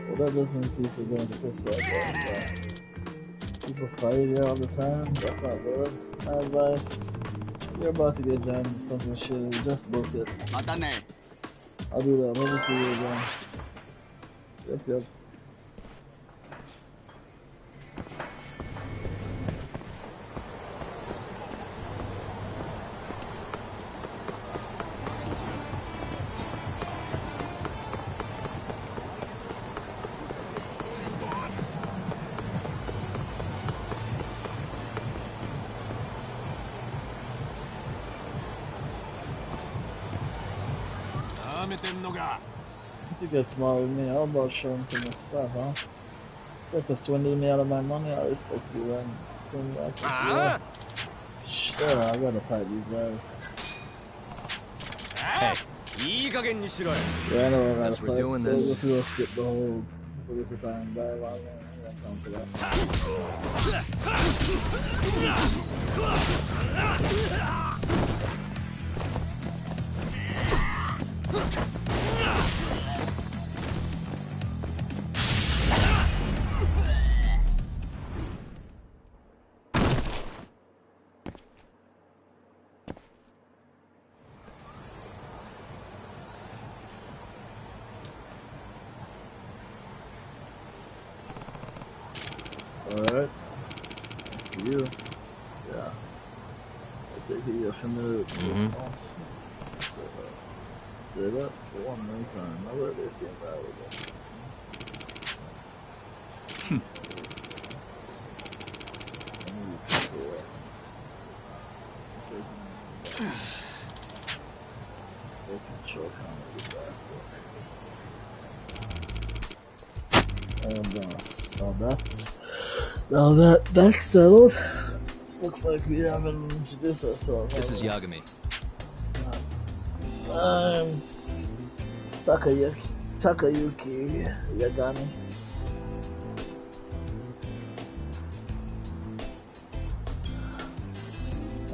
Well, that doesn't mean people are going to piss you off. People fight here all the time. That's not good. My advice: you're about to get jammed with something shitty. Just book it. I'll do that. Never see you again. Yep. You get smart with me. How about showing some respect, huh? If you swindle me out of my money, I respect you and come back. Sure, I gotta fight these guys. Hey. Yeah, I know I gotta We're doing so this. if we'll skip the whole waste of time dialogue, I got time for that. Alright. That's for you. Yeah. I take it you're familiar with the response. Say that for one more time. I let this shit out with that. And now that's settled. Looks like we haven't introduced ourselves. This is Yagami. I'm Takayuki Yagami.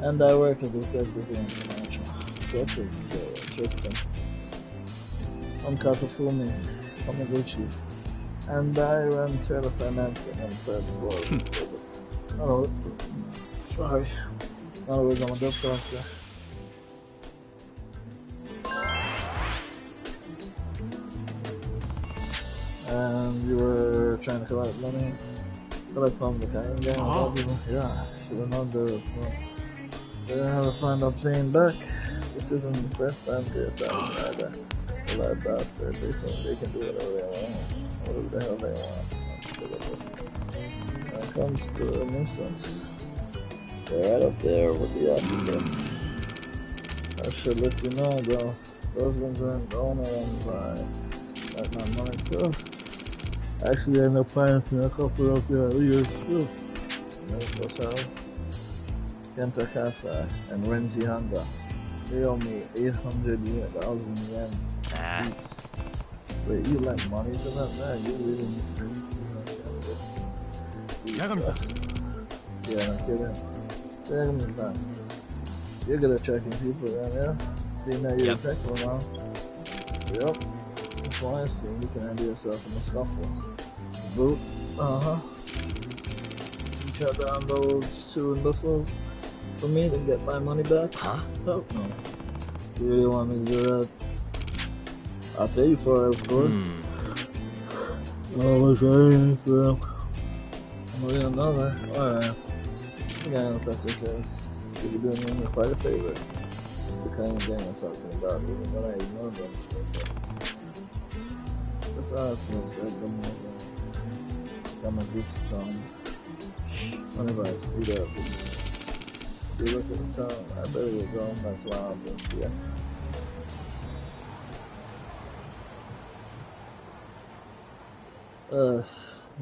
And I work as a detective in International. Detective, so interesting. I'm Kasufumi Kamaguchi. And I run Trailer Financing and Third Floor. Oh, sorry. No, we're going to do something. And you were trying to collect money. Collect from the kind of gang. Yeah, should have known the. They don't have to find out paying back. This isn't the first time they attacked me either. The last bastard, they think they can do whatever they want. Whatever the hell they want. When it comes to a nuisance, they're right up there with the officer. I should let you know though, those ones aren't the only ones I got my money too. Actually, I end up financing a couple of your leaders too. Such as Kenta Kasa and Renji Honda. They owe me 800,000 yen each. Wait, you lent money to them? Man, you really need to Yagami-san. Yeah, no kidding. Yagami-san. You're good at checking people then, yeah? Being that you're a detective now. Yep. That's why I see you can handle yourself in a scuffle. Boot. You shut down those two imbeciles for me to get my money back? Huh? No. You really want me to do that? I'll pay you for it, of course. Oh, what's that for them? Another. Alright. Yeah, in such a case, you be doing me quite a favor. The kind of thing I'm talking about, even when I ignore them. That's how it feels good. I'm a good strong. Whenever I see that, if you look at the town, I better get going. That's why I'm just here.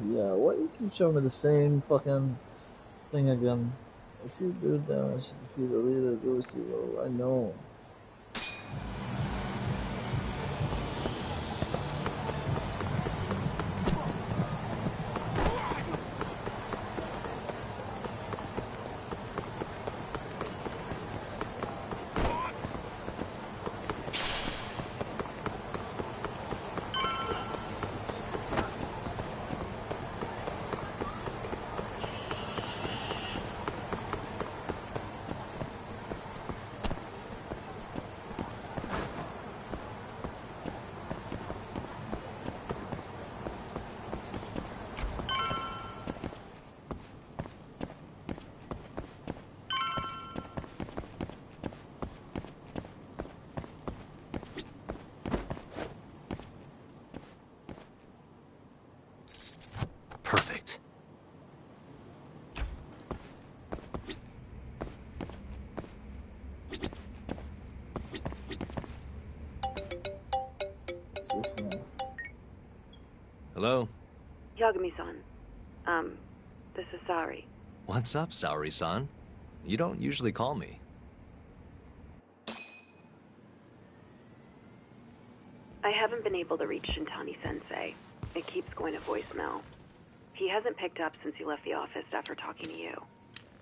Yeah, why you keep showing me the same fucking thing again? If you do damage, if you the leader, do receive I know. Hello? Yagami-san. This is Sari. What's up, Saori-san? You don't usually call me. I haven't been able to reach Shintani-sensei. It keeps going to voicemail. He hasn't picked up since he left the office after talking to you.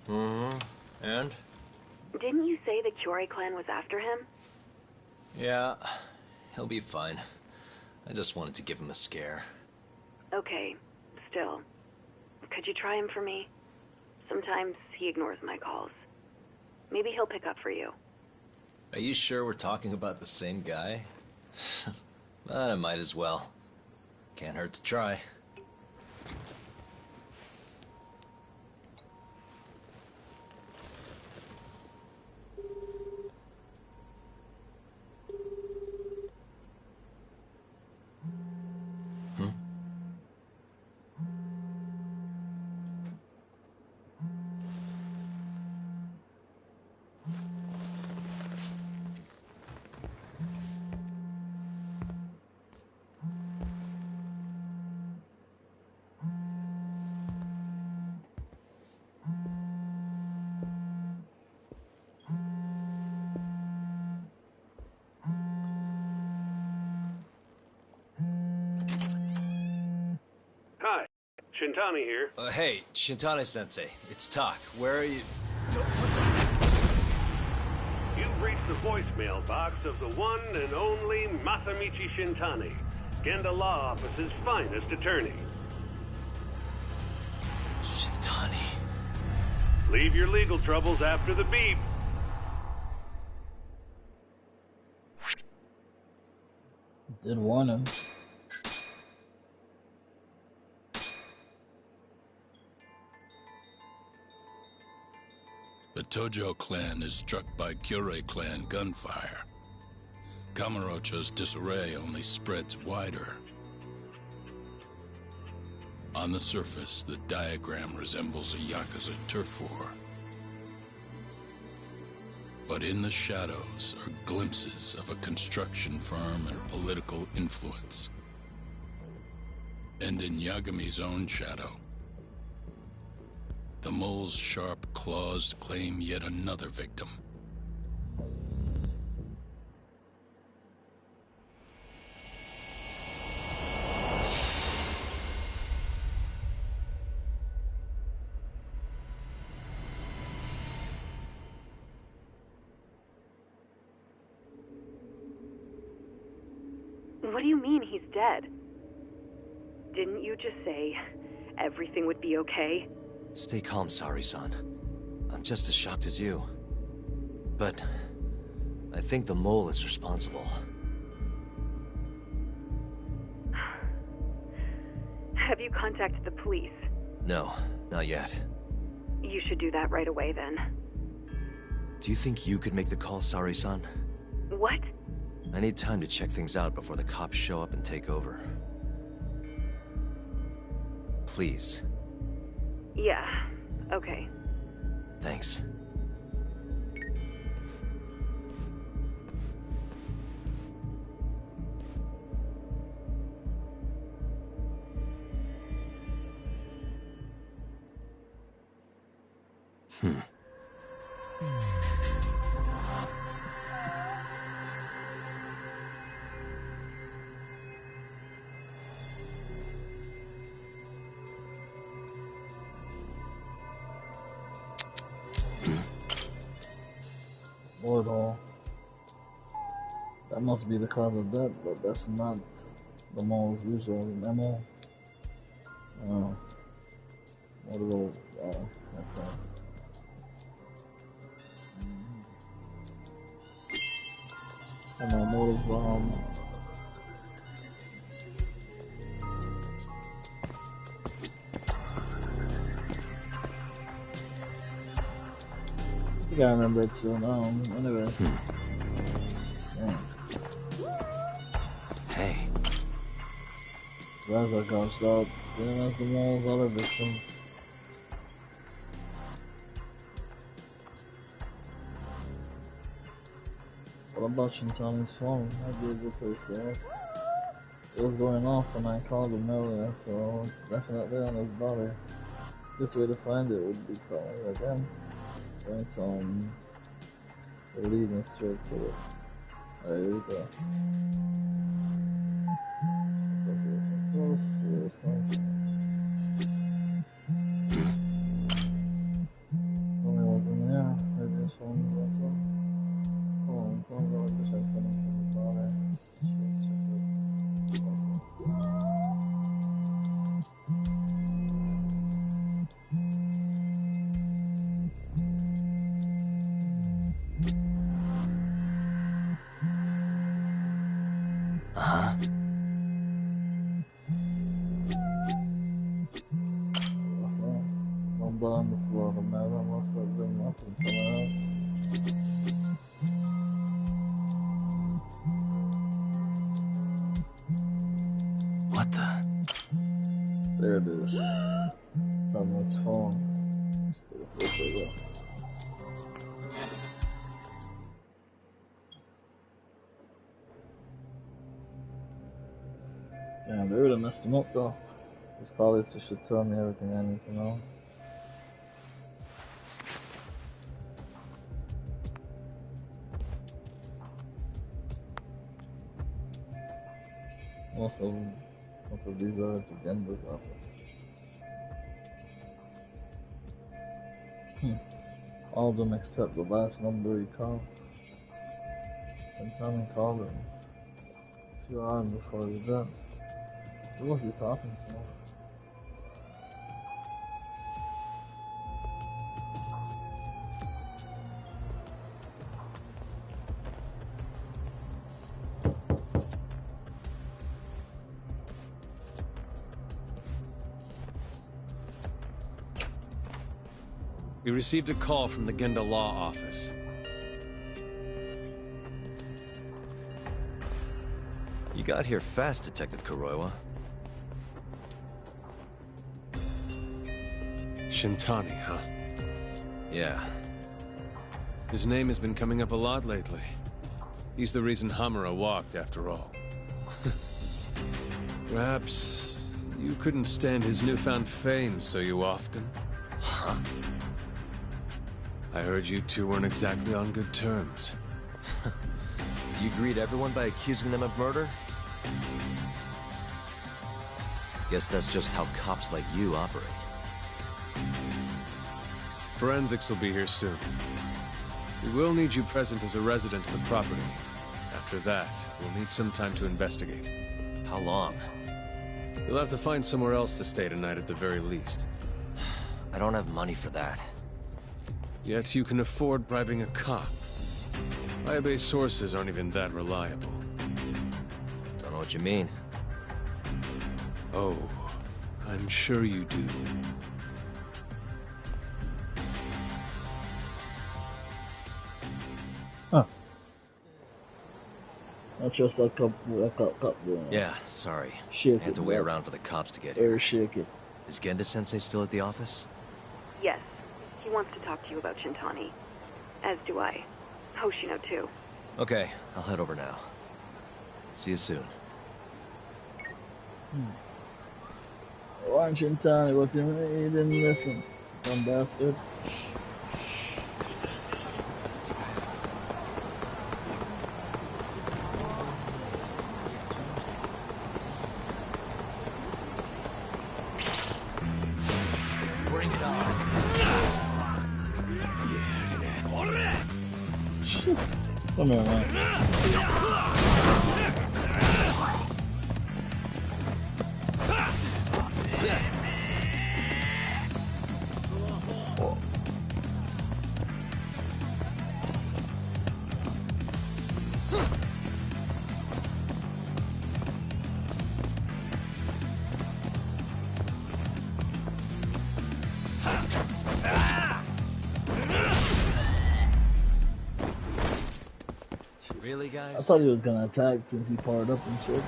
Mm-hmm. And? Didn't you say the Kyorei clan was after him? Yeah, he'll be fine. I just wanted to give him a scare. Okay, still. Could you try him for me? Sometimes he ignores my calls. Maybe he'll pick up for you. Are you sure we're talking about the same guy? But I might as well. Can't hurt to try. Hi, Shintani here. Hey, Shintani-sensei, it's Tak. Where are you? You've reached the voicemail box of the one and only Masamichi Shintani, Genda Law Office's finest attorney. Shintani. Leave your legal troubles after the beep. Did warn him. The Tojo clan is struck by Kyorei clan gunfire. Kamurocho's disarray only spreads wider. On the surface, the diagram resembles a Yakuza turf war. But in the shadows are glimpses of a construction firm and political influence. And in Yagami's own shadow, the mole's sharp claws claim yet another victim. What do you mean he's dead? Didn't you just say everything would be okay? Stay calm, Saori-san. I'm just as shocked as you. But I think the mole is responsible. Have you contacted the police? No, not yet. You should do that right away then. Do you think you could make the call, Saori-san? What? I need time to check things out before the cops show up and take over. Please. Yeah, okay. Thanks. Lord all. That must be the cause of death, but that's not the mole's usual MO. What a little, okay. Come on, motive, I think I remember it soon. Anyway. Yeah. Hey. Guys are gouged out, same as the mole's other victims. What about Shintani's phone? Might be a good place to ask. It was going off when I called him earlier, so it's definitely on his body. This way to find it would be calling again. Right, we're leading straight to it. Alright, here we go. Close to this one. Only was in there. Maybe this one was also. Oh, I'm going to go with the shots coming from the body. On the floor of the map, I must have been up in somewhere else. What the? There it is. It's on this phone. Still close over. Damn, they really messed him up though. This police should tell me everything I need to know. Most of these are to Genda's office. All of them except the last number he called. And Tommy called him a few hours before he died. Who was he talking to? We received a call from the Genda Law Office. You got here fast, Detective Kuroiwa. Shintani, huh? Yeah. His name has been coming up a lot lately. He's the reason Hamura walked, after all. Perhaps you couldn't stand his newfound fame so you often? Huh? I heard you two weren't exactly on good terms. Do you greet everyone by accusing them of murder? Guess that's just how cops like you operate. Forensics will be here soon. We will need you present as a resident of the property. After that, we'll need some time to investigate. How long? You'll have to find somewhere else to stay tonight at the very least. I don't have money for that. Yet you can afford bribing a cop. Ayabe's sources aren't even that reliable. Don't know what you mean. Oh, I'm sure you do. Huh. I trust that cop doing. Yeah, sorry. Shake I had to wait around for the cops to get here. Shake it. Is Genda-sensei still at the office? Yes. He wants to talk to you about Shintani. As do I. Hoshino, too. Okay, I'll head over now. See you soon. Why Shintani? What's he didn't listen. Dumb bastard. Bring it on. Come here, man. Really, guys? I thought he was gonna attack since he powered up and shit.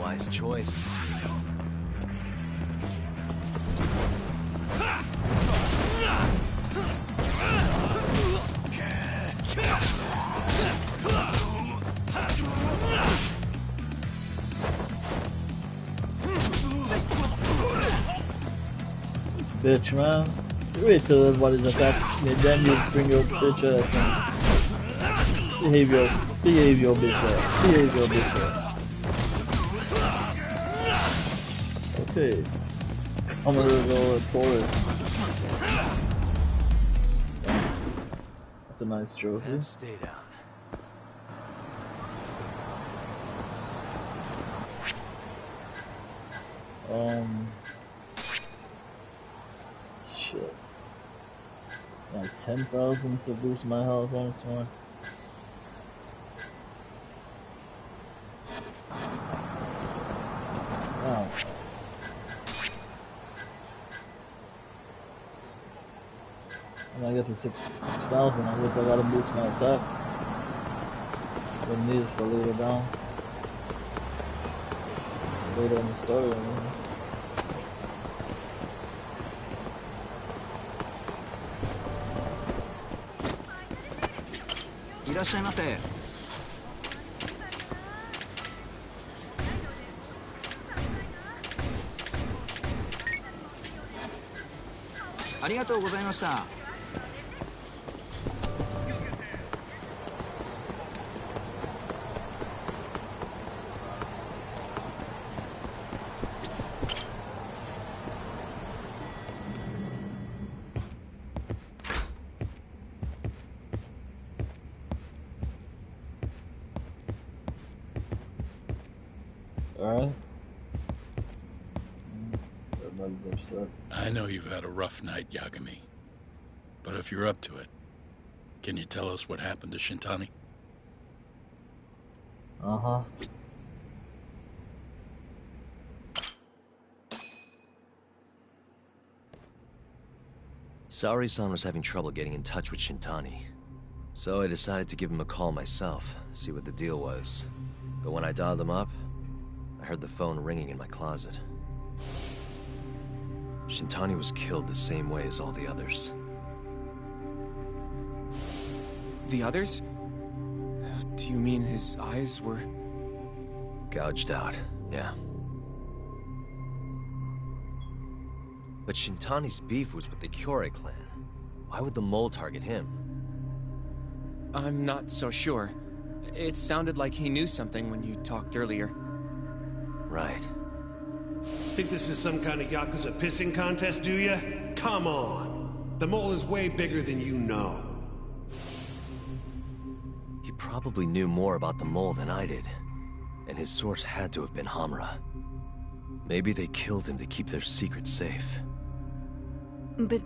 wise choice. Bitch, man. You wait till everybody's attacked me, then you bring your bitch ass, man. Behave your bitch ass. Behave your bitch ass. Okay. I'm gonna go toilet. That's a nice trophy. And stay down. Shit. Like 10,000 to boost my health once more. Wow. When I get to 6,000, I guess I gotta boost my attack. Don't need it for later down. Later in the story, I mean. Alright. Everybody's upset. I know you've had a rough night, Yagami. But if you're up to it, can you tell us what happened to Shintani? Uh-huh. Saori-san was having trouble getting in touch with Shintani. So I decided to give him a call myself, see what the deal was. But when I dialed him up, I heard the phone ringing in my closet. Shintani was killed the same way as all the others. The others? Do you mean his eyes were... Gouged out, yeah. But Shintani's beef was with the Kyorei clan. Why would the mole target him? I'm not so sure. It sounded like he knew something when you talked earlier. Right. Think this is some kind of Yakuza pissing contest, do ya? Come on. The mole is way bigger than you know. He probably knew more about the mole than I did. And his source had to have been Hamura. Maybe they killed him to keep their secret safe. But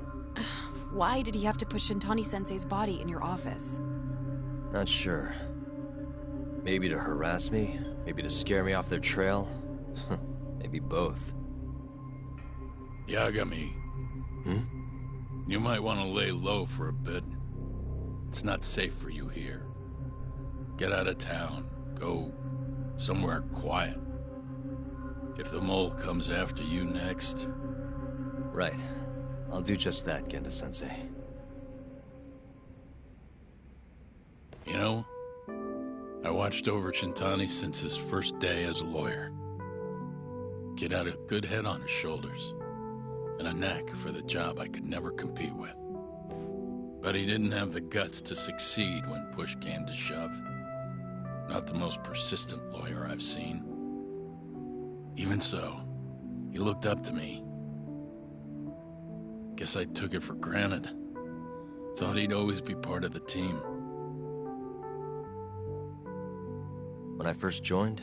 why did he have to put Shintani-sensei's body in your office? Not sure. Maybe to harass me, maybe to scare me off their trail. Maybe both. Yagami. You might want to lay low for a bit. It's not safe for you here. Get out of town. Go somewhere quiet. If the mole comes after you next... Right. I'll do just that, Genda-sensei. You know, I watched over Shintani since his first day as a lawyer. Kid had a good head on his shoulders, and a knack for the job I could never compete with. But he didn't have the guts to succeed when push came to shove. Not the most persistent lawyer I've seen. Even so, he looked up to me. Guess I took it for granted. Thought he'd always be part of the team. When I first joined,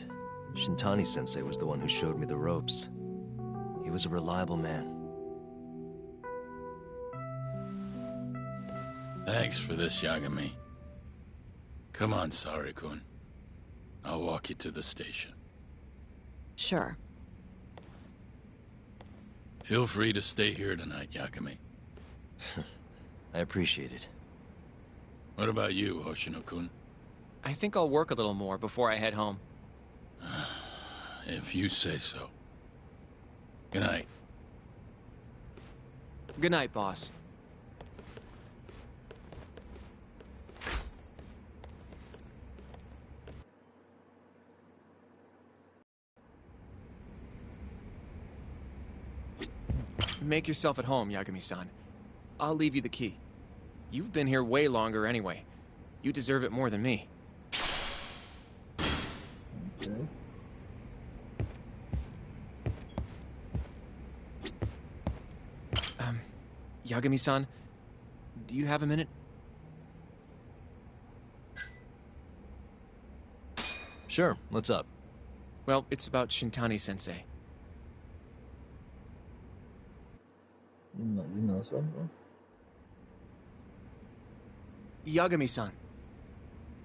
Shintani-sensei was the one who showed me the ropes. He was a reliable man. Thanks for this, Yagami. Come on, Saori-kun. I'll walk you to the station. Sure. Feel free to stay here tonight, Yagami. I appreciate it. What about you, Hoshino-kun? I think I'll work a little more before I head home. If you say so. Good night. Good night, boss. Make yourself at home, Yagami-san. I'll leave you the key. You've been here way longer anyway. You deserve it more than me. Okay. Yagami-san, do you have a minute? Sure, what's up? Well, it's about Shintani-sensei. You know something? Yagami-san,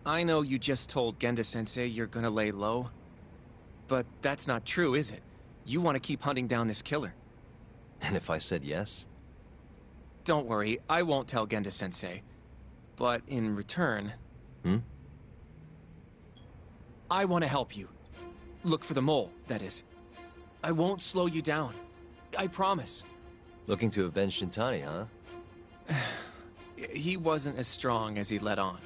I know you just told Genda-sensei you're gonna lay low, but that's not true, is it? You want to keep hunting down this killer. And if I said yes? Don't worry, I won't tell Genda-sensei. But in return... I want to help you. Look for the mole, that is. I won't slow you down. I promise. Looking to avenge Shintani, huh? He wasn't as strong as he let on.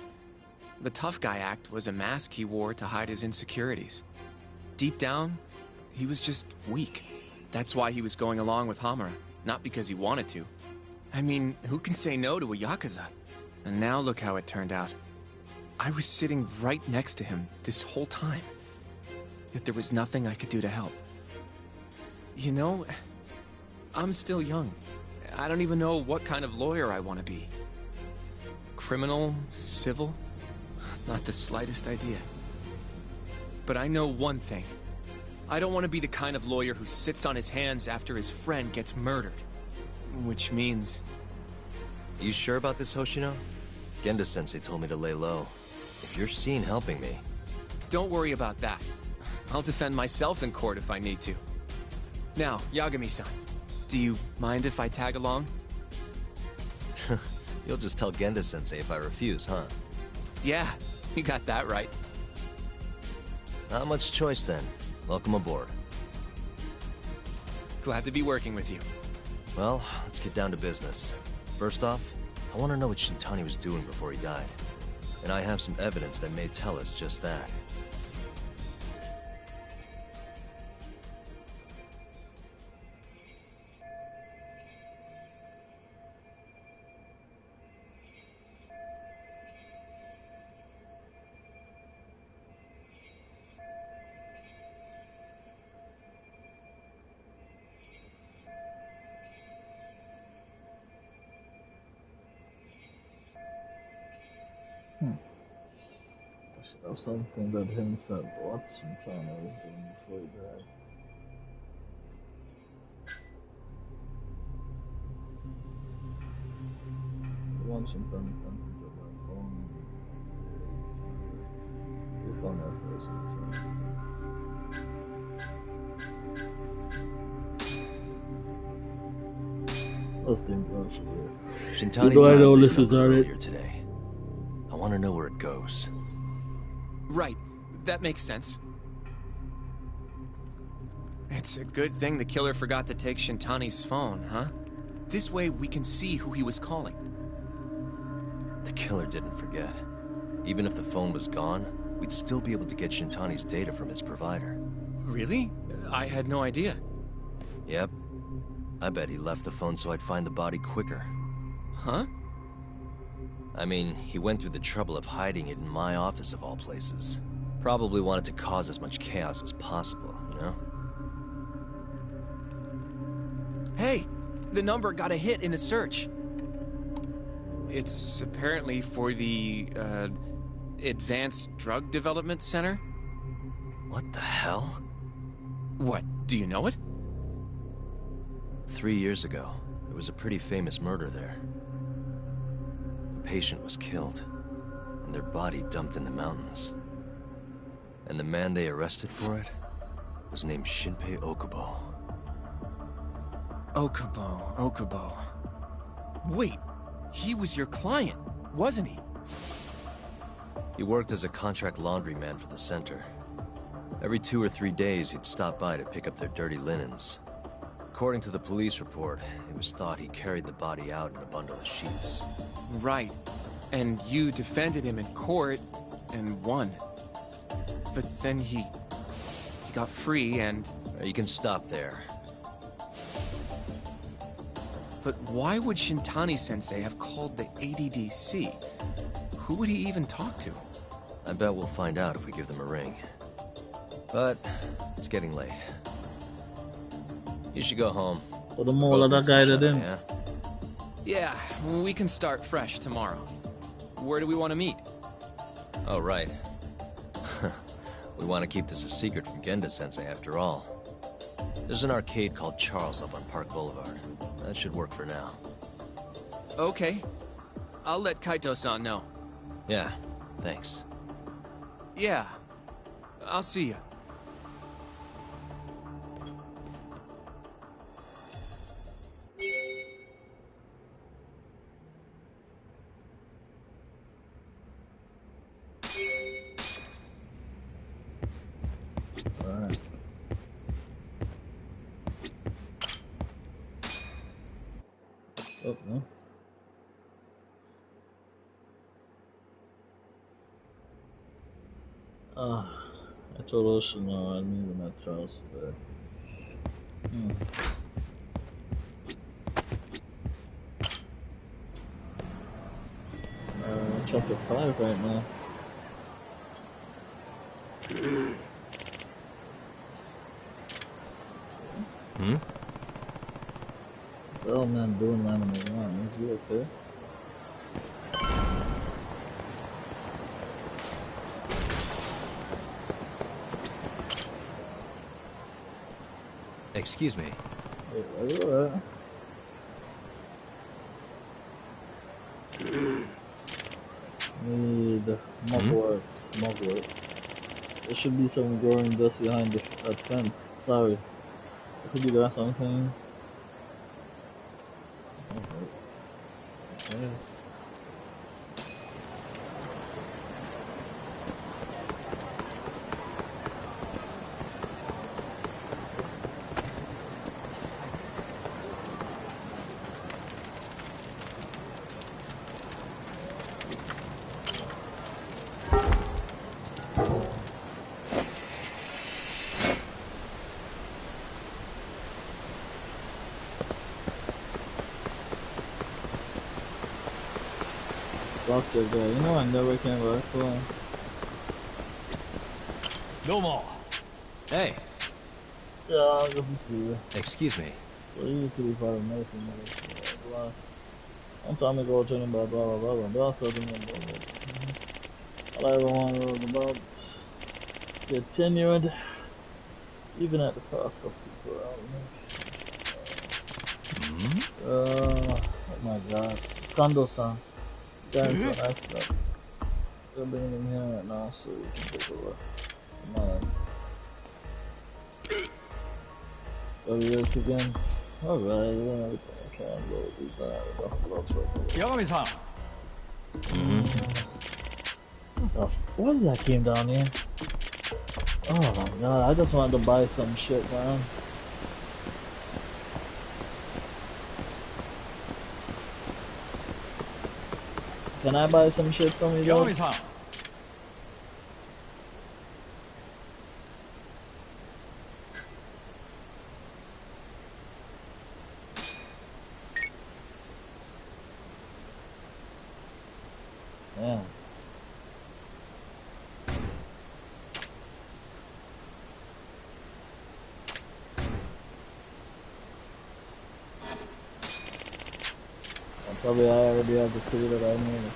The tough guy act was a mask he wore to hide his insecurities. Deep down, he was just weak. That's why he was going along with Hamura, not because he wanted to. I mean, who can say no to a Yakuza? And now look how it turned out. I was sitting right next to him this whole time. Yet there was nothing I could do to help. You know, I'm still young. I don't even know what kind of lawyer I want to be. Criminal? Civil? Not the slightest idea. But I know one thing. I don't want to be the kind of lawyer who sits on his hands after his friend gets murdered. Which means... You sure about this, Hoshino? Genda-sensei told me to lay low. If you're seen helping me... Don't worry about that. I'll defend myself in court if I need to. Now, Yagami-san, do you mind if I tag along? You'll just tell Genda-sensei if I refuse, huh? Yeah, you got that right. Not much choice then. Welcome aboard. Glad to be working with you. Well, let's get down to business. First off, I want to know what Shintani was doing before he died. And I have some evidence that may tell us just that. Of something that hints at what Shintani was doing before he died. One Shintani content on my phone. We found that first. Let's think that's it. Shintani dialed this number earlier today. I want to know where it goes. Right, that makes sense. It's a good thing the killer forgot to take Shintani's phone, huh? This way we can see who he was calling. The killer didn't forget. Even if the phone was gone, we'd still be able to get Shintani's data from his provider. Really? I had no idea. Yep. I bet he left the phone so I'd find the body quicker. Huh? I mean, he went through the trouble of hiding it in my office of all places. Probably wanted to cause as much chaos as possible, you know? Hey! The number got a hit in the search. It's apparently for the, Advanced Drug Development Center? What the hell? What, do you know it? 3 years ago, there was a pretty famous murder there. The patient was killed, and their body dumped in the mountains. And the man they arrested for it was named Shinpei Okubo. Okubo. Wait, he was your client, wasn't he? He worked as a contract laundryman for the center. Every 2 or 3 days, he'd stop by to pick up their dirty linens. According to the police report, it was thought he carried the body out in a bundle of sheets. Right. And you defended him in court and won. But then he got free and... You can stop there. But why would Shintani-sensei have called the ADDC? Who would he even talk to? I bet we'll find out if we give them a ring. But it's getting late. You should go home. For the mole of that guy that in. Yeah, we can start fresh tomorrow. Where do we want to meet? Oh, right. We want to keep this a secret from Genda-sensei after all. There's an arcade called Charles up on Park Boulevard. That should work for now. Okay. I'll let Kaito-san know. Yeah, thanks. Yeah. I'll see you. Alright. Oh, no. I told Ocean no, I need my Charles there. Chapter 5 right now. The old man doing Animal 1, is he okay? Excuse me. Are you alright? Need mugwort. Mugwort. There should be some growing dust behind that fence. Sorry. It could be there something. Okay. Doctor guy, you know I never came back for him. No more. Hey. Yeah, good to see you. Excuse me. So you used to be part of medicine. One time ago, training about blah blah blah blah. Something about all I ever wanted was about get tenured, even at the cost of people around me. Oh my God, Kondo-san. Guys on accident. They're bringing him here right now, so we can take over. Come on. Are we ready again? Alright, we're gonna everything I can go with these guys. Yagami-san! Why did that came down here? Oh my God, I just wanted to buy some shit, man. Can I buy some shit from you? Yagami-san! Yeah. Probably I already have the clue that I need.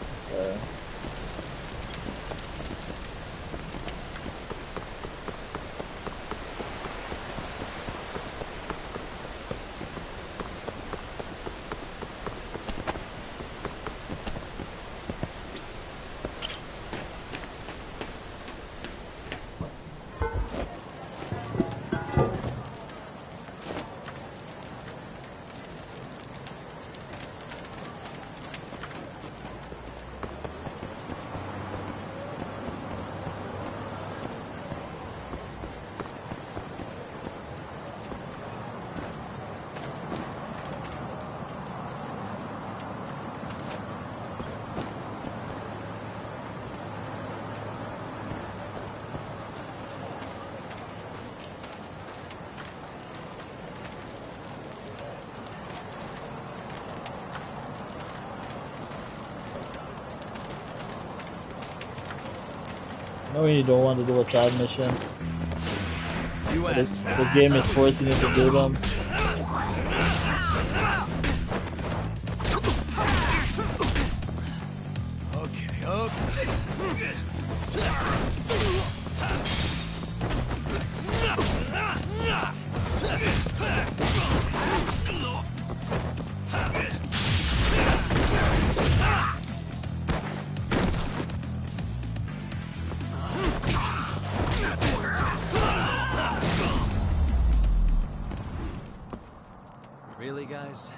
I mean, you don't want to do a side mission. The game is forcing you to do them. Okay, up. Really, guys?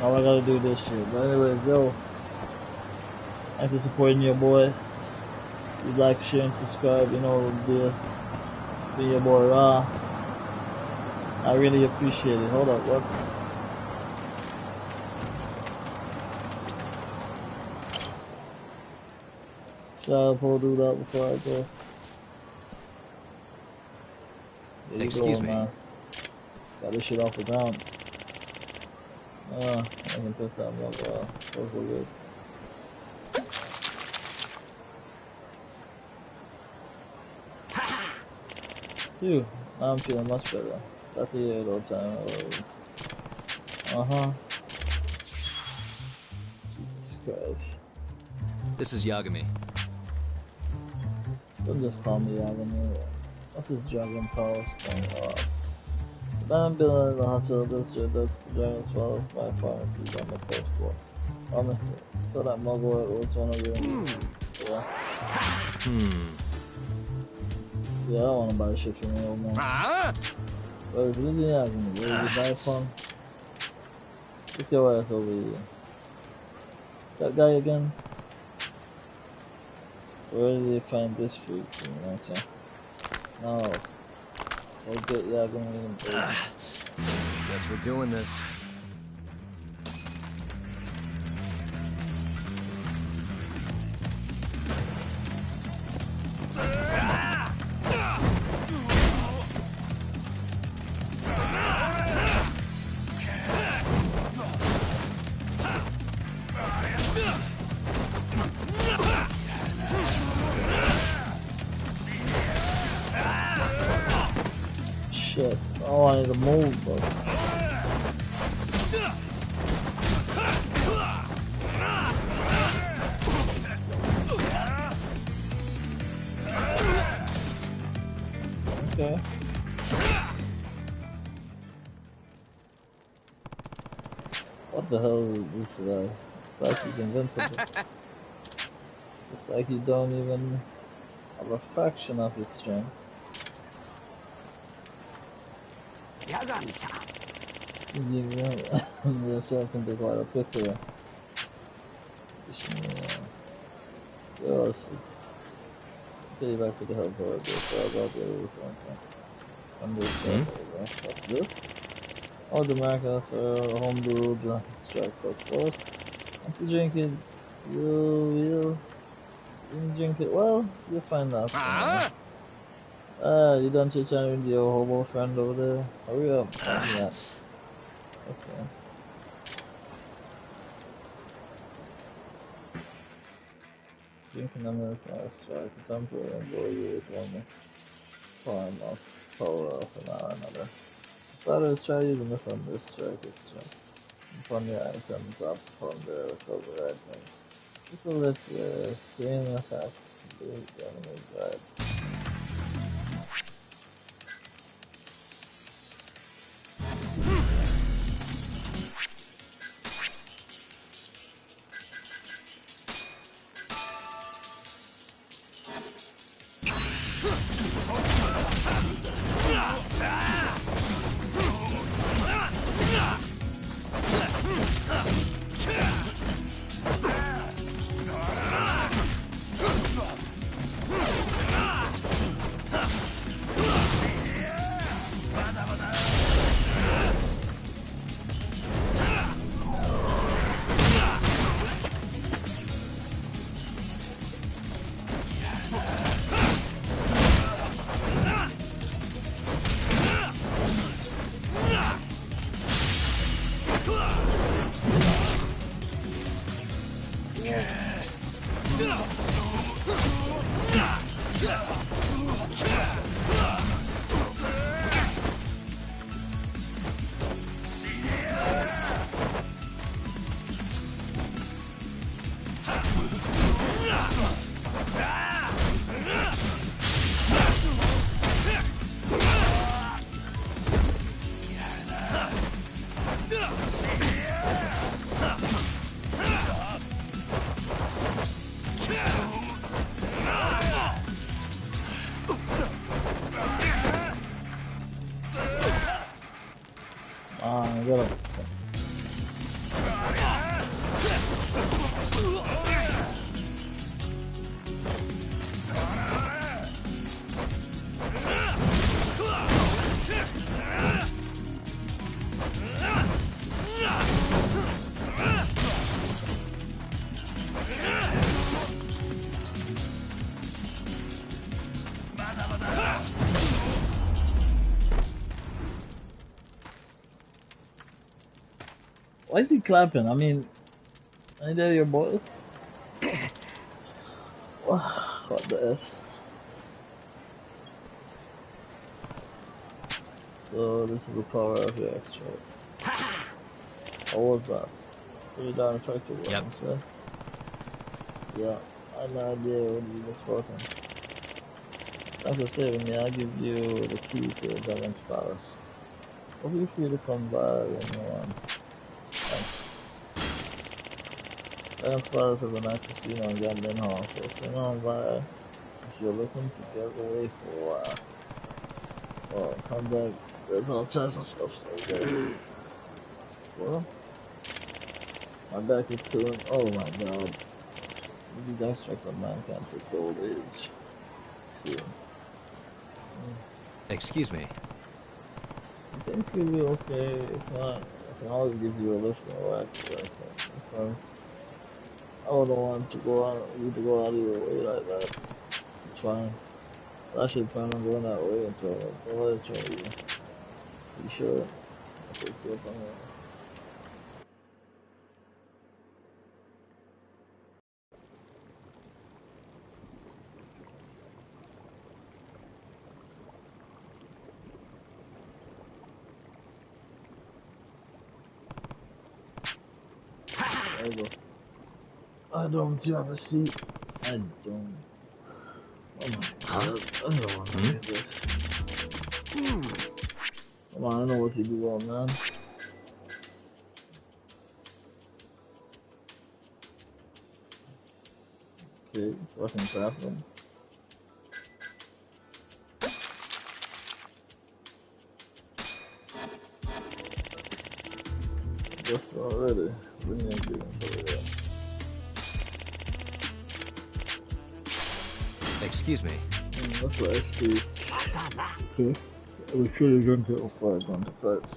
Now I gotta do this shit. But anyways, yo, thanks for supporting your boy. You like, share, and subscribe. You know, be your boy Raw. I really appreciate it. Hold up, what? Try to do that before I go. Excuse me. Man. Got this shit off the ground. I can put something up. That's good. Phew, now I'm feeling much better. That's a year old time. Jesus Christ. This is Yagami. Don't just call me Yagami. What's this Dragon Palace thing? I'm building the hospital district that's the Dragon's Palace by pharmacies on the first floor. Honestly, so that muggle was one of your. Yeah, I don't want to buy shit from you, old man. But if this is Yagami, where did you buy from? Get your ass over here. That guy again? Where did they find this freak? You know what I'm saying? No. Go get Yagami. Guess we're doing this. Shit. Oh, I need to move, bro. Okay. What the hell is this guy? It's like he's invincible. It's like he don't even have a fraction of his strength. Yagami-san. This I can take quite a picture. Yes, get back to the help for a bit. So about the something. What's this? Oh, the Marcus are homebrew strikes, of course. Want to drink it? You drink it? Well, you'll find out. You done chit-chatting with your hobo friend over there? Hurry up, tell me that. Okay. Drinking them is not a strike. It's temporary and go you with one farm of power of an hour or another. Thought I'd try using this on this strike. It's just upon your items up from there with over items. This will let you gain attacks to the enemy guide. I got him. Why is he clapping? I mean, ain't that your boys? What the S? So this is the power of your extra. What was that? Put it down effective. Yep. Yeah, I have no idea what you just working. Thanks for saving me. I'll give you the key to the Dragon's Palace. Hope you're free to come by when you want. Dragon's Palace is a nice casino and gambling hall, so swing on by if you're looking to get away for a while. Oh, come back. There's all types of stuff over there. Well, my back is killing. Oh my god. These guys strikes a man can't fix old age. See. Excuse me. I think you'll be okay. It's not. I can always give you a lift and a whack. I wouldn't want to go out. You to go out of your way like that. It's fine. I should plan on going that way until I'll try you. You sure? Okay, cool. I don't have a seat. I don't. Oh my god. I don't want to do this. Come on, I know what you do well, man. Okay, so I can craft them. Just already. Bring in ingredients over there. Excuse me. That's what SP. Okay. We should have gone to fire gun to fights.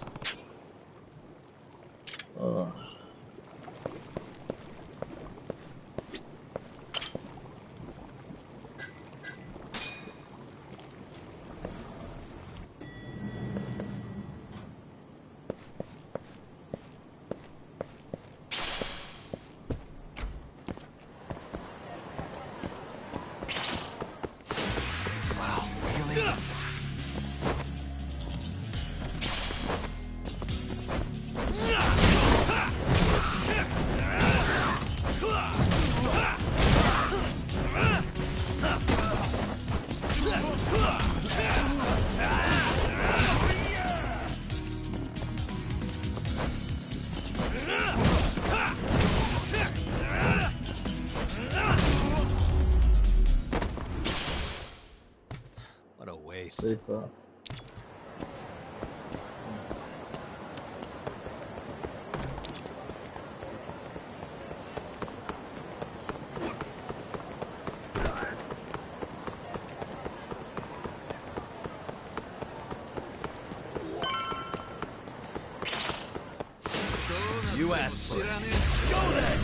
What a waste. Very fast. US. Go then!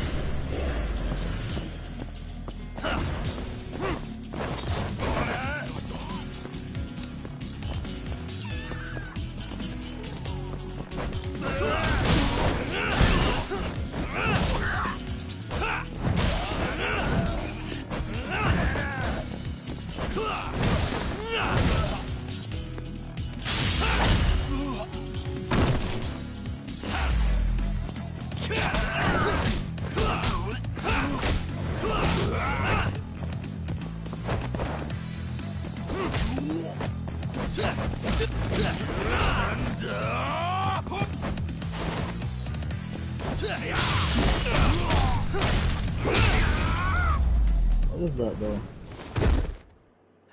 What is that though?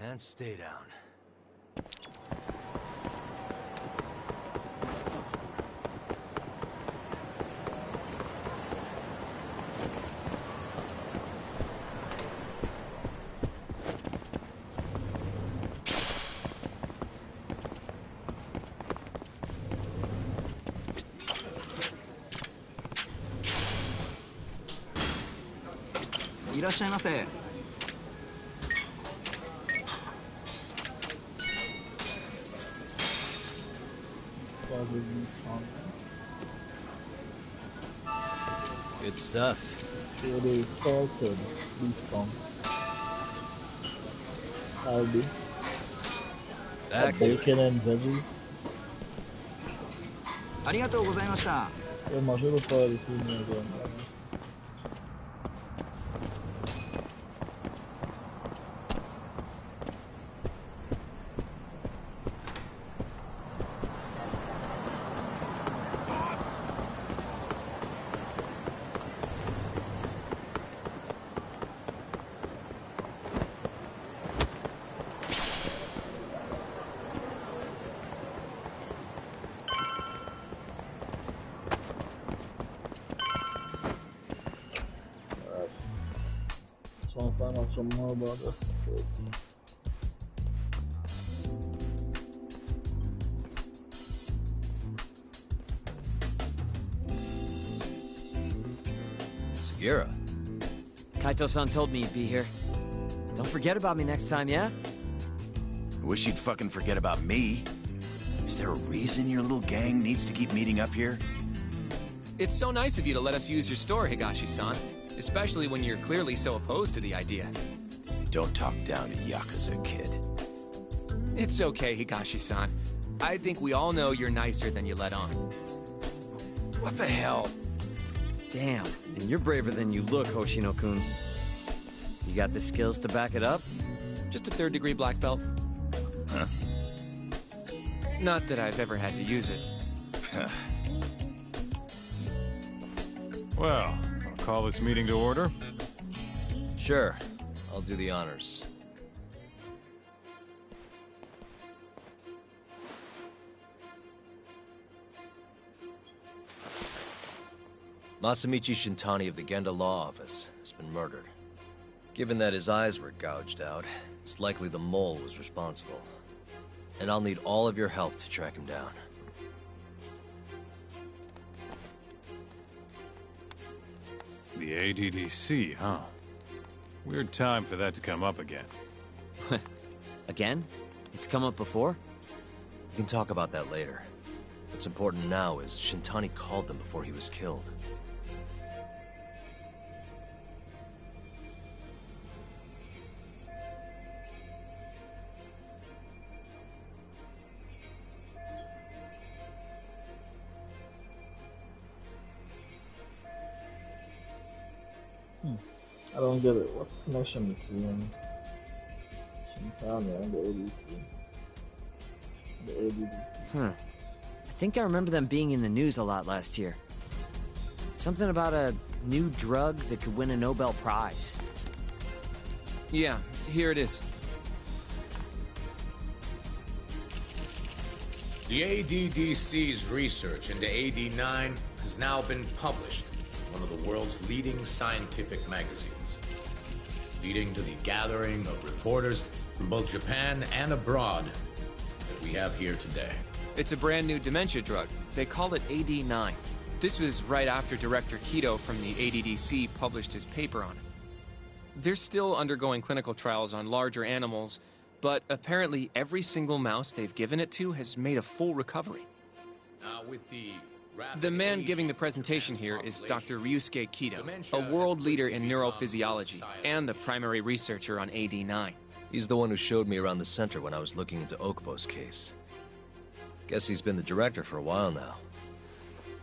And stay down. いらっしゃいませ。 Good stuff. It is salted beef tongue. Aldi. Bacon and veggies. ありがとうございました。 Eu imagino fora esse menino agora. Find out some more about this place. Sugiura. Kaito-san told me you'd be here. Don't forget about me next time, yeah? I wish you'd fucking forget about me. Is there a reason your little gang needs to keep meeting up here? It's so nice of you to let us use your store, Higashi-san. Especially when you're clearly so opposed to the idea. Don't talk down to Yakuza, kid. It's okay, Higashi-san. I think we all know you're nicer than you let on. What the hell? Damn, and you're braver than you look, Hoshino-kun. You got the skills to back it up? Just a 3rd degree black belt. Huh? Not that I've ever had to use it. Well, I'll call this meeting to order. Sure. I'll do the honors. Masamichi Shintani of the Genda Law Office has been murdered. Given that his eyes were gouged out, it's likely the mole was responsible. And I'll need all of your help to track him down. The ADDC, huh? Weird time for that to come up again. Again? It's come up before? We can talk about that later. What's important now is Shintani called them before he was killed. I don't get it. What's the connection between Shintani and the ADC? The ADD. I think I remember them being in the news a lot last year. Something about a new drug that could win a Nobel Prize. Yeah, here it is. The ADDC's research into AD9 has now been published in one of the world's leading scientific magazines, leading to the gathering of reporters from both Japan and abroad that we have here today. It's a brand new dementia drug. They call it AD9. This was right after Director Kido from the ADDC published his paper on it. They're still undergoing clinical trials on larger animals, but apparently every single mouse they've given it to has made a full recovery. Now with the man giving the presentation here is Dr. Ryusuke Kido, a world leader in neurophysiology and the primary researcher on AD9. He's the one who showed me around the center when I was looking into Okubo's case. Guess he's been the director for a while now.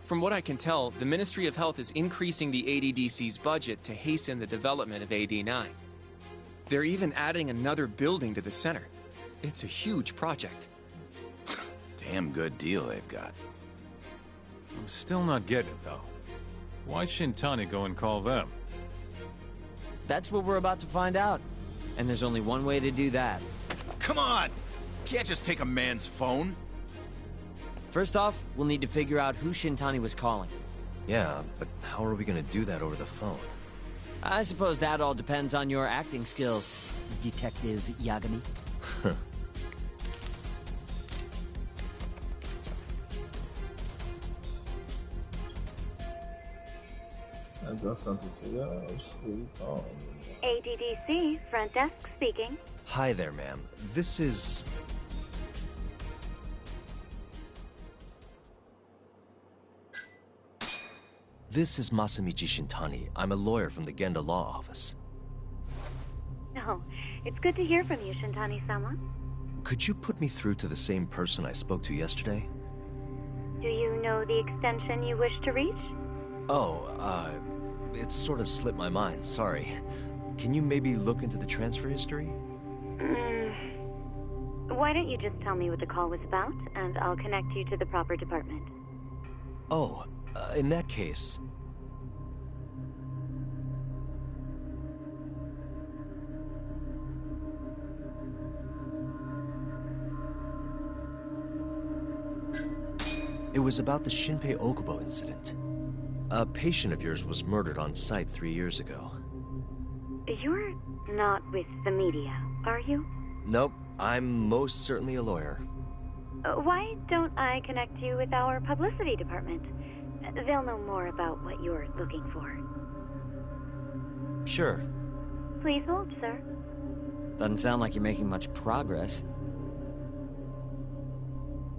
From what I can tell, the Ministry of Health is increasing the ADDC's budget to hasten the development of AD9. They're even adding another building to the center. It's a huge project. Damn good deal they've got. I'm still not getting it, though. Why'd Shintani go and call them? That's what we're about to find out. And there's only one way to do that. Come on! Can't just take a man's phone. First off, we'll need to figure out who Shintani was calling. Yeah, but how are we gonna do that over the phone? I suppose that all depends on your acting skills, Detective Yagami. I just want to figure out who he called. ADDC, front desk speaking. Hi there, ma'am. This is... This is Masamichi Shintani. I'm a lawyer from the Genda Law Office. Oh, it's good to hear from you, Shintani-sama. Could you put me through to the same person I spoke to yesterday? Do you know the extension you wish to reach? Oh, it sort of slipped my mind, sorry. Can you maybe look into the transfer history? Why don't you just tell me what the call was about, and I'll connect you to the proper department. Oh, in that case... It was about the Shinpei Okubo incident. A patient of yours was murdered on site 3 years ago. You're not with the media, are you? Nope, I'm most certainly a lawyer. Why don't I connect you with our publicity department? They'll know more about what you're looking for. Sure. Please hold, sir. Doesn't sound like you're making much progress.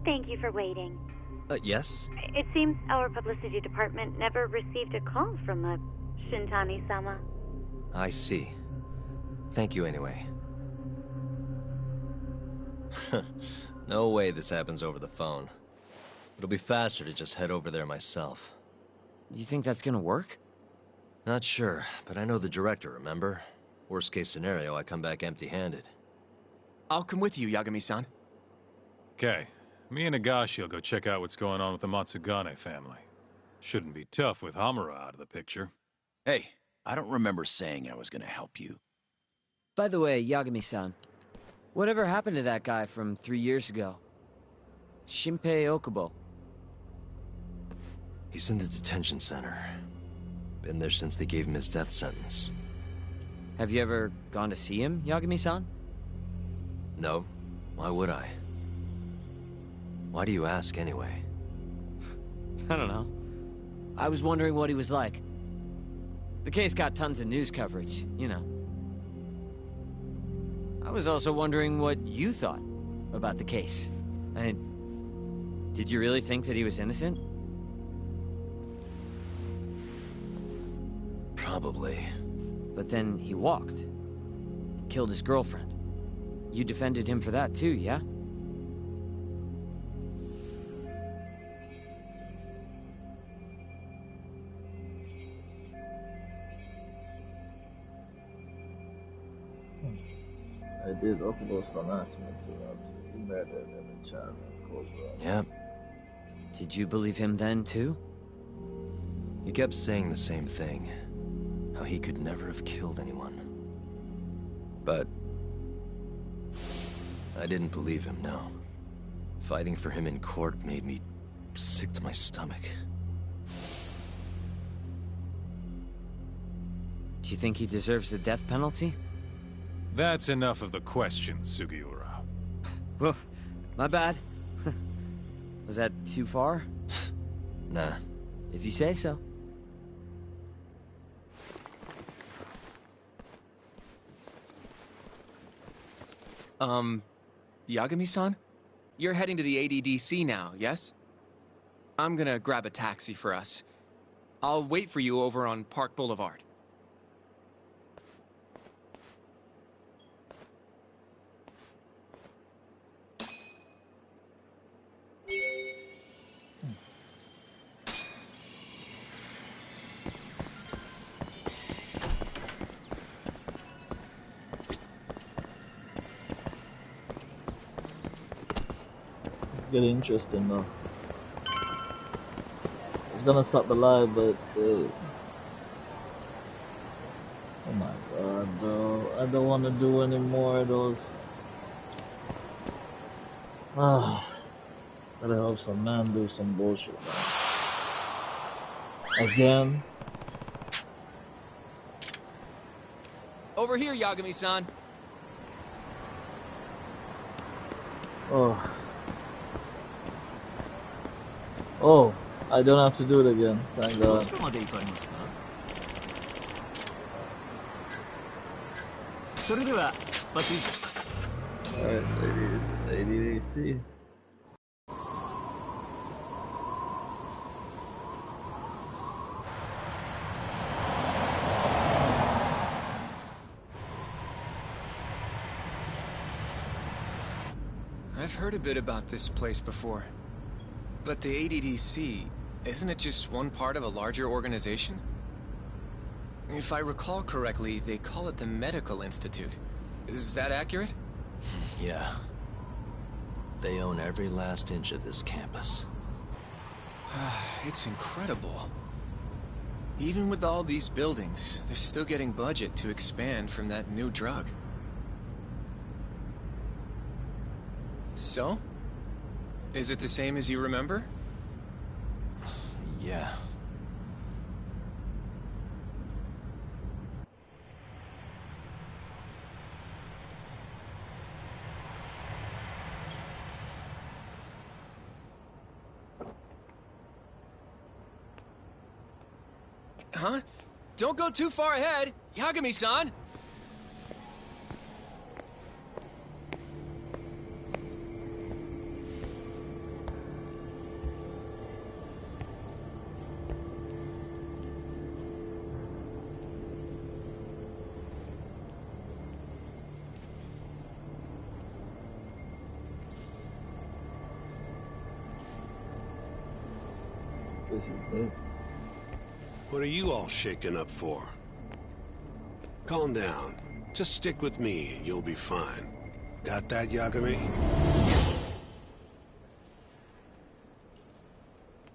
Thank you for waiting. Yes? It seems our publicity department never received a call from Shintani-sama. I see. Thank you anyway. No way this happens over the phone. It'll be faster to just head over there myself. You think that's gonna work? Not sure, but I know the director, remember? Worst case scenario, I come back empty-handed. I'll come with you, Yagami-san. Okay. Me and Nagashi will go check out what's going on with the Matsugane family. Shouldn't be tough with Hamura out of the picture. Hey, I don't remember saying I was gonna help you. By the way, Yagami-san, whatever happened to that guy from 3 years ago? Shinpei Okubo. He's in the detention center. Been there since they gave him his death sentence. Have you ever gone to see him, Yagami-san? No. Why would I? Why do you ask, anyway? I don't know. I was wondering what he was like. The case got tons of news coverage, you know. I was also wondering what you thought about the case. Did you really think that he was innocent? Probably. But then he walked. He killed his girlfriend. You defended him for that too, yeah? I did Okubo-san asked me to he murdered every child in Cobra. Yep. Did you believe him then too? He kept saying the same thing. How he could never have killed anyone. But... I didn't believe him, no. Fighting for him in court made me sick to my stomach. Do you think he deserves the death penalty? That's enough of the questions, Sugiura. Well, my bad. Was that too far? Nah. If you say so. Yagami-san? You're heading to the ADDC now, yes? I'm gonna grab a taxi for us. I'll wait for you over on Park Boulevard. Getting interesting now. I was gonna stop the live, but oh my god, bro! I don't want to do any more of those. Gotta help some man do some bullshit, man. Again. Over here, Yagami-san. Oh, I don't have to do it again, thank God. それではバツイ。Alright, ADDC. I've heard a bit about this place before. But the ADDC, isn't it just one part of a larger organization? If I recall correctly, they call it the Medical Institute. Is that accurate? Yeah. They own every last inch of this campus. It's incredible. Even with all these buildings, they're still getting budget to expand from that new drug. So? Is it the same as you remember? Yeah. Huh? Don't go too far ahead, Yagami-san! This is big. What are you all shaken up for? Calm down. Just stick with me and you'll be fine. Got that, Yagami?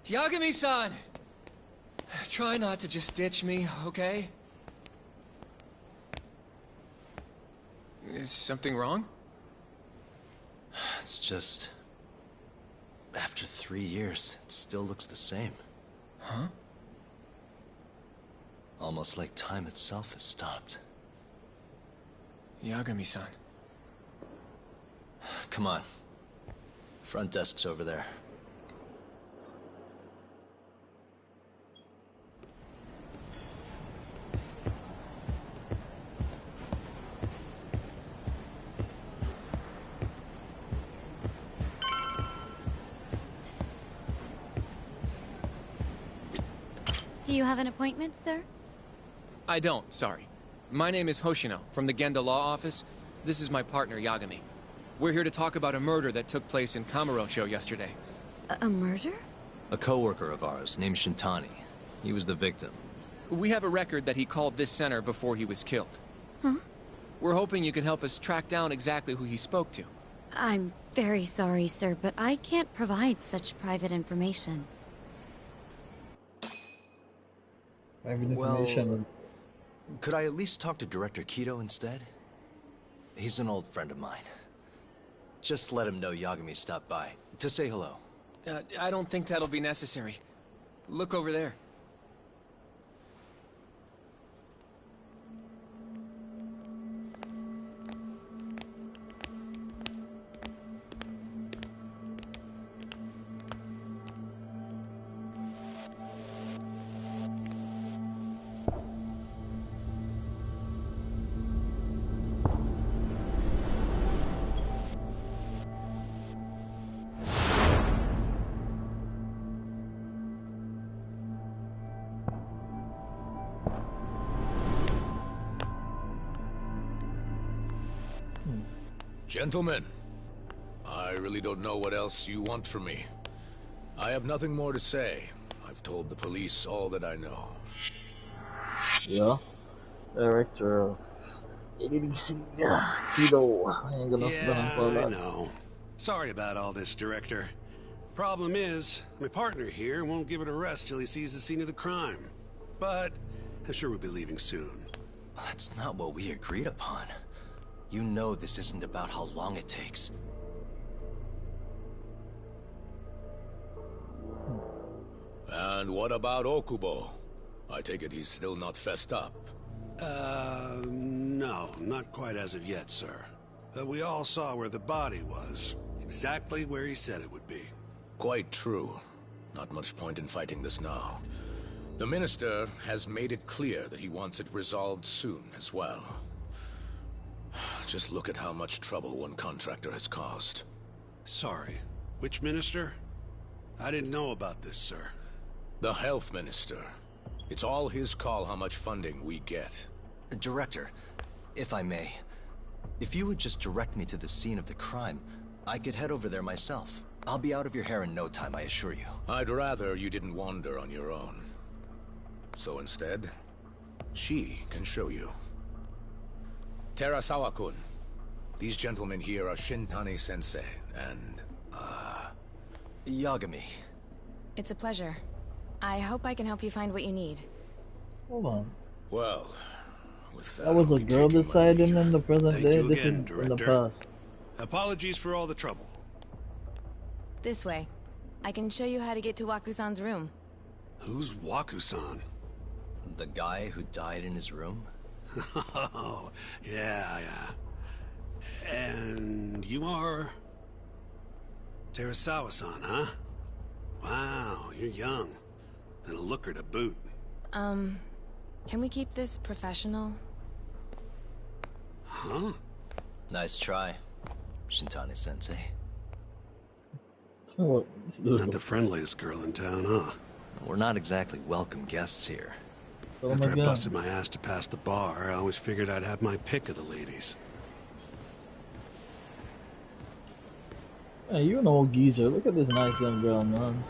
Yagami-san! Try not to just ditch me, okay? Is something wrong? It's just... After 3 years, it still looks the same. Huh? Almost like time itself has stopped. Yagami-san. Come on. Front desk's over there. Do you have an appointment, sir? I don't, sorry. My name is Hoshino, from the Genda Law Office. This is my partner, Yagami. We're here to talk about a murder that took place in Kamurocho yesterday. A murder? A coworker of ours, named Shintani. He was the victim. We have a record that he called this center before he was killed. Huh? We're hoping you can help us track down exactly who he spoke to. I'm very sorry, sir, but I can't provide such private information. Well, could I at least talk to Director Kido instead? He's an old friend of mine. Just let him know Yagami stopped by, to say hello. I don't think that'll be necessary. Look over there. Gentlemen, I really don't know what else you want from me. I have nothing more to say. I've told the police all that I know. Yeah. Director of ADDC, Kido. I ain't gonna spend on that. I know. Sorry about all this, Director. Problem is, my partner here won't give it a rest till he sees the scene of the crime. But I'm sure we'll be leaving soon. That's not what we agreed upon. You know this isn't about how long it takes. And what about Okubo? I take it he's still not fessed up. No, not quite as of yet, sir. We all saw where the body was. Exactly where he said it would be. Quite true. Not much point in fighting this now. The Minister has made it clear that he wants it resolved soon as well. Just look at how much trouble one contractor has caused. Sorry, which minister? I didn't know about this, sir. The health minister. It's all his call how much funding we get. Director, if I may, if you would just direct me to the scene of the crime, I could head over there myself. I'll be out of your hair in no time, I assure you. I'd rather you didn't wander on your own. So instead, she can show you. Terasawa-kun. These gentlemen here are Shintani-sensei and, Yagami. It's a pleasure. I hope I can help you find what you need. Hold on. Well, with that was a girl deciding in the present Thank day. you This again, is Director. in the past. Apologies for all the trouble. This way. I can show you how to get to Waku-san's room. Who's Waku-san? The guy who died in his room? Oh, yeah. And you are... Terasawa-san, huh? Wow, you're young. And a looker to boot. Can we keep this professional? Huh? Nice try, Shintani-sensei. Not the friendliest girl in town, huh? We're not exactly welcome guests here. After I busted my ass to pass the bar, I always figured I'd have my pick of the ladies. Hey, you're an old geezer. Look at this nice young girl, man.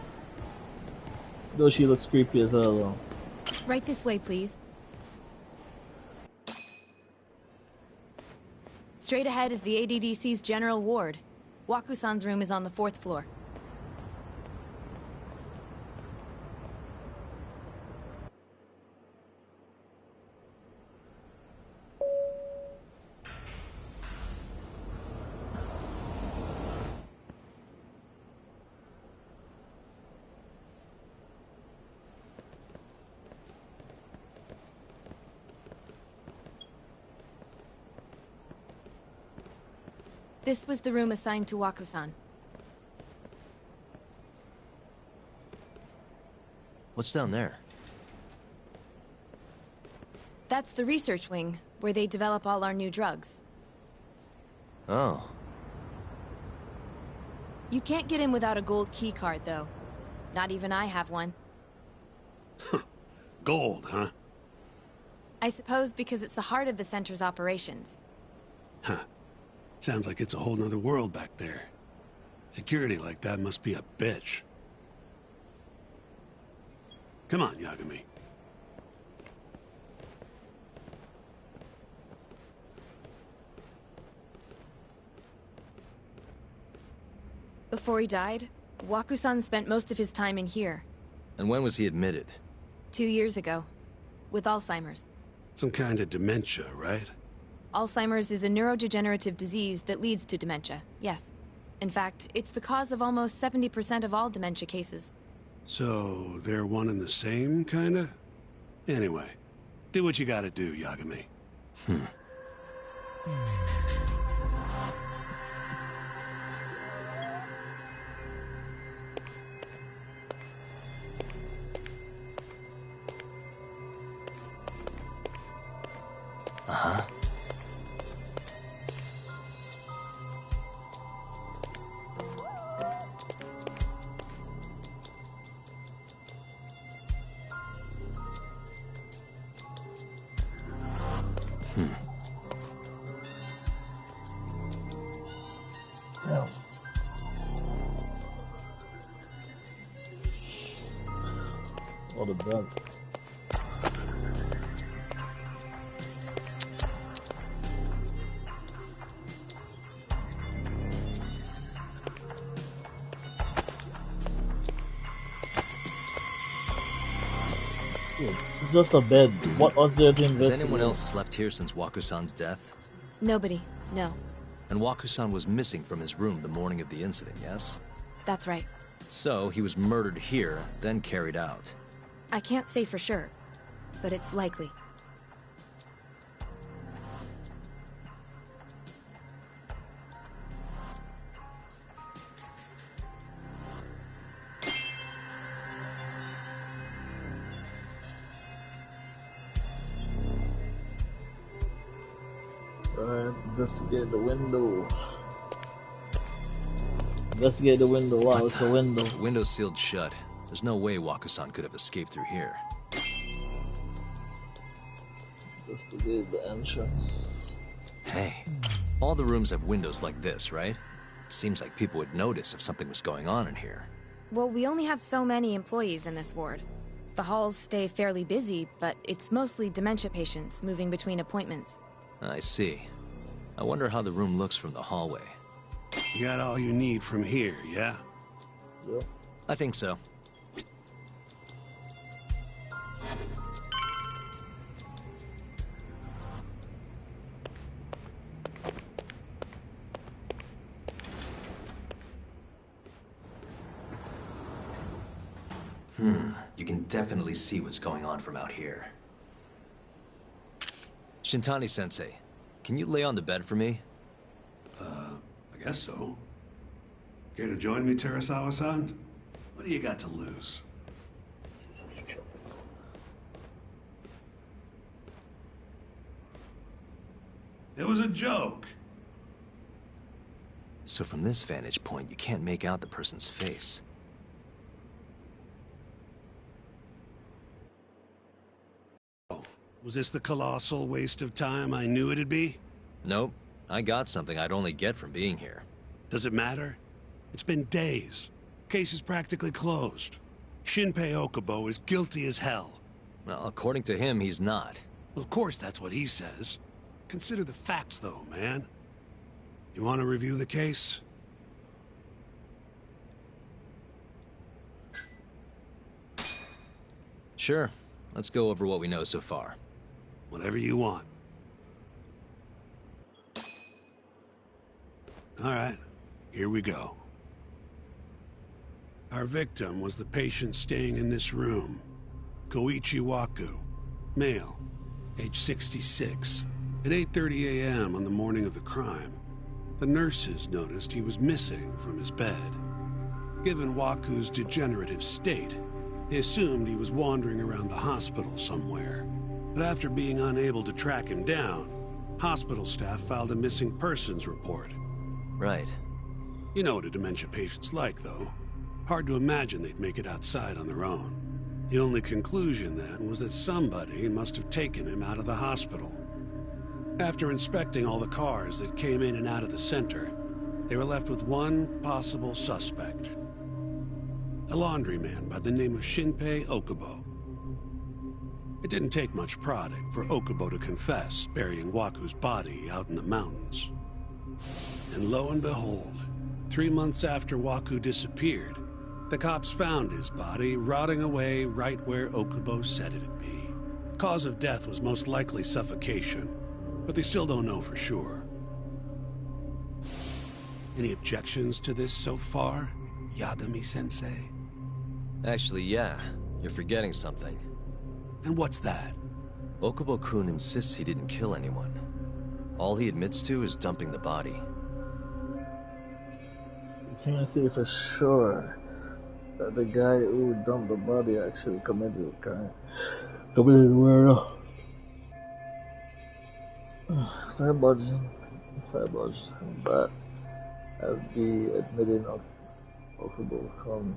Though she looks creepy as hell, though. Right this way, please. Straight ahead is the ADDC's general ward. Waku-san's room is on the 4th floor. This was the room assigned to Waku-san. What's down there? That's the research wing, where they develop all our new drugs. Oh. You can't get in without a gold key card, though. Not even I have one. Gold, huh? I suppose because it's the heart of the center's operations. Huh. Sounds like it's a whole nother world back there. Security like that must be a bitch. Come on, Yagami. Before he died, Waku-san spent most of his time in here. And when was he admitted? 2 years ago. With Alzheimer's. Some kind of dementia, right? Alzheimer's is a neurodegenerative disease that leads to dementia, yes. In fact, it's the cause of almost 70% of all dementia cases. So, they're one and the same, kinda? Anyway, do what you gotta do, Yagami. Uh-huh. Yeah. All the drugs. It's just a bed. What was there to investigate? Has anyone else slept here since Waku-san's death? Nobody, no. And Waku-san was missing from his room the morning of the incident, yes? That's right. So he was murdered here, then carried out. I can't say for sure, but it's likely. Alright, investigate the window. Investigate the window. Wow, it's a window. The window's sealed shut. There's no way Waku-san could have escaped through here. Investigate the entrance. Hey, all the rooms have windows like this, right? Seems like people would notice if something was going on in here. Well, we only have so many employees in this ward. The halls stay fairly busy, but it's mostly dementia patients moving between appointments. I see. I wonder how the room looks from the hallway. You got all you need from here, yeah? Yeah. I think so. You can definitely see what's going on from out here. Shintani-sensei, can you lay on the bed for me? I guess so. Care to join me, Terasawa-san? What do you got to lose? Jesus Christ. It was a joke. So from this vantage point, you can't make out the person's face. Was this the colossal waste of time I knew it'd be? Nope. I got something I'd only get from being here. Does it matter? It's been days. Case is practically closed. Shinpei Okubo is guilty as hell. Well, according to him, he's not. Well, of course that's what he says. Consider the facts, though, man. You want to review the case? Sure. Let's go over what we know so far. Whatever you want. All right, here we go. Our victim was the patient staying in this room. Koichi Waku, male, age 66. At 8:30 a.m. on the morning of the crime, the nurses noticed he was missing from his bed. Given Waku's degenerative state, they assumed he was wandering around the hospital somewhere. But after being unable to track him down, hospital staff filed a missing persons report. Right. You know what a dementia patient's like, though. Hard to imagine they'd make it outside on their own. The only conclusion, then, was that somebody must have taken him out of the hospital. After inspecting all the cars that came in and out of the center, they were left with one possible suspect. A laundryman by the name of Shinpei Okubo. It didn't take much prodding for Okubo to confess burying Waku's body out in the mountains. And lo and behold, 3 months after Waku disappeared, the cops found his body rotting away right where Okubo said it'd be. Cause of death was most likely suffocation, but they still don't know for sure. Any objections to this so far, Yagami-sensei? Actually, yeah. You're forgetting something. And what's that? Okubo-kun insists he didn't kill anyone. All he admits to is dumping the body. Can I say for sure that the guy who dumped the body actually committed the crime? Committed the murder. Fair budging. But as the admitting of Okubo-kun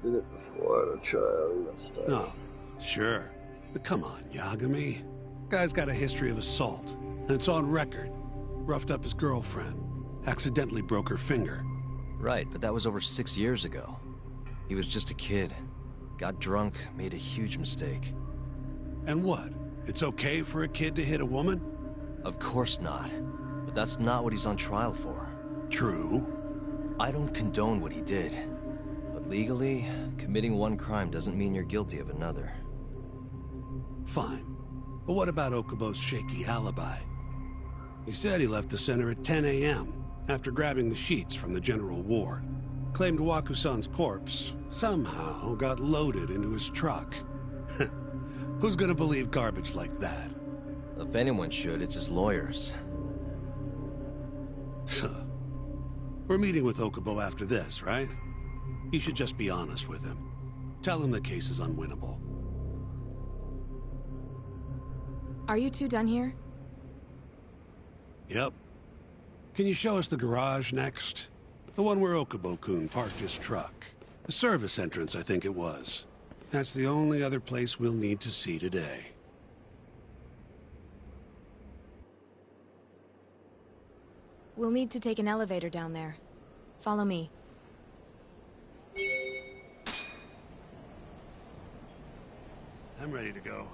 did it before the trial even started. No, sure. But come on, Yagami. Guy's got a history of assault, and it's on record. Roughed up his girlfriend. Accidentally broke her finger. Right, but that was over 6 years ago. He was just a kid. Got drunk, made a huge mistake. And what? It's okay for a kid to hit a woman? Of course not. But that's not what he's on trial for. True. I don't condone what he did. But legally, committing one crime doesn't mean you're guilty of another. Fine. But what about Okubo's shaky alibi? He said he left the center at 10 a.m. after grabbing the sheets from the general ward. Claimed Waku-san's corpse somehow got loaded into his truck. Who's gonna believe garbage like that? If anyone should, it's his lawyers. We're meeting with Okubo after this, right? You should just be honest with him. Tell him the case is unwinnable. Are you two done here? Yep. Can you show us the garage next? The one where Okubo-kun parked his truck. The service entrance, I think it was. That's the only other place we'll need to see today. We'll need to take an elevator down there. Follow me. I'm ready to go.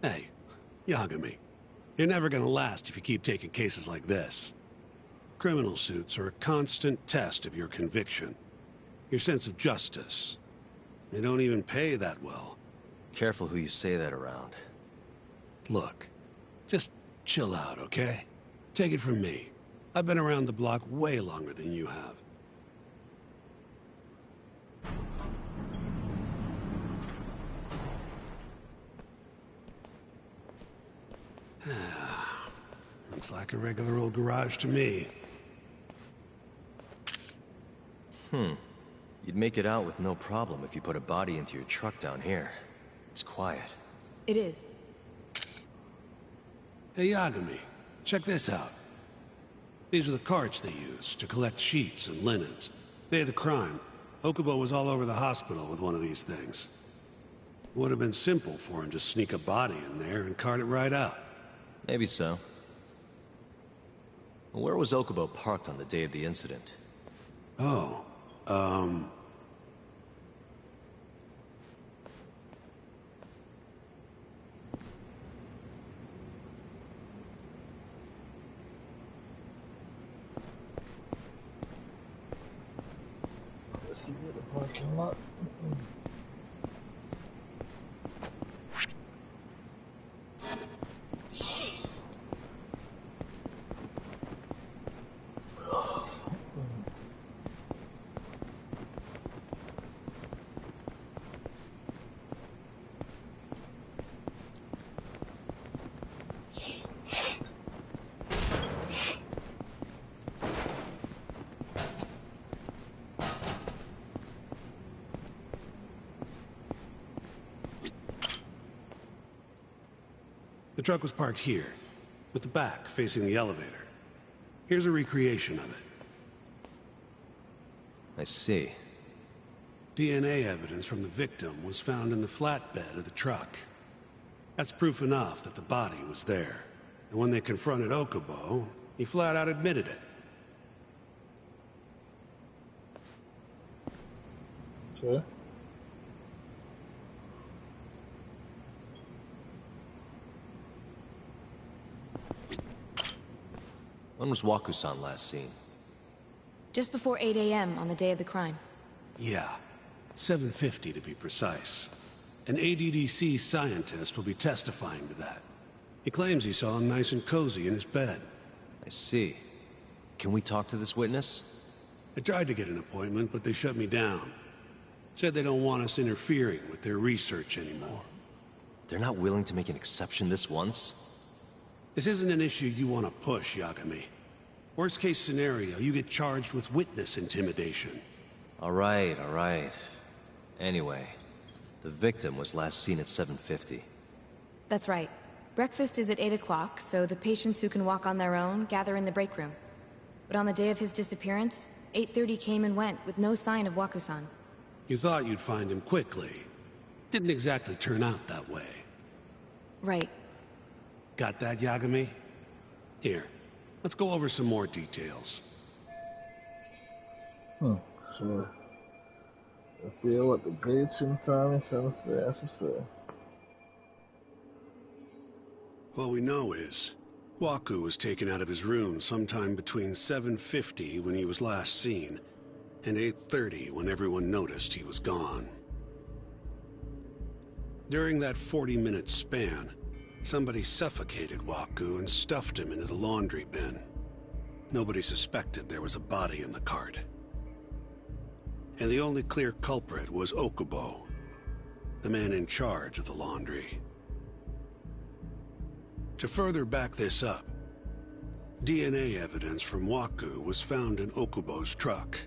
Hey, Yagami, you're never gonna last if you keep taking cases like this. Criminal suits are a constant test of your conviction, your sense of justice. They don't even pay that well. Careful who you say that around. Look, just chill out, okay? Take it from me. I've been around the block way longer than you have. Looks like a regular old garage to me. You'd make it out with no problem if you put a body into your truck down here. It's quiet. It is. Hey, Yagami, check this out. These are the carts they used to collect sheets and linens. Day of the crime, Okubo was all over the hospital with one of these things. Would have been simple for him to sneak a body in there and cart it right out. Maybe so. Where was Okubo parked on the day of the incident? Oh, Let's see the parking lot. the truck was parked here, with the back facing the elevator. Here's a recreation of it. I see. DNA evidence from the victim was found in the flatbed of the truck. That's proof enough that the body was there. And when they confronted Okubo, he flat out admitted it. Okay. When was Waku-san last seen? Just before 8 a.m. on the day of the crime. Yeah, 7:50 to be precise. An ADDC scientist will be testifying to that. He claims he saw him nice and cozy in his bed. I see. Can we talk to this witness? I tried to get an appointment, but they shut me down. Said they don't want us interfering with their research anymore. They're not willing to make an exception this once? This isn't an issue you want to push, Yagami. Worst case scenario, you get charged with witness intimidation. All right. Anyway, the victim was last seen at 7:50. That's right. Breakfast is at 8 o'clock, so the patients who can walk on their own gather in the break room. But on the day of his disappearance, 8:30 came and went with no sign of Waku-san. You thought you'd find him quickly. Didn't exactly turn out that way. Right. Got that, Yagami? Here, let's go over some more details. Sure. Let's see what the great Shintani Sensei has to say. All we know is, Waku was taken out of his room sometime between 7:50 when he was last seen, and 8:30 when everyone noticed he was gone. During that 40-minute span, somebody suffocated Waku and stuffed him into the laundry bin. Nobody suspected there was a body in the cart. And the only clear culprit was Okubo, the man in charge of the laundry. To further back this up, DNA evidence from Waku was found in Okubo's truck.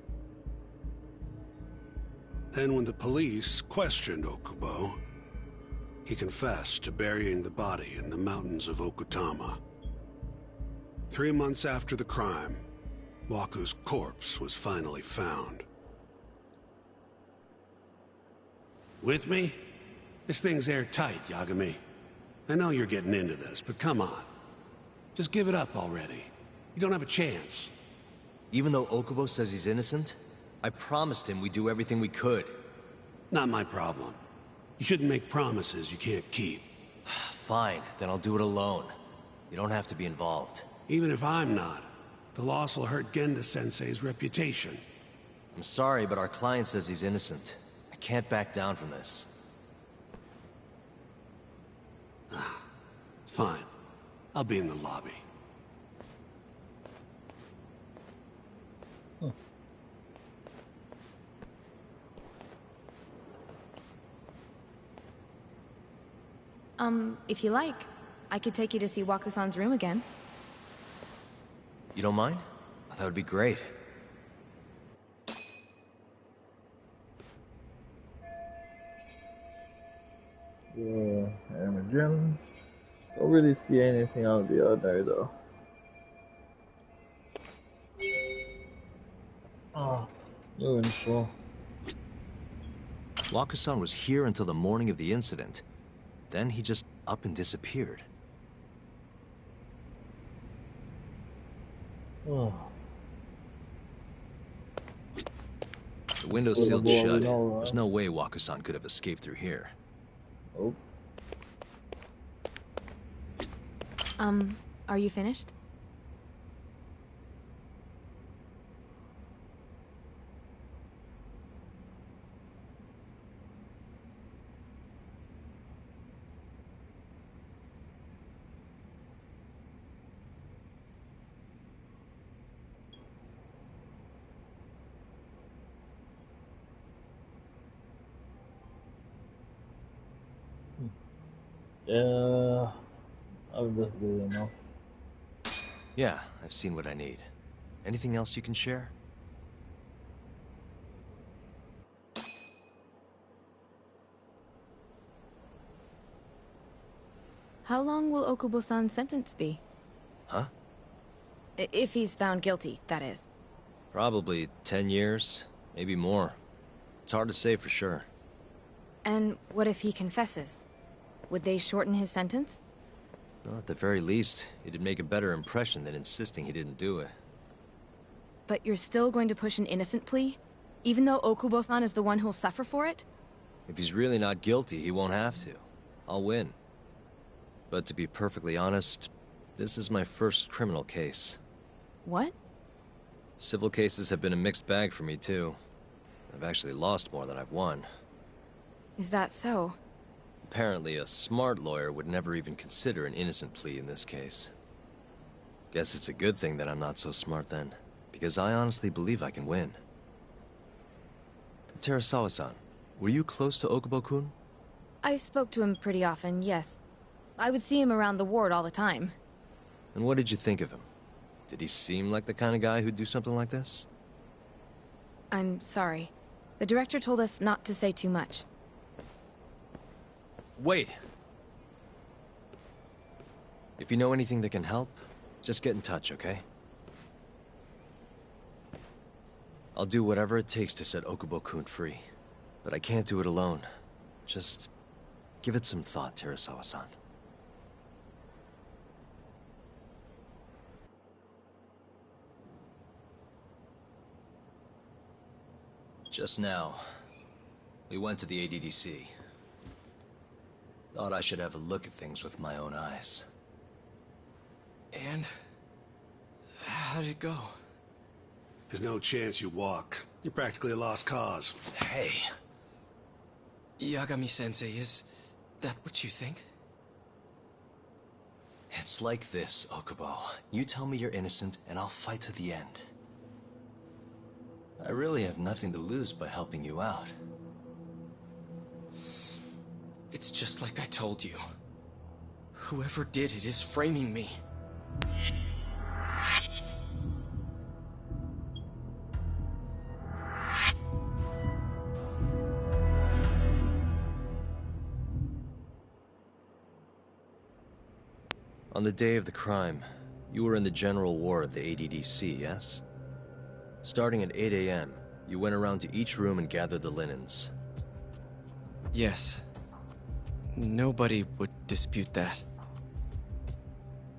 Then when the police questioned Okubo, he confessed to burying the body in the mountains of Okutama. 3 months after the crime, Waku's corpse was finally found. With me? This thing's airtight, Yagami. I know you're getting into this, but come on. Just give it up already. You don't have a chance. Even though Okubo says he's innocent, I promised him we'd do everything we could. Not my problem. You shouldn't make promises you can't keep. Fine, then I'll do it alone. You don't have to be involved. Even if I'm not, the loss will hurt Genda-sensei's reputation. I'm sorry, but our client says he's innocent. I can't back down from this. Fine. I'll be in the lobby. If you like, I could take you to see Waku-san's room again. You don't mind? That would be great. Yeah, and again, don't really see anything out of the ordinary though. Oh, new info. Waku-san was here until the morning of the incident. Then he just up and disappeared. Oh. The window's sealed shut. There's no way Waku-san could have escaped through here. Oh. Are you finished? Yeah, I'll investigate it now. Yeah, I've seen what I need. Anything else you can share? How long will Okubo-san's sentence be? Huh? If he's found guilty, that is. Probably 10 years, maybe more. It's hard to say for sure. And what if he confesses? Would they shorten his sentence? Well, at the very least, it'd make a better impression than insisting he didn't do it. But you're still going to push an innocent plea? Even though Okubo-san is the one who'll suffer for it? If he's really not guilty, he won't have to. I'll win. But to be perfectly honest, this is my first criminal case. What? Civil cases have been a mixed bag for me, too. I've actually lost more than I've won. Is that so? Apparently, a smart lawyer would never even consider an innocent plea in this case. Guess it's a good thing that I'm not so smart then, because I honestly believe I can win. Terasawa-san, were you close to Okubo-kun? I spoke to him pretty often, yes. I would see him around the ward all the time. And what did you think of him? Did he seem like the kind of guy who'd do something like this? I'm sorry. The director told us not to say too much. Wait! If you know anything that can help, just get in touch, okay? I'll do whatever it takes to set Okubo-kun free. But I can't do it alone. Just give it some thought, Terasawa-san. Just now, we went to the ADDC. Thought I should have a look at things with my own eyes. And? How did it go? There's no chance you walk. You're practically a lost cause. Hey. Yagami-sensei, is that what you think? It's like this, Okubo. You tell me you're innocent, and I'll fight to the end. I really have nothing to lose by helping you out. It's just like I told you. Whoever did it is framing me. On the day of the crime, you were in the general ward at the ADDC, yes? Starting at 8 a.m., you went around to each room and gathered the linens. Yes. Nobody would dispute that.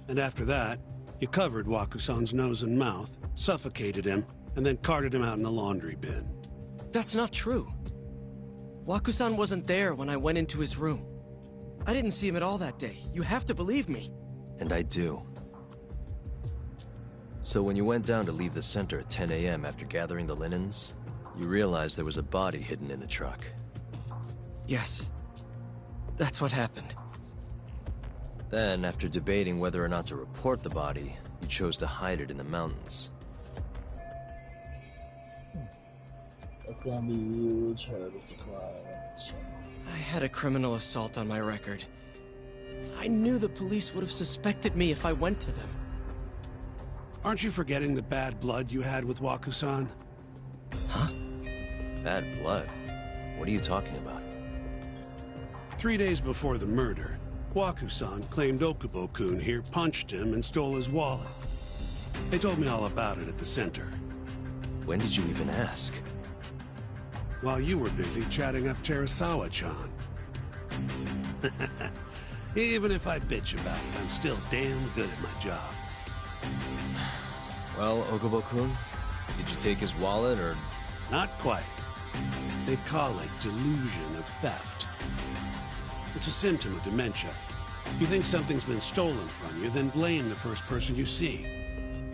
And after that, you covered Wakusan's nose and mouth, suffocated him, and then carted him out in a laundry bin. That's not true. Wakusan wasn't there when I went into his room. I didn't see him at all that day. You have to believe me. And I do. So when you went down to leave the center at 10 a.m. after gathering the linens, you realized there was a body hidden in the truck. Yes. That's what happened. Then, after debating whether or not to report the body, you chose to hide it in the mountains. That's gonna be huge, hard to climb. I had a criminal assault on my record. I knew the police would have suspected me if I went to them. Aren't you forgetting the bad blood you had with Wakusan? Huh? Bad blood? What are you talking about? 3 days before the murder, Wakusan claimed Okubo-kun here punched him and stole his wallet. They told me all about it at the center. When did you even ask? While you were busy chatting up Terasawa-chan. Even if I bitch about it, I'm still damn good at my job. Well, Okubo-kun, did you take his wallet, or...? Not quite. They call it delusion of theft. It's a symptom of dementia. You think something's been stolen from you, then blame the first person you see.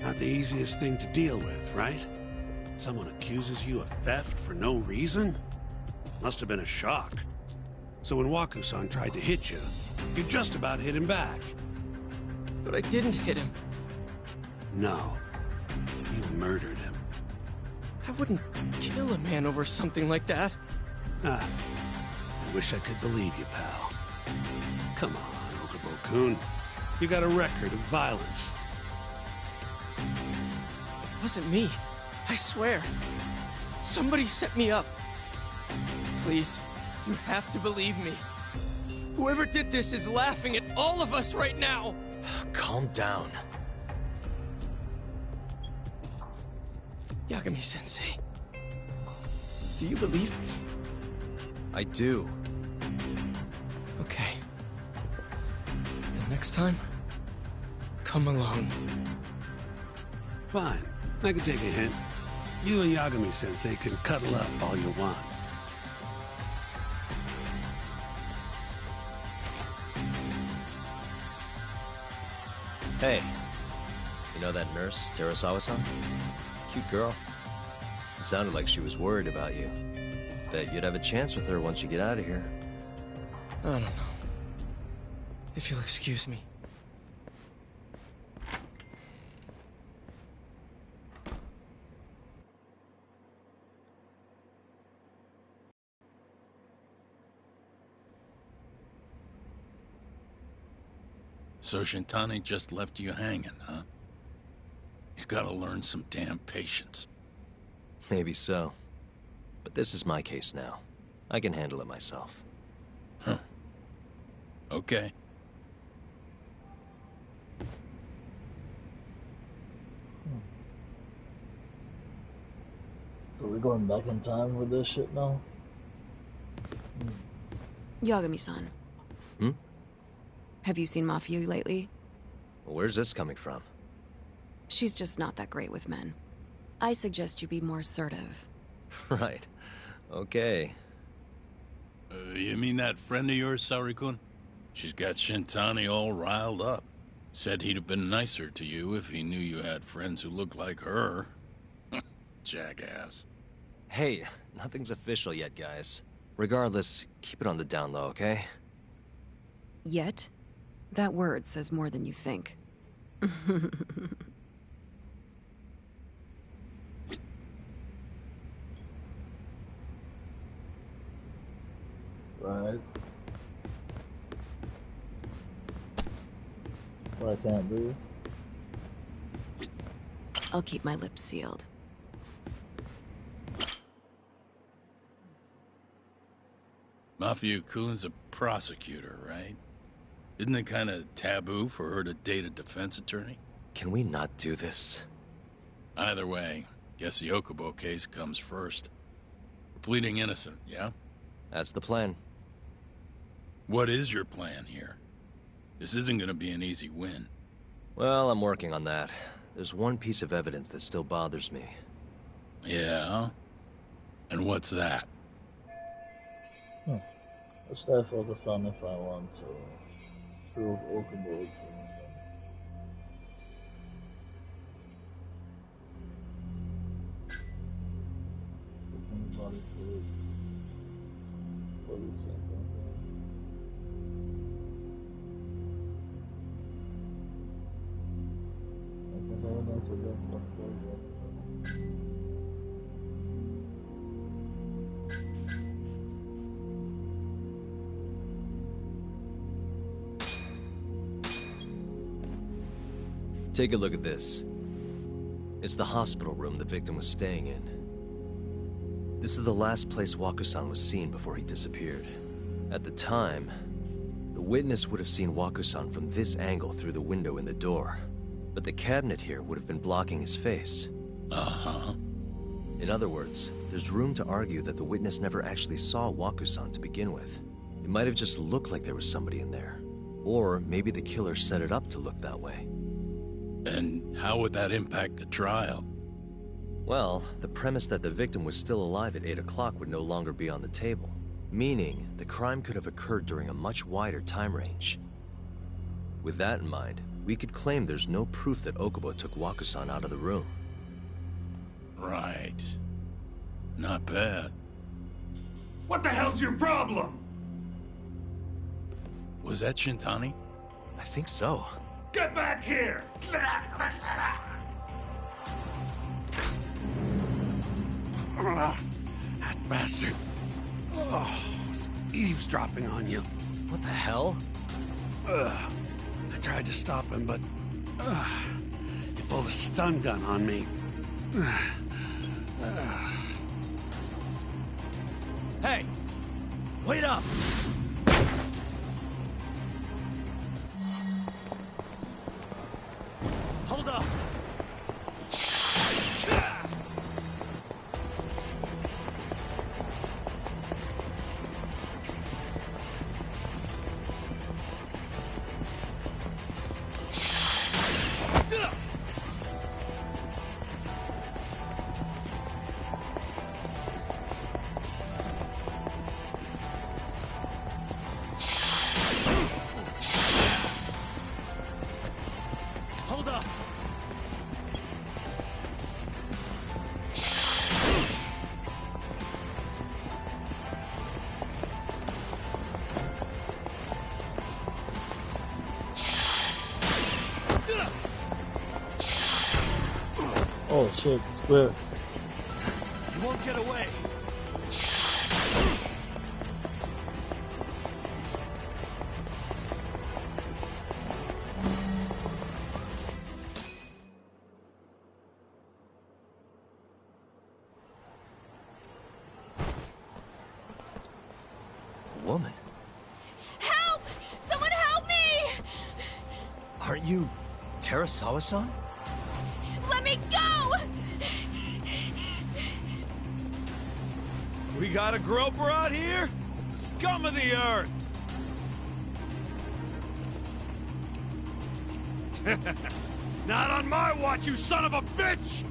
Not the easiest thing to deal with, right? Someone accuses you of theft for no reason? Must have been a shock. So when Wakusan tried to hit you, you just about hit him back. But I didn't hit him. No. You murdered him. I wouldn't kill a man over something like that. Ah, I wish I could believe you, pal. Come on, Okubo-kun. You got a record of violence. It wasn't me. I swear. Somebody set me up. Please, you have to believe me. Whoever did this is laughing at all of us right now. Calm down. Yagami-sensei, do you believe me? I do. Okay. Then next time, come along. Fine. I can take a hint. You and Yagami-sensei can cuddle up all you want. Hey, you know that nurse, Terasawa-san? Cute girl. It sounded like she was worried about you. Bet you'd have a chance with her once you get out of here. I don't know. If you'll excuse me. So Shintani just left you hanging, huh? He's gotta learn some damn patience. Maybe so. But this is my case now. I can handle it myself. Huh. Okay. So we're going back in time with this shit now? Yagami-san. Hmm? Have you seen Mafia lately? Where's this coming from? She's just not that great with men. I suggest you be more assertive. Right. Okay. You mean that friend of yours, Saori-kun? She's got Shintani all riled up. Said he'd have been nicer to you if he knew you had friends who looked like her. Jackass. Hey, nothing's official yet, guys. Regardless, keep it on the down low, okay? Yet? That word says more than you think. Right. What I can't do. I'll keep my lips sealed. Mafia-kun's a prosecutor, right? Isn't it kind of taboo for her to date a defense attorney? Can we not do this? Either way, guess the Okubo case comes first. We're pleading innocent, yeah? That's the plan. What is your plan here? This isn't gonna be an easy win. Well, I'm working on that. There's one piece of evidence that still bothers me. Yeah? And what's that? What should I focus on if I want to prove Okubo? Body fluids. Body strength. Since I don't suggest stuff. Take a look at this. It's the hospital room the victim was staying in. This is the last place Waku-san was seen before he disappeared. At the time, the witness would have seen Waku-san from this angle through the window in the door, but the cabinet here would have been blocking his face. Uh-huh. In other words, there's room to argue that the witness never actually saw Waku-san to begin with. It might have just looked like there was somebody in there. Or maybe the killer set it up to look that way. And how would that impact the trial? Well, the premise that the victim was still alive at 8 o'clock would no longer be on the table. Meaning, the crime could have occurred during a much wider time range. With that in mind, we could claim there's no proof that Okubo took Waku-san out of the room. Right. Not bad. What the hell's your problem? Was that Shintani? I think so. Get back here! That bastard. Oh, was eavesdropping on you. What the hell? I tried to stop him, but he pulled a stun gun on me. Hey! Wait up! Hold up! Hold up! Oh shit, square. You won't get away! A woman? Help! Someone help me! Aren't you Terasawa-san? Let me go! We got a groper out here? Scum of the earth! Not on my watch, you son of a bitch!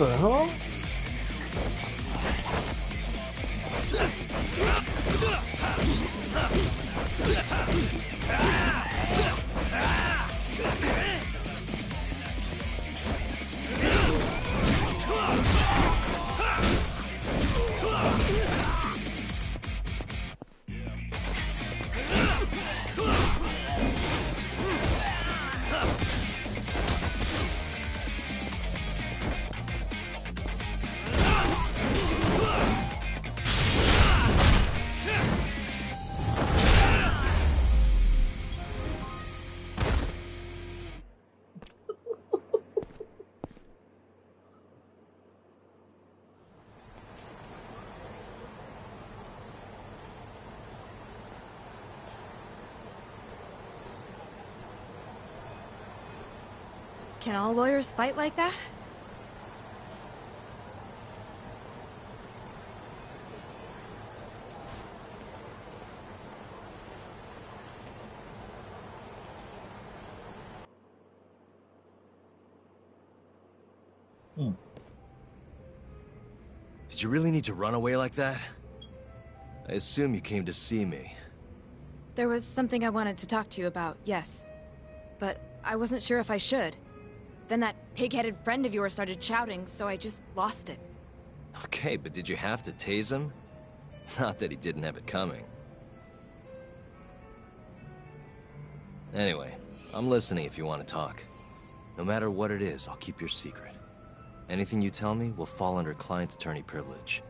the hell? Can all lawyers fight like that? Did you really need to run away like that? I assume you came to see me. There was something I wanted to talk to you about, yes. But I wasn't sure if I should. Then that pig-headed friend of yours started shouting, so I just lost it. Okay, but did you have to tase him? Not that he didn't have it coming. Anyway, I'm listening if you want to talk. No matter what it is, I'll keep your secret. Anything you tell me will fall under client attorney privilege.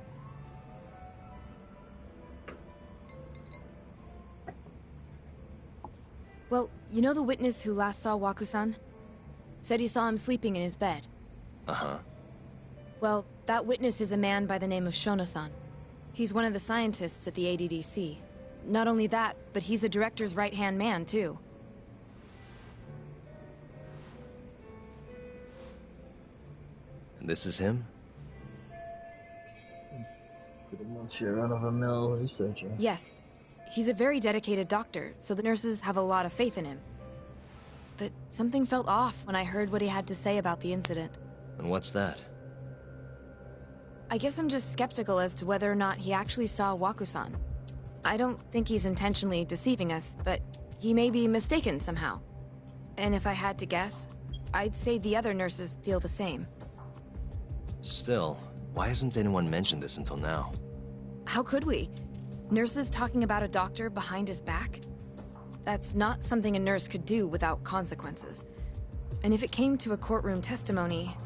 Well, you know the witness who last saw Waku-san? Said he saw him sleeping in his bed. Uh-huh. Well, that witness is a man by the name of Shono-san. He's one of the scientists at the ADDC. Not only that, but he's the director's right-hand man, too. And this is him? Pretty much your run-of-the-mill researcher. Yes. He's a very dedicated doctor, so the nurses have a lot of faith in him. But something felt off when I heard what he had to say about the incident. And what's that? I guess I'm just skeptical as to whether or not he actually saw Waku-san. I don't think he's intentionally deceiving us, but he may be mistaken somehow. And if I had to guess, I'd say the other nurses feel the same. Still, why hasn't anyone mentioned this until now? How could we? Nurses talking about a doctor behind his back? That's not something a nurse could do without consequences. And if it came to a courtroom testimony...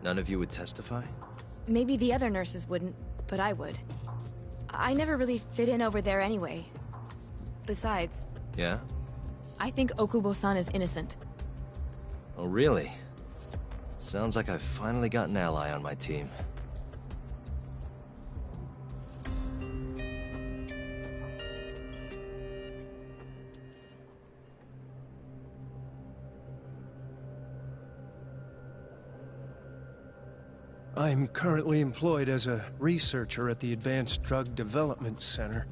None of you would testify? Maybe the other nurses wouldn't, but I would. I never really fit in over there anyway. Besides... Yeah? I think Okubo-san is innocent. Oh, really? Sounds like I've finally got an ally on my team. I'm currently employed as a researcher at the Advanced Drug Development Center.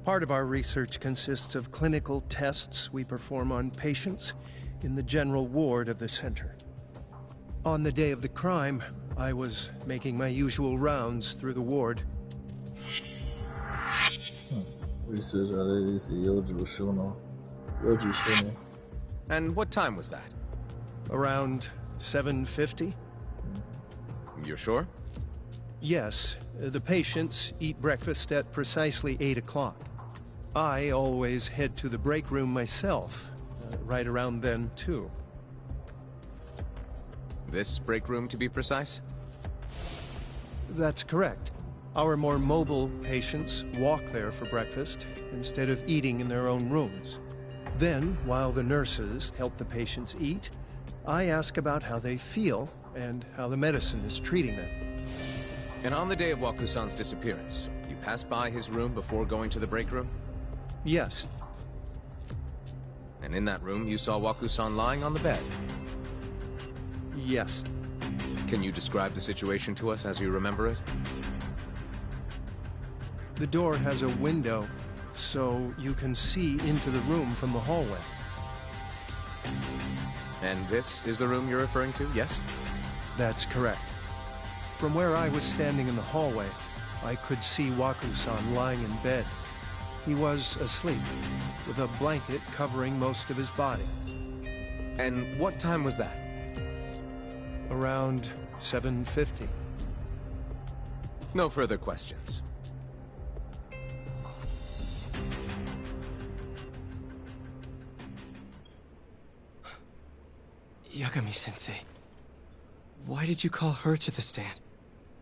Part of our research consists of clinical tests we perform on patients in the general ward of the center. On the day of the crime, I was making my usual rounds through the ward. Research at ADC Yoju Shono. And what time was that? Around 7:50? You're sure? Yes. The patients eat breakfast at precisely 8 o'clock. I always head to the break room myself, right around then, too. This break room, to be precise? That's correct. Our more mobile patients walk there for breakfast instead of eating in their own rooms. Then, while the nurses help the patients eat, I ask about how they feel and how the medicine is treating them. And on the day of Waku-san's disappearance, you passed by his room before going to the break room? Yes. And in that room, you saw Waku-san lying on the bed? Yes. Can you describe the situation to us as you remember it? The door has a window, so you can see into the room from the hallway. And this is the room you're referring to, yes? That's correct. From where I was standing in the hallway, I could see Waku-san lying in bed. He was asleep, with a blanket covering most of his body. And what time was that? Around 7:50. No further questions. Yagami-sensei, why did you call her to the stand?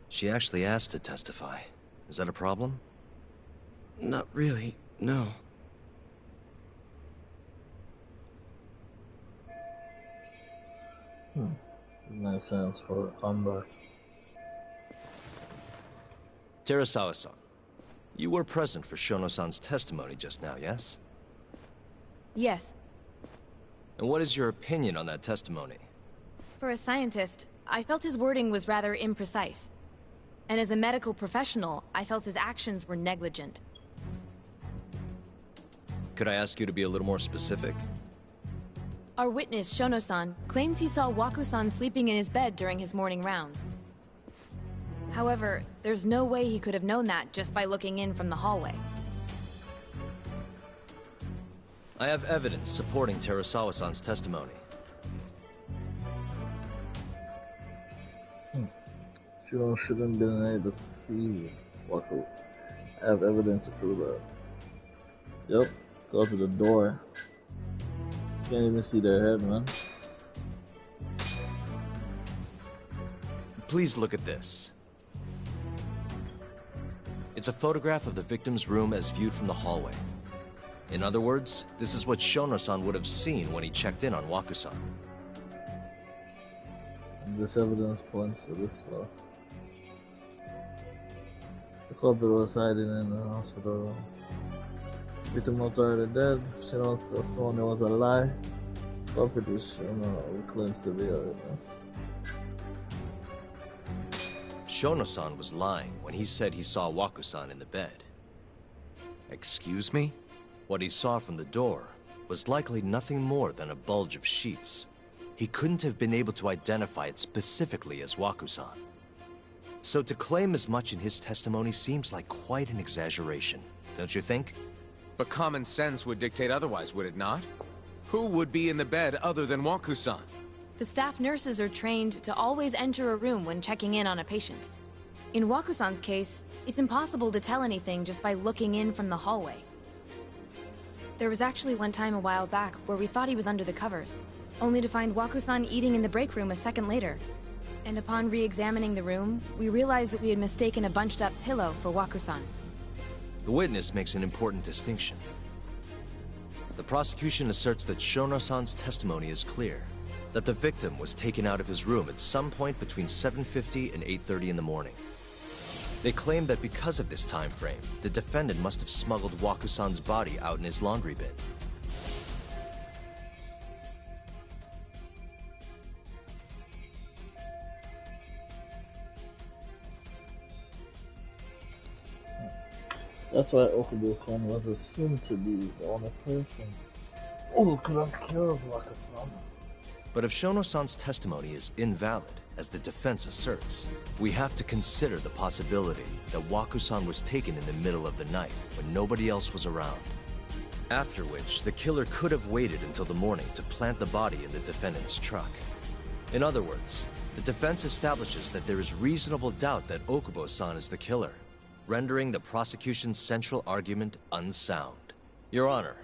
She actually asked to testify. Is that a problem? Not really, no. Nice sense for a comeback. Terasawa-san, you were present for Shono-san's testimony just now, yes? Yes. And what is your opinion on that testimony? For a scientist, I felt his wording was rather imprecise. And as a medical professional, I felt his actions were negligent. Could I ask you to be a little more specific? Our witness, Shono-san, claims he saw Waku-san sleeping in his bed during his morning rounds. However, there's no way he could have known that just by looking in from the hallway. I have evidence supporting Terasawa-san's testimony. Shouldn't have been able to see Waku. I have evidence to prove that. Yep, go to the door. Can't even see their head, man. Please look at this. It's a photograph of the victim's room as viewed from the hallway. In other words, this is what Shono-san would have seen when he checked in on Waku-san. And this evidence points to this well. The culprit was hiding in the hospital room. Victim was already dead. Shono's testimony was a lie. Culprit is Shono, who claims to be a witness. Shono-san was lying when he said he saw Waku-san in the bed. Excuse me? What he saw from the door was likely nothing more than a bulge of sheets. He couldn't have been able to identify it specifically as Waku-san. So to claim as much in his testimony seems like quite an exaggeration, don't you think? But common sense would dictate otherwise, would it not? Who would be in the bed other than Waku-san? The staff nurses are trained to always enter a room when checking in on a patient. In Waku-san's case, it's impossible to tell anything just by looking in from the hallway. There was actually one time a while back where we thought he was under the covers, only to find Waku-san eating in the break room a second later. And upon re-examining the room, we realized that we had mistaken a bunched-up pillow for Waku-san. The witness makes an important distinction. The prosecution asserts that Shono-san's testimony is clear, that the victim was taken out of his room at some point between 7:50 and 8:30 in the morning. They claim that because of this time frame, the defendant must have smuggled Waku-san's body out in his laundry bin. That's why Okubo-kun was assumed to be the only person who could have killed Waku-san. But if Shono-san's testimony is invalid, as the defense asserts, we have to consider the possibility that Waku-san was taken in the middle of the night when nobody else was around. After which, the killer could have waited until the morning to plant the body in the defendant's truck. In other words, the defense establishes that there is reasonable doubt that Okubo-san is the killer, rendering the prosecution's central argument unsound. Your Honor,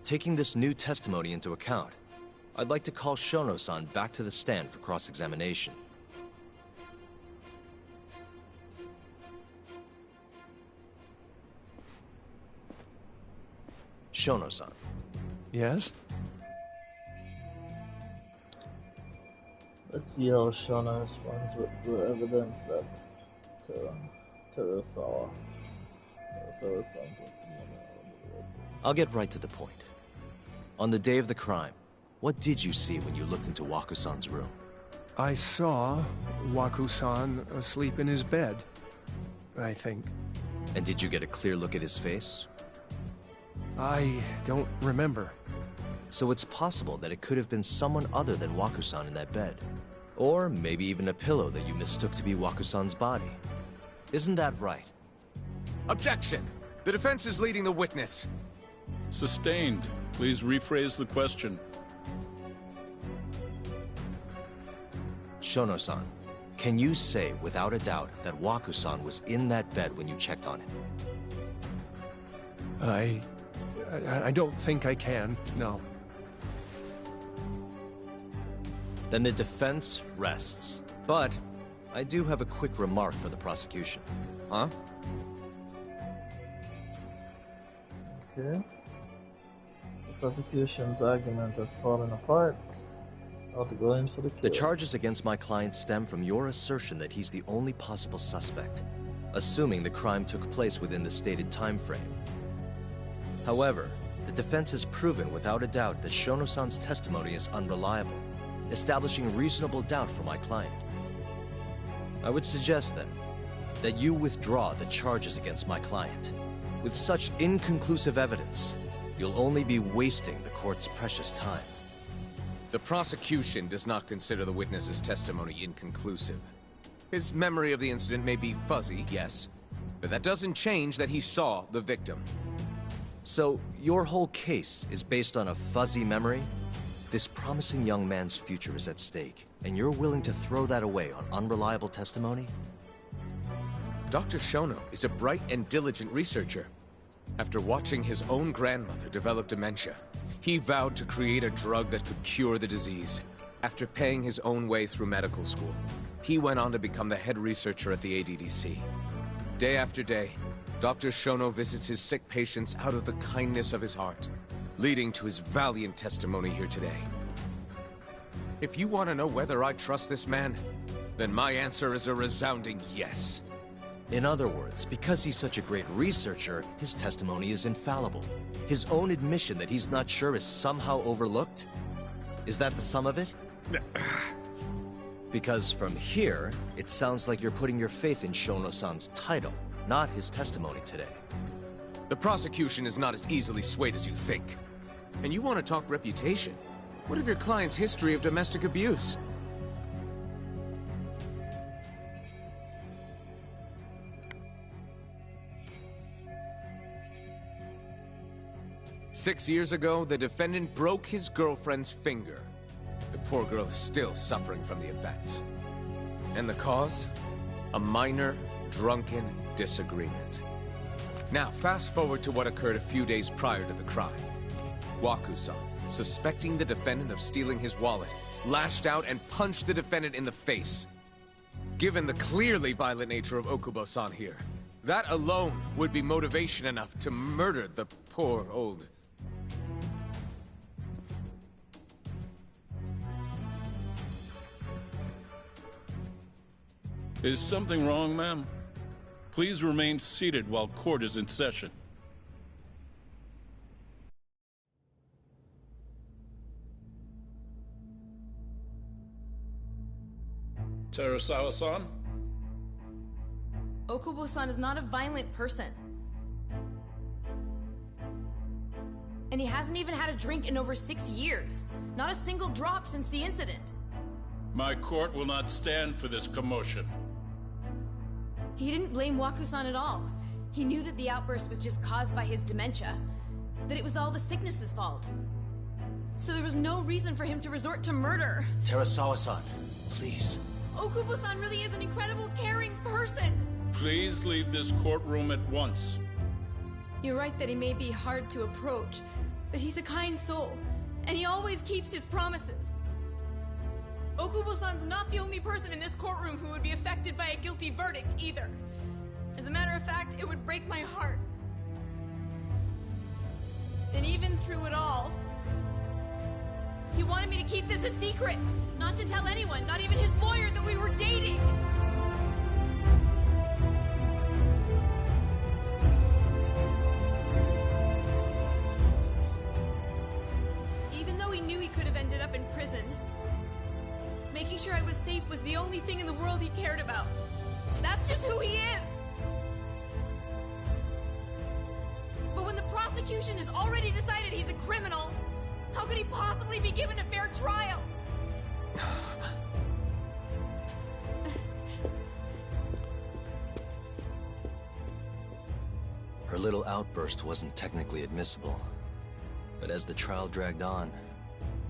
taking this new testimony into account, I'd like to call Shono-san back to the stand for cross-examination. Shono-san. Yes? Let's see how Shono responds with the evidence that Terasawa. I'll get right to the point. On the day of the crime, what did you see when you looked into Waku-san's room? I saw Waku-san asleep in his bed, I think. And did you get a clear look at his face? I don't remember. So it's possible that it could have been someone other than Waku-san in that bed. Or maybe even a pillow that you mistook to be Waku-san's body. Isn't that right? Objection! The defense is leading the witness. Sustained. Please rephrase the question. Shono-san, can you say without a doubt that Waku-san was in that bed when you checked on him? I don't think I can, no. Then the defense rests. But I do have a quick remark for the prosecution. Huh? Okay. The prosecution's argument has fallen apart. How to go in for the kill. The charges against my client stem from your assertion that he's the only possible suspect, assuming the crime took place within the stated time frame. However, the defense has proven without a doubt that Shono-san's testimony is unreliable, establishing reasonable doubt for my client. I would suggest then that you withdraw the charges against my client. With such inconclusive evidence, you'll only be wasting the court's precious time. The prosecution does not consider the witness's testimony inconclusive. His memory of the incident may be fuzzy, yes, but that doesn't change that he saw the victim. So, your whole case is based on a fuzzy memory? This promising young man's future is at stake, and you're willing to throw that away on unreliable testimony? Dr. Shono is a bright and diligent researcher. After watching his own grandmother develop dementia, he vowed to create a drug that could cure the disease. After paying his own way through medical school, he went on to become the head researcher at the ADDC. Day after day, Dr. Shono visits his sick patients out of the kindness of his heart, leading to his valiant testimony here today. If you want to know whether I trust this man, then my answer is a resounding yes. In other words, because he's such a great researcher, his testimony is infallible. His own admission that he's not sure is somehow overlooked? Is that the sum of it? Because from here, it sounds like you're putting your faith in Shono-san's title, not his testimony today. The prosecution is not as easily swayed as you think. And you want to talk reputation? What of your client's history of domestic abuse? Six years ago, the defendant broke his girlfriend's finger. The poor girl is still suffering from the effects. And the cause? A minor, drunken disagreement. Now, fast forward to what occurred a few days prior to the crime. Waku-san, suspecting the defendant of stealing his wallet, lashed out and punched the defendant in the face. Given the clearly violent nature of Okubo-san here, that alone would be motivation enough to murder the poor old... Is something wrong, ma'am? Please remain seated while court is in session. Terasawa-san? Okubo-san is not a violent person. And he hasn't even had a drink in over 6 years. Not a single drop since the incident. My court will not stand for this commotion. He didn't blame Waku-san at all. He knew that the outburst was just caused by his dementia. That it was all the sickness's fault. So there was no reason for him to resort to murder. Terasawa-san, please. Okubo-san really is an incredible, caring person. Please leave this courtroom at once. You're right that he may be hard to approach, but he's a kind soul, and he always keeps his promises. Okubo-san's not the only person in this courtroom who would be affected by a guilty verdict, either. As a matter of fact, it would break my heart. And even through it all, he wanted me to keep this a secret, not to tell anyone, not even his lawyer, that we were dating. Even though he knew he could have ended up in prison, making sure I was safe was the only thing in the world he cared about. That's just who he is! But when the prosecution has already decided he's a criminal, how could he possibly be given a fair trial? Her little outburst wasn't technically admissible, but as the trial dragged on,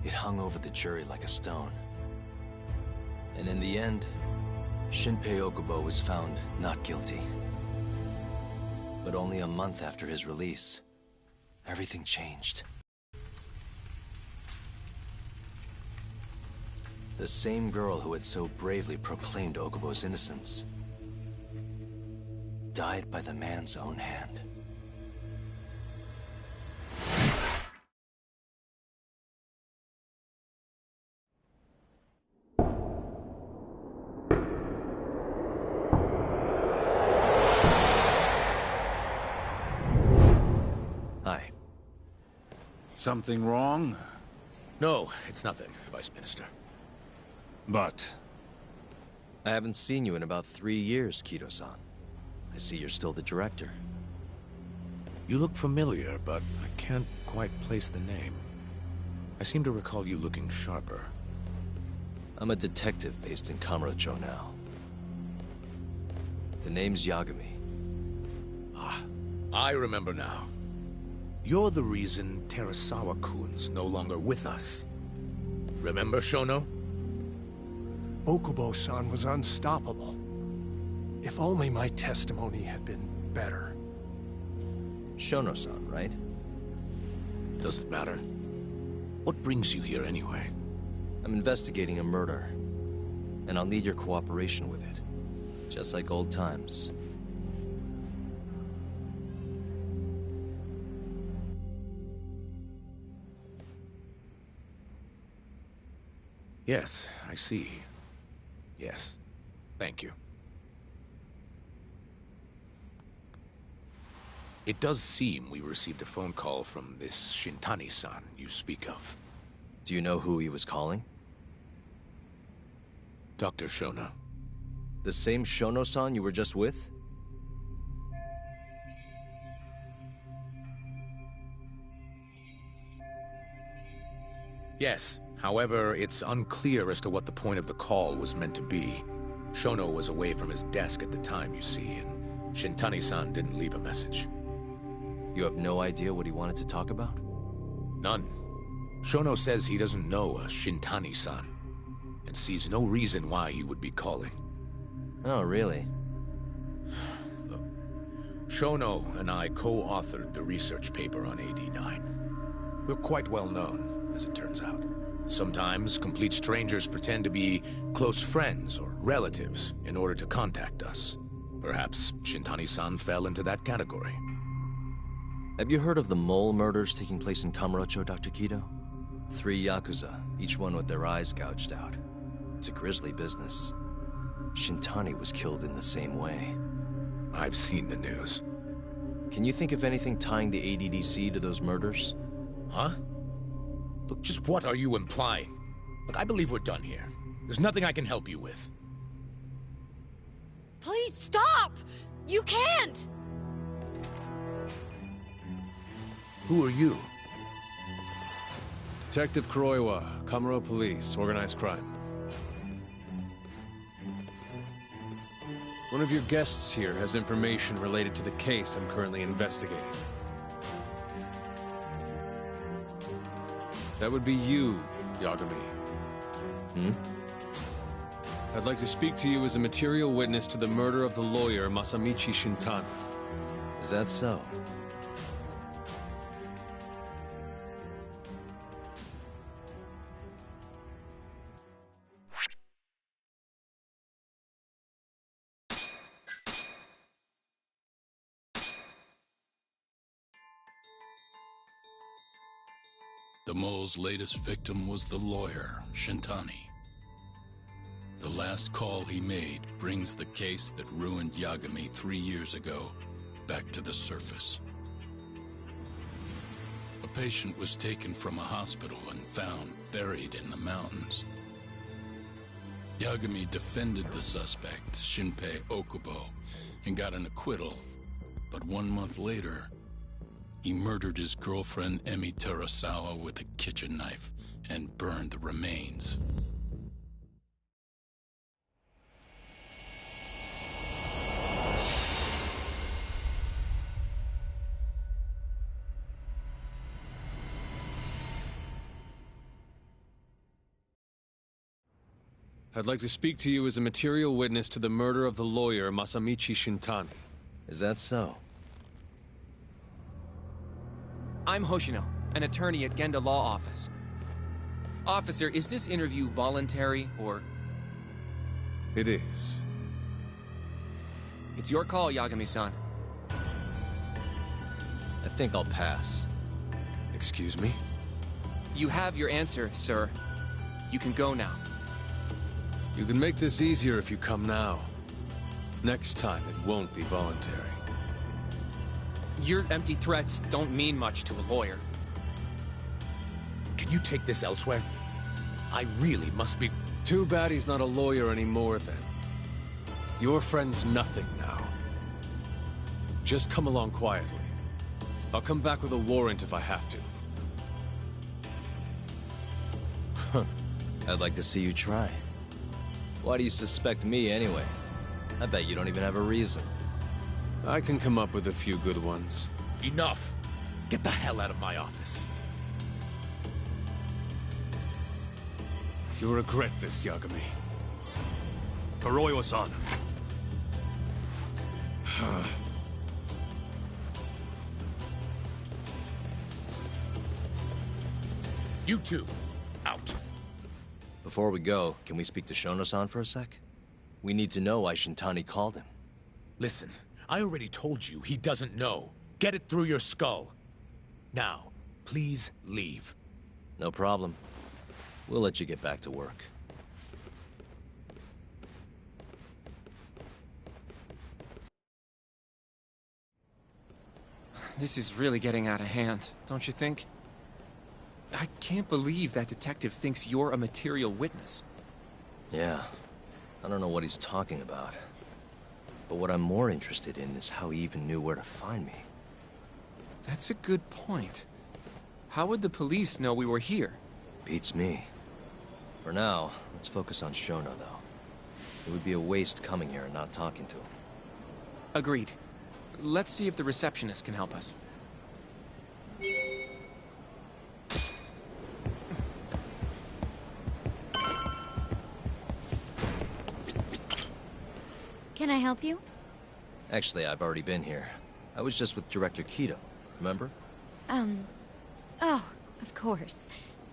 it hung over the jury like a stone. And in the end, Shinpei Okubo was found not guilty. But only a month after his release, everything changed. The same girl who had so bravely proclaimed Okubo's innocence died by the man's own hand. Hi. Something wrong? No, it's nothing, Vice Minister. But I haven't seen you in about 3 years, Kido-san. I see you're still the director. You look familiar, but I can't quite place the name. I seem to recall you looking sharper. I'm a detective based in Kamurocho now. The name's Yagami. Ah, I remember now. You're the reason Terasawa-kun's no longer with us. Remember, Shono? Okubo-san was unstoppable. If only my testimony had been better. Shono-san, right? Doesn't matter. What brings you here anyway? I'm investigating a murder, and I'll need your cooperation with it. Just like old times. Yes, I see. Yes. Thank you. It does seem we received a phone call from this Shintani-san you speak of. Do you know who he was calling? Dr. Shono. The same Shono-san you were just with? Yes. However, it's unclear as to what the point of the call was meant to be. Shono was away from his desk at the time, you see, and Shintani-san didn't leave a message. You have no idea what he wanted to talk about? None. Shono says he doesn't know a Shintani-san, and sees no reason why he would be calling. Oh, really? Look, Shono and I co-authored the research paper on AD9. We're quite well known, as it turns out. Sometimes, complete strangers pretend to be close friends or relatives in order to contact us. Perhaps Shintani-san fell into that category. Have you heard of the mole murders taking place in Kamurocho, Dr. Kido? 3 Yakuza, each one with their eyes gouged out. It's a grisly business. Shintani was killed in the same way. I've seen the news. Can you think of anything tying the ADDC to those murders? Huh? Look, just what are you implying? Look, I believe we're done here. There's nothing I can help you with. Please stop! You can't! Who are you? Detective Kuroiwa, Kamuro Police, Organized Crime. One of your guests here has information related to the case I'm currently investigating. That would be you, Yagami. I'd like to speak to you as a material witness to the murder of the lawyer Masamichi Shintani. Is that so? The mole's latest victim was the lawyer, Shintani. The last call he made brings the case that ruined Yagami 3 years ago back to the surface. A patient was taken from a hospital and found buried in the mountains. Yagami defended the suspect, Shinpei Okubo, and got an acquittal, but 1 month later, he murdered his girlfriend, Emi Terasawa, with a kitchen knife and burned the remains. I'd like to speak to you as a material witness to the murder of the lawyer Masamichi Shintani. Is that so? I'm Hoshino, an attorney at Genda Law Office. Officer, is this interview voluntary, or...? It is. It's your call, Yagami-san. I think I'll pass. Excuse me? You have your answer, sir. You can go now. You can make this easier if you come now. Next time, it won't be voluntary. Your empty threats don't mean much to a lawyer. Can you take this elsewhere? I really must be... Too bad he's not a lawyer anymore, then. Your friend's nothing now. Just come along quietly. I'll come back with a warrant if I have to. I'd like to see you try. Why do you suspect me, anyway? I bet you don't even have a reason. I can come up with a few good ones. Enough! Get the hell out of my office. You'll regret this, Yagami. Kuroiwa-san. You two, out. Before we go, can we speak to Shono-san for a sec? We need to know why Shintani called him. Listen, I already told you he doesn't know. Get it through your skull. Now, please leave. No problem. We'll let you get back to work. This is really getting out of hand, don't you think? I can't believe that detective thinks you're a material witness. Yeah. I don't know what he's talking about. But what I'm more interested in is how he even knew where to find me. That's a good point. How would the police know we were here? Beats me. For now, let's focus on Shono, though. It would be a waste coming here and not talking to him. Agreed. Let's see if the receptionist can help us. Can I help you? Actually, I've already been here. I was just with Director Kido, remember? Oh, of course.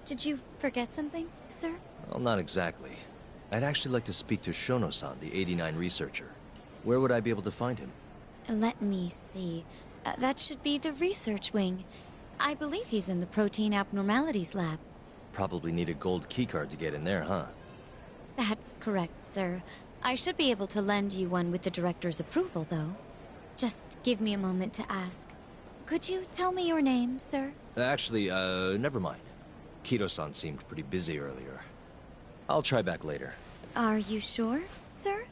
Did you forget something, sir? Well, not exactly. I'd actually like to speak to Shono-san, the 89 researcher. Where would I be able to find him? Let me see. That should be the research wing. I believe he's in the protein abnormalities lab. Probably need a gold keycard to get in there, huh? That's correct, sir. I should be able to lend you one with the director's approval, though. Just give me a moment to ask. Could you tell me your name, sir? Actually, never mind. Kido-san seemed pretty busy earlier. I'll try back later. Are you sure, sir?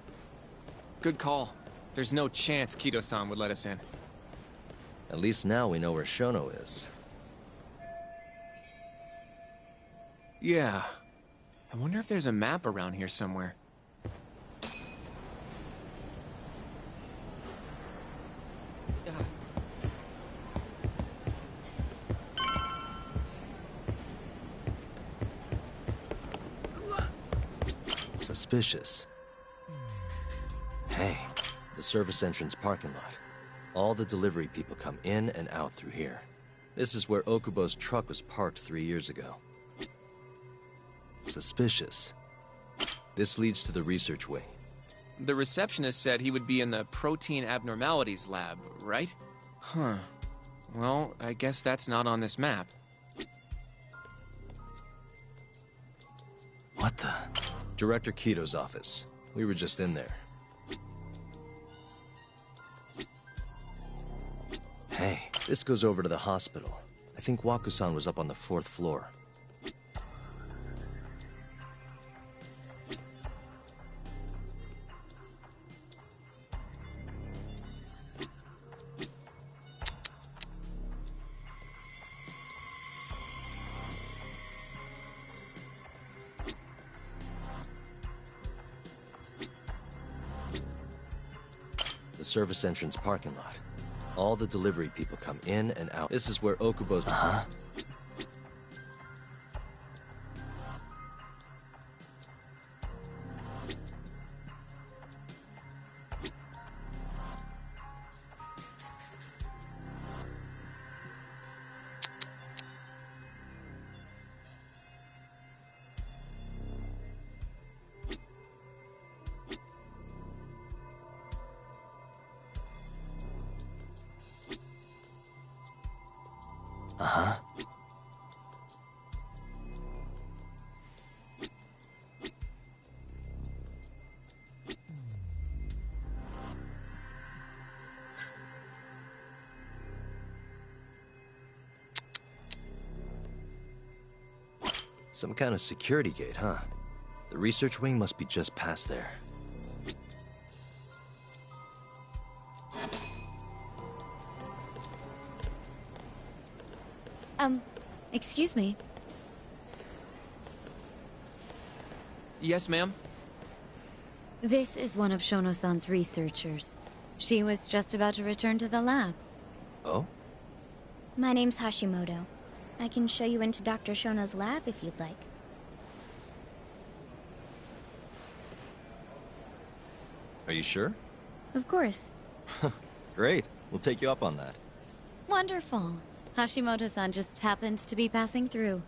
Good call. There's no chance Kido-san would let us in. At least now we know where Shono is. Yeah. I wonder if there's a map around here somewhere. Suspicious. Hey, the service entrance parking lot. All the delivery people come in and out through here. This is where Okubo's truck was parked 3 years ago. Suspicious. This leads to the research wing. The receptionist said he would be in the protein abnormalities lab, right? Huh. Well, I guess that's not on this map. What the? Director Kido's office. We were just in there. Hey, this goes over to the hospital. I think Waku-san was up on the 4th floor. The service entrance parking lot. All the delivery people come in and out. This is where Okubo's... Huh? Uh-huh. Some kind of security gate, huh? The research wing must be just past there. Excuse me. Yes, ma'am? This is one of Shono-san's researchers. She was just about to return to the lab. Oh? My name's Hashimoto. I can show you into Dr. Shono's lab if you'd like. Are you sure? Of course. Great. We'll take you up on that. Wonderful. Hashimoto-san just happened to be passing through.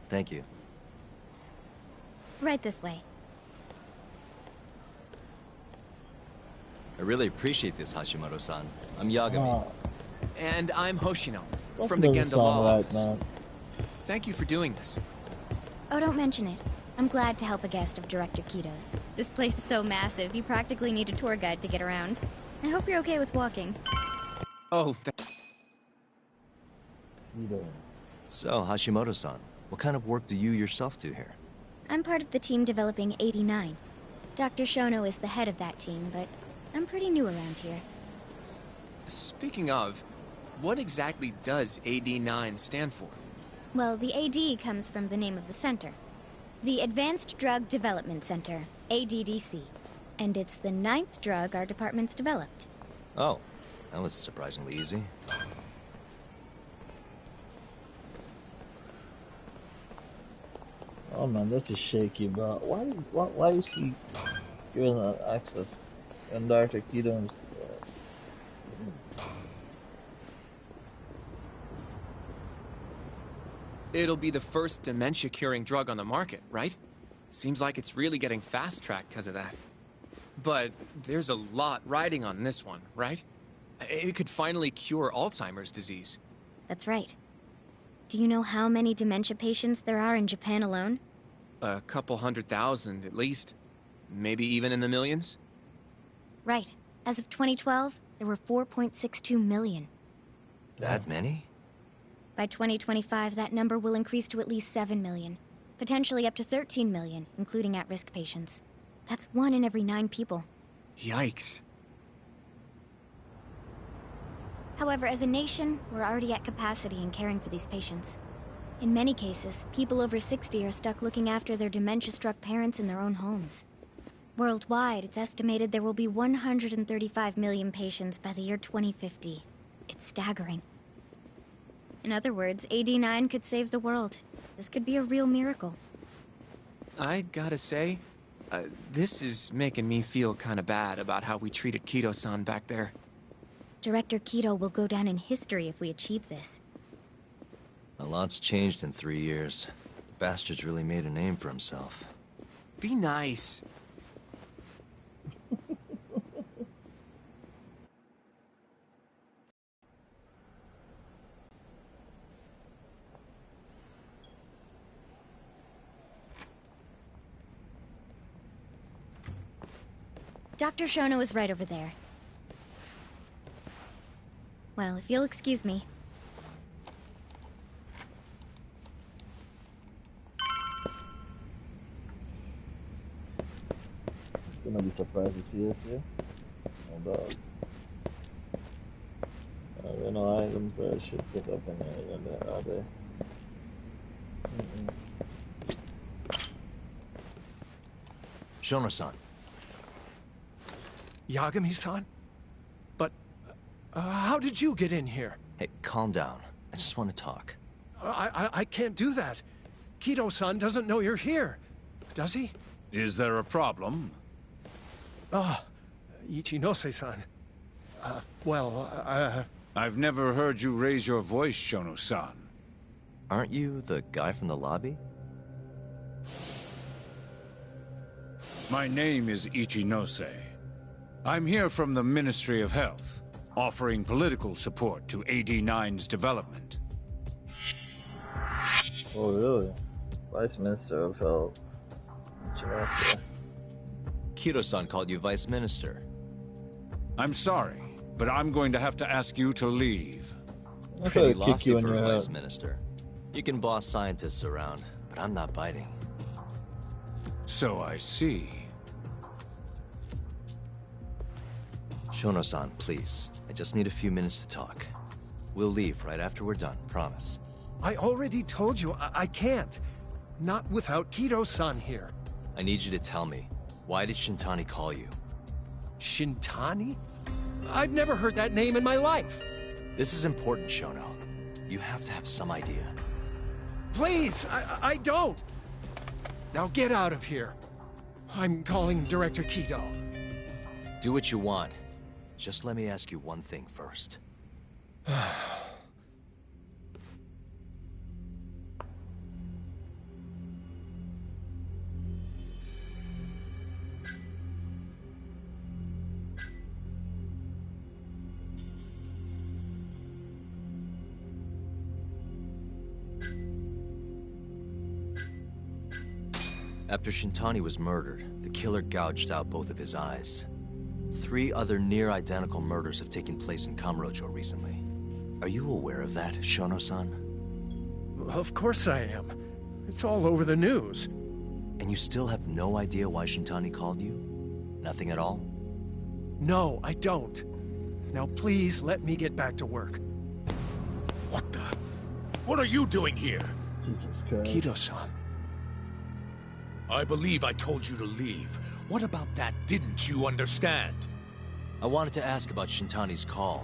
Thank you. Right this way. I really appreciate this, Hashimoto-san. I'm Yagami. And I'm Hoshino, That from the doesn't Genda Law sound right, office. man. Thank you for doing this. Oh, don't mention it. I'm glad to help a guest of Director Kito's. This place is so massive, you practically need a tour guide to get around. I hope you're okay with walking. Oh, So, Hashimoto-san, what kind of work do you yourself do here? I'm part of the team developing 89. Dr. Shono is the head of that team, but I'm pretty new around here. Speaking of, what exactly does AD9 stand for? Well, the AD comes from the name of the center. The Advanced Drug Development Center, ADDC. And it's the 9th drug our department's developed. Oh, that was surprisingly easy. Oh man, this is shaky, bro. Why is he giving that access? And Dr. Keaton's. It'll be the first dementia-curing drug on the market, right? Seems like it's really getting fast-tracked because of that. But there's a lot riding on this one, right? It could finally cure Alzheimer's disease. That's right. Do you know how many dementia patients there are in Japan alone? A couple 100,000 at least. Maybe even in the millions? Right. As of 2012, there were 4.62 million. That many? By 2025, that number will increase to at least 7 million. Potentially up to 13 million, including at-risk patients. That's 1 in every 9 people. Yikes. However, as a nation, we're already at capacity in caring for these patients. In many cases, people over 60 are stuck looking after their dementia-struck parents in their own homes. Worldwide, it's estimated there will be 135 million patients by the year 2050. It's staggering. In other words, AD9 could save the world. This could be a real miracle. I gotta say, this is making me feel kinda bad about how we treated Kito-san back there. Director Kito will go down in history if we achieve this. A lot's changed in 3 years. The bastard's really made a name for himself. Be nice. Dr. Shono is right over there. Well, if you'll excuse me. Gonna be surprised to see us here. No doubt. There are no items that I should pick up in there, are there? Shono-san. Yagami-san? But, how did you get in here? Hey, calm down. I just want to talk. I can't do that. Kito-san doesn't know you're here. Does he? Is there a problem? Ichinose-san. I've never heard you raise your voice, Shono-san. Aren't you the guy from the lobby? My name is Ichinose. I'm here from the Ministry of Health, offering political support to AD9's development. Oh, really? Vice Minister of Health. Kiro-san called you Vice Minister. I'm sorry, but I'm going to have to ask you to leave. Pretty lofty for a Vice Minister. You can boss scientists around, but I'm not biting. So I see. Shono-san, please. I just need a few minutes to talk. We'll leave right after we're done, promise. I already told you I can't. Not without Kido-san here. I need you to tell me, why did Shintani call you? Shintani? I've never heard that name in my life. This is important, Shono. You have to have some idea. Please, I don't. Now get out of here. I'm calling Director Kido. Do what you want. Just let me ask you one thing first. After Shintani was murdered, the killer gouged out both of his eyes. 3 other near-identical murders have taken place in Kamurocho recently. Are you aware of that, Shono-san? Of course I am. It's all over the news. And you still have no idea why Shintani called you? Nothing at all? No, I don't. Now please let me get back to work. What the? What are you doing here? Jesus Christ. Kido-san. I believe I told you to leave. What about that didn't you understand? I wanted to ask about Shintani's call.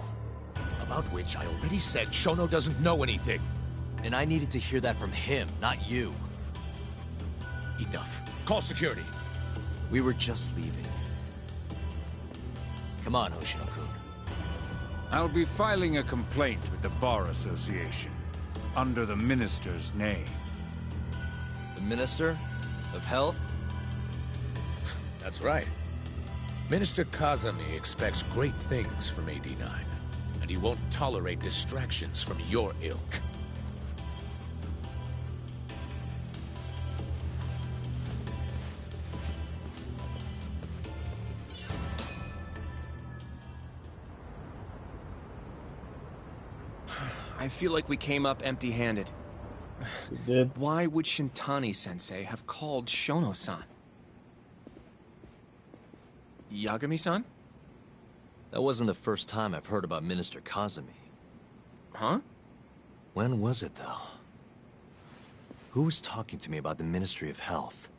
About which I already said Shono doesn't know anything. And I needed to hear that from him, not you. Enough. Call security. We were just leaving. Come on, Hoshino-kun. I'll be filing a complaint with the Bar Association, under the Minister's name. The Minister? Of Health? That's right. Minister Kazami expects great things from AD9, and he won't tolerate distractions from your ilk. I feel like we came up empty-handed. Why would Shintani-sensei have called Shono-san? Yagami-san? That wasn't the first time I've heard about Minister Kazami. Huh? When was it, though? Who was talking to me about the Ministry of Health?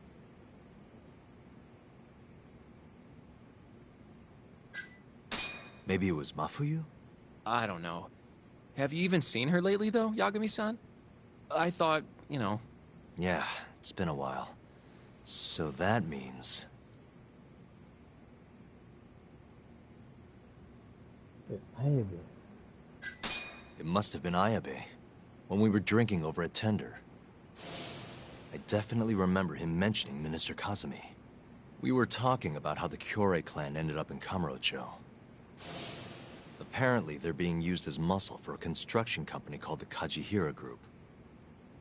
Maybe it was Mafuyu? I don't know. Have you even seen her lately, though, Yagami-san? I thought, you know... Yeah, it's been a while. So that means... Ayabe. It must have been Ayabe, when we were drinking over at Tender. I definitely remember him mentioning Minister Kazami. We were talking about how the Kyorei clan ended up in Kamurocho. Apparently, they're being used as muscle for a construction company called the Kajihira Group.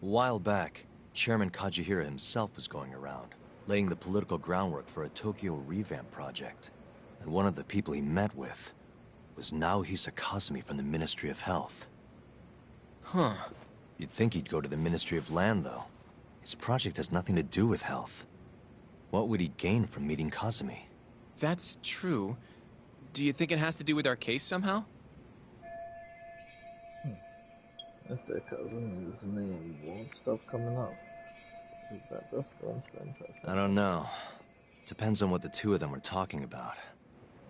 A while back, Chairman Kajihira himself was going around, laying the political groundwork for a Tokyo revamp project. And one of the people he met with was Naohisa Kazami from the Ministry of Health. Huh. You'd think he'd go to the Ministry of Land, though. His project has nothing to do with health. What would he gain from meeting Kazami? That's true. Do you think it has to do with our case somehow? Mr. Kazami's name won't stop coming up. Is that just coincidence? I don't know. Depends on what the two of them were talking about.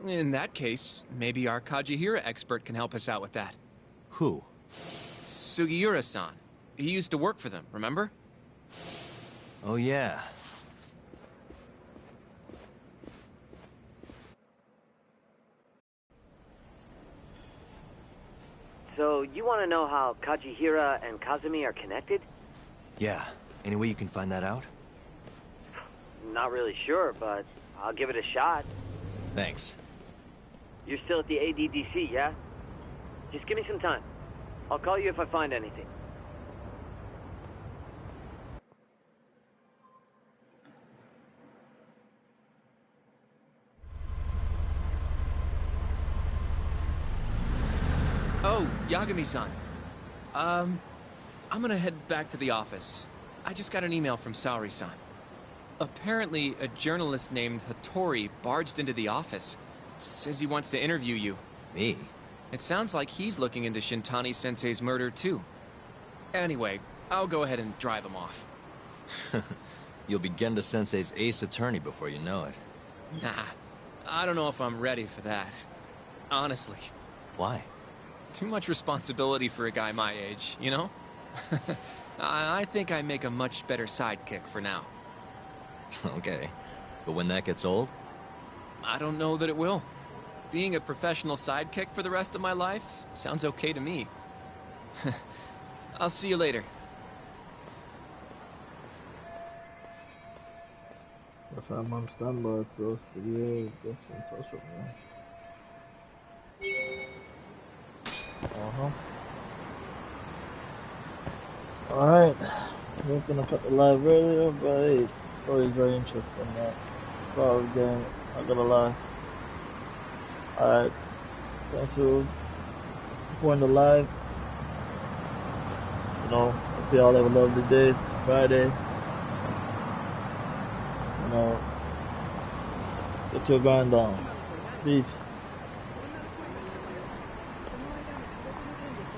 In that case, maybe our Kajihira expert can help us out with that. Who? Sugiura-san. He used to work for them, remember? Oh, yeah. So, you want to know how Kajihira and Kazami are connected? Yeah. Any way you can find that out? Not really sure, but I'll give it a shot. Thanks. You're still at the ADDC, yeah? Just give me some time. I'll call you if I find anything. Yagami-san. I'm gonna head back to the office. I just got an email from Saori-san. Apparently, a journalist named Hattori barged into the office. Says he wants to interview you. Me? It sounds like he's looking into Shintani-sensei's murder, too. Anyway, I'll go ahead and drive him off. You'll be Genda-sensei's ace attorney before you know it. Nah, I don't know if I'm ready for that. Honestly. Why? Too much responsibility for a guy my age, you know? I think I make a much better sidekick for now. Okay. But when that gets old? I don't know that it will. Being a professional sidekick for the rest of my life sounds okay to me. I'll see you later. Guess I'm on standby to those videos. Guess in touch with me. Alright. We're gonna cut the live earlier, but hey, the story is very interesting. Probably game, not gonna lie. Alright. Thanks for supporting the live. You know, hope y'all have a lovely day. It's Friday. You know, get your grind on. Peace.